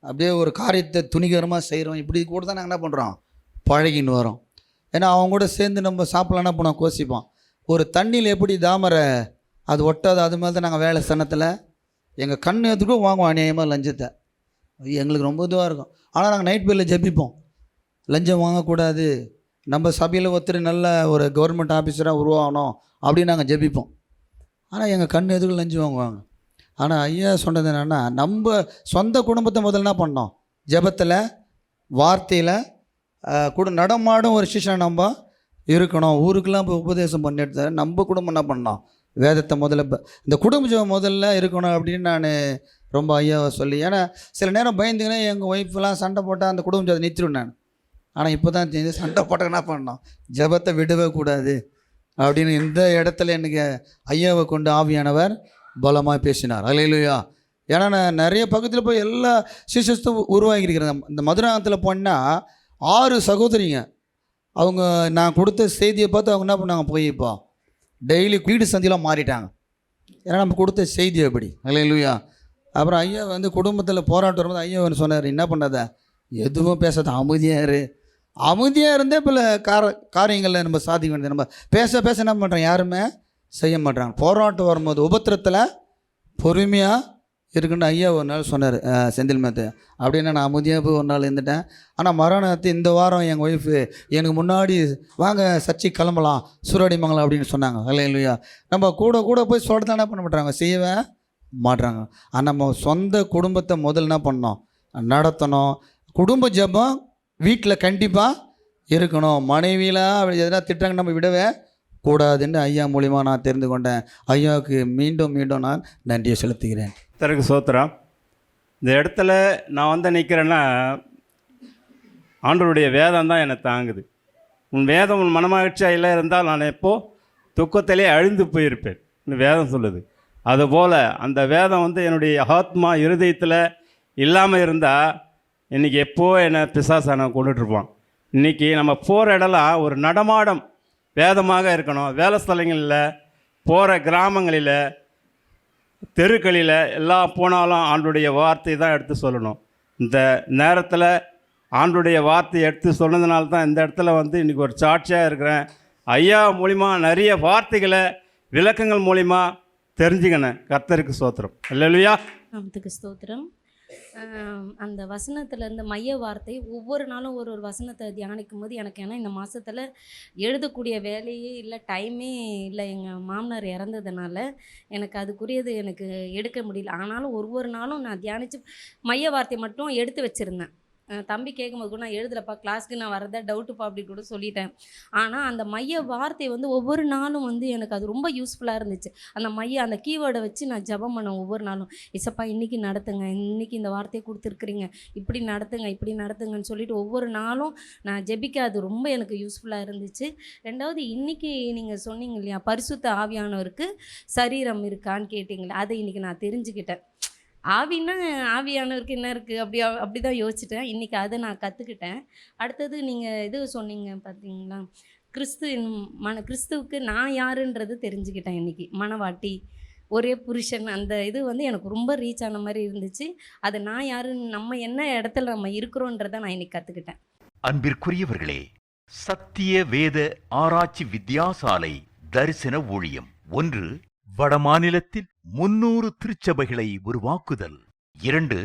அப்படியே ஒரு காரியத்தை துணிகரமாக செய்கிறவன், இப்படி கூட தான் நாங்கள் என்ன பண்ணுறோம், பழகின்னு வரோம். ஏன்னா அவங்க கூட சேர்ந்து நம்ம சாப்பிட்லாம் என்ன பண்ணுவோம், கோசிப்போம். ஒரு தண்ணியில் எப்படி தாமரை அது ஒட்டாது, அது மாதிரி தான் நாங்கள் வேலை சனத்தில் எங்கள் கண் எதுக்கும் வாங்குவோம் அநியாயமாக லஞ்சத்தை. எங்களுக்கு ரொம்ப இதுவாக இருக்கும். ஆனால் நாங்கள் நைட் பேரில் ஜெபிப்போம், லஞ்சம் வாங்கக்கூடாது, நம்ம சபையில் ஒருத்தர் நல்ல ஒரு கவர்மெண்ட் ஆஃபீஸராக உருவாகணும் அப்படின்னு நாங்கள் ஜெபிப்போம். ஆனால் எங்கள் கண் எதுக்கும் லஞ்சம் வாங்குவாங்க. ஆனால் ஐயா சொன்னது என்னென்னா, நம்ம சொந்த குடும்பத்தை முதல்ல என்ன பண்ணோம், ஜெபத்தில் வார்த்தையில் நடமாடும் ஒரு சிஷ்யனை நம்ம இருக்கணும். ஊருக்கெல்லாம் இப்போ உபதேசம் பண்ணிட்டு நம்ம குடும்பம் என்ன பண்ணோம், வேதத்தை முதல்ல இந்த குடும்ப ஜெபம் முதல்ல இருக்கணும் அப்படின்னு நான் ரொம்ப ஐயாவை சொல்லி. ஏன்னா சில நேரம் பயந்துங்கன்னா எங்கள் ஒய்ஃப்லாம் சண்டை போட்டால் அந்த குடும்ப ஜெபத்தை நிறுத்திடுவேன் நான். ஆனால் இப்போ தான் தெரிஞ்சு சண்டை போட்டால் என்ன பண்ணோம், ஜெபத்தை விடவே கூடாது அப்படின்னு இந்த இடத்துல எனக்கு ஐயாவை கொண்டு ஆவியானவர் பலமாக பேசினார். அல்லேலூயா. ஏன்னா நான் நிறைய பக்கத்தில் போய் எல்லா சிஸ்டர்ஸும் உருவாகியிருக்கிறேன். இந்த மதுராந்தத்தில் போனால் 6 சகோதரிங்க, அவங்க நான் கொடுத்த செய்தியை பார்த்து அவங்க என்ன பண்ணாங்க, போய் இப்போ டெய்லி வீடு சந்தியெலாம் மாறிட்டாங்க. ஏன்னா நம்ம கொடுத்த செய்தி அப்படி. அல்லேலூயா. அப்புறம் ஐயா குடும்பத்தில் போராட்டம் வரும்போது ஐயா சொன்னார், என்ன பண்ணாத, எதுவும் பேசாத, அமைதியாக இருந்தே பல காரியங்களில் நம்ம சாதிக்க வேண்டியது. நம்ம பேச பேச என்ன பண்ணுறோம், யாருமே செய்ய மாட்டாங்க. போராட்டம் வரும்போது உபத்திரத்தில் பொறுமையாக இருக்குன்னு ஐயா ஒரு நாள் சொன்னார், செந்தில் மேத்து. அப்படின்னா நான் அமைதியாக போய் ஒரு நாள் இருந்துட்டேன். ஆனால் மறுநாள் இந்த வாரம் எங்கள் ஒய்ஃபு எனக்கு முன்னாடி வாங்க சர்ச்சைக்கு கிளம்பலாம், சூரடிமங்கலம் அப்படின்னு சொன்னாங்க. அல்லேலூயா. நம்ம கூட போய் சொல்கிறத என்ன பண்ண மாட்டாங்க, செய்யவே மாட்டுறாங்க. ஆனால் நம்ம சொந்த குடும்பத்தை முதல்ல என்ன பண்ணோம், நடத்தணும். குடும்ப ஜெபம் வீட்டில் கண்டிப்பாக இருக்கணும். மனைவியெலாம் அப்படி எதனா திட்டுறாங்க நம்ம விடவே கூடாதுன்னு ஐயா மூலிமா நான் தெரிந்து கொண்டேன். ஐயாவுக்கு மீண்டும் மீண்டும் நான் நன்றியை செலுத்துகிறேன். கர்த்தருக்கு ஸ்தோத்திரம். இந்த இடத்துல நான் வந்து நிற்கிறேன்னா ஆண்டவருடைய வேதம் தான் என்னை தாங்குது. உன் வேதம் உன் மனமகிழ்ச்சியாக இல்லை இருந்தால் நான் எப்போது துக்கத்திலே அழிந்து போயிருப்பேன் வேதம் சொல்லுது. அதுபோல் அந்த வேதம் வந்து என்னுடைய ஆத்மா இருதயத்தில் இல்லாமல் இருந்தால் இன்றைக்கி எப்போ என்னை பிசாசான கொண்டுட்ருப்பான். இன்றைக்கி நம்ம போகிற இடம்லாம் ஒரு நடமாடம் வேதமாக இருக்கணும். வேலை ஸ்தலங்களில், போகிற கிராமங்களில், தெருக்களில் எல்லாம் போனாலும் ஆண்டுடைய வார்த்தை தான் எடுத்து சொல்லணும். இந்த நேரத்தில் ஆண்டுடைய வார்த்தையை எடுத்து சொன்னதுனால தான் இந்த இடத்துல வந்து இன்றைக்கி ஒரு சாட்சியாக இருக்கிறேன். ஐயா மூலிமா நிறைய வார்த்தைகளை விளக்கங்கள் மூலிமா தெரிஞ்சுக்கினேன். கர்த்தருக்கு ஸ்தோத்திரம். அல்லேலூயா. நமக்கு ஸ்தோத்திரம். அந்த வசனத்தில் இருந்த மைய வார்த்தை ஒவ்வொரு நாளும் ஒரு ஒரு வசனத்தை தியானிக்கும் போது எனக்கு, ஏன்னா இந்த மாதத்தில் எழுதக்கூடிய வேலையே இல்லை, டைமே இல்லை. எங்கள் மாமனார் இறந்ததுனால எனக்கு அதுக்குரியது எனக்கு எடுக்க முடியல. ஆனாலும் ஒவ்வொரு நாளும் நான் தியானித்து மைய வார்த்தை மட்டும் எடுத்து வச்சுருந்தேன். தம்பி கேட்கும்போது கூட நான் எழுதுறப்பா, கிளாஸ்க்கு நான் வரதா டவுட்டுப்பா அப்படி கூட சொல்லிட்டேன். ஆனால் அந்த மைய வார்த்தை வந்து ஒவ்வொரு நாளும் வந்து எனக்கு அது ரொம்ப யூஸ்ஃபுல்லாக இருந்துச்சு. அந்த கீவேர்டை வச்சு நான் ஜெபம் பண்ணேன் ஒவ்வொரு நாளும். இசப்பா இன்றைக்கி நடத்துங்க, இன்றைக்கி இந்த வார்த்தையை கொடுத்துருக்குறீங்க, இப்படி நடத்துங்கன்னு சொல்லிட்டு ஒவ்வொரு நாளும் நான் ஜெபிக்க அது ரொம்ப எனக்கு யூஸ்ஃபுல்லாக இருந்துச்சு. ரெண்டாவது, இன்றைக்கி நீங்கள் சொன்னீங்க இல்லையா, பரிசுத்த ஆவியானவருக்கு சரீரம் இருக்கான்னு கேட்டிங்களே, அதை இன்றைக்கி நான் தெரிஞ்சுக்கிட்டேன். ஆவின்னா ஆவியானவருக்கு என்ன இருக்குது அப்படி தான் யோசிச்சிட்டேன். இன்றைக்கி அதை நான் கற்றுக்கிட்டேன். அடுத்தது நீங்கள் இது சொன்னீங்க பார்த்தீங்களா, கிறிஸ்துவுக்கு நான் யாருன்றது தெரிஞ்சுக்கிட்டேன். இன்றைக்கி மணவாட்டி, ஒரே புருஷன், அந்த இது வந்து எனக்கு ரொம்ப ரீச் ஆன மாதிரி இருந்துச்சு. அது நான் யாருன்னு, நம்ம என்ன இடத்துல நம்ம இருக்கிறோன்றதை நான் இன்றைக்கி கற்றுக்கிட்டேன். அன்பிற்குரியவர்களே, சத்திய வேத ஆராய்ச்சி வித்யாசாலை தரிசன ஊழியம் 1, வடமாநிலத்தில் 300 திருச்சபைகளை உருவாக்குதல். 2,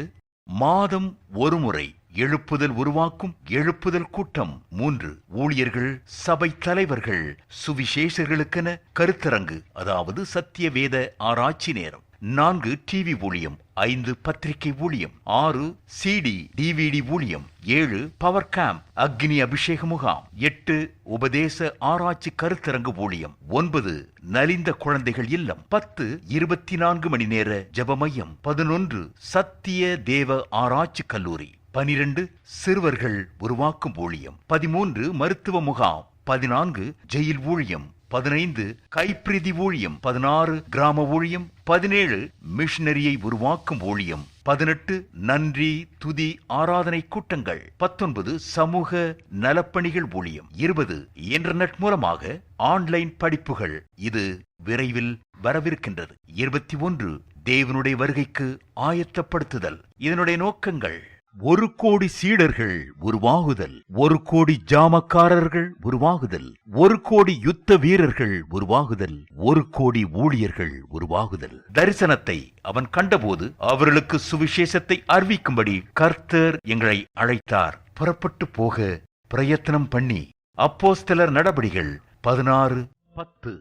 மாதம் ஒரு முறை எழுப்புதல் உருவாக்கும் எழுப்புதல் கூட்டம். 3, ஊழியர்கள், சபை தலைவர்கள், சுவிசேஷர்களுக்கென கருத்தரங்கு, அதாவது சத்திய வேத ஆராய்ச்சி நேரம். 4, டிவி ஊழியம். 5, பத்திரிகை ஊழியம். 6, CD DVD ஊழியம். 7, பவர் கேம்ப் அக்னி அபிஷேக முகாம். 8, உபதேச ஆராய்ச்சி கருத்தரங்கு ஊழியம். 9, நலிந்த குழந்தைகள் இல்லம். 10, 24 மணி நேர ஜெப மையம். 11, சத்திய தேவ ஆராய்ச்சி கல்லூரி. 12, சிறுவர்கள் உருவாக்கும் ஊழியம். 13, மருத்துவ முகாம். 14, ஜெயில் ஊழியம். 15, கைப்பிரதி ஊழியம். 16, கிராம ஊழியம். 17, மிஷனரியை உருவாக்கும் ஊழியம். 18, நன்றி துதி ஆராதனை கூட்டங்கள். 19, சமூக நலப்பணிகள் ஊழியம். 20, இன்டர்நெட் மூலமாக ஆன்லைன் படிப்புகள். இது விரைவில் வரவிருக்கின்றது. 21, தேவனுடைய வருகைக்கு ஆயத்தப்படுத்துதல். இதனுடைய நோக்கங்கள்: 1 கோடி சீடர்கள் உருவாகுதல், 1 கோடி ஜாமக்காரர்கள் உருவாகுதல், 1 கோடி யுத்த வீரர்கள் உருவாகுதல், 1 கோடி ஊழியர்கள் உருவாகுதல். தரிசனத்தை அவன் கண்டபோது அவர்களுக்கு சுவிசேஷத்தை அறிவிக்கும்படி கர்த்தர் எங்களை அழைத்தார். புறப்பட்டு போக பிரயத்தனம் பண்ணி. அப்போஸ்தலர் நடபடிகள் 16:10.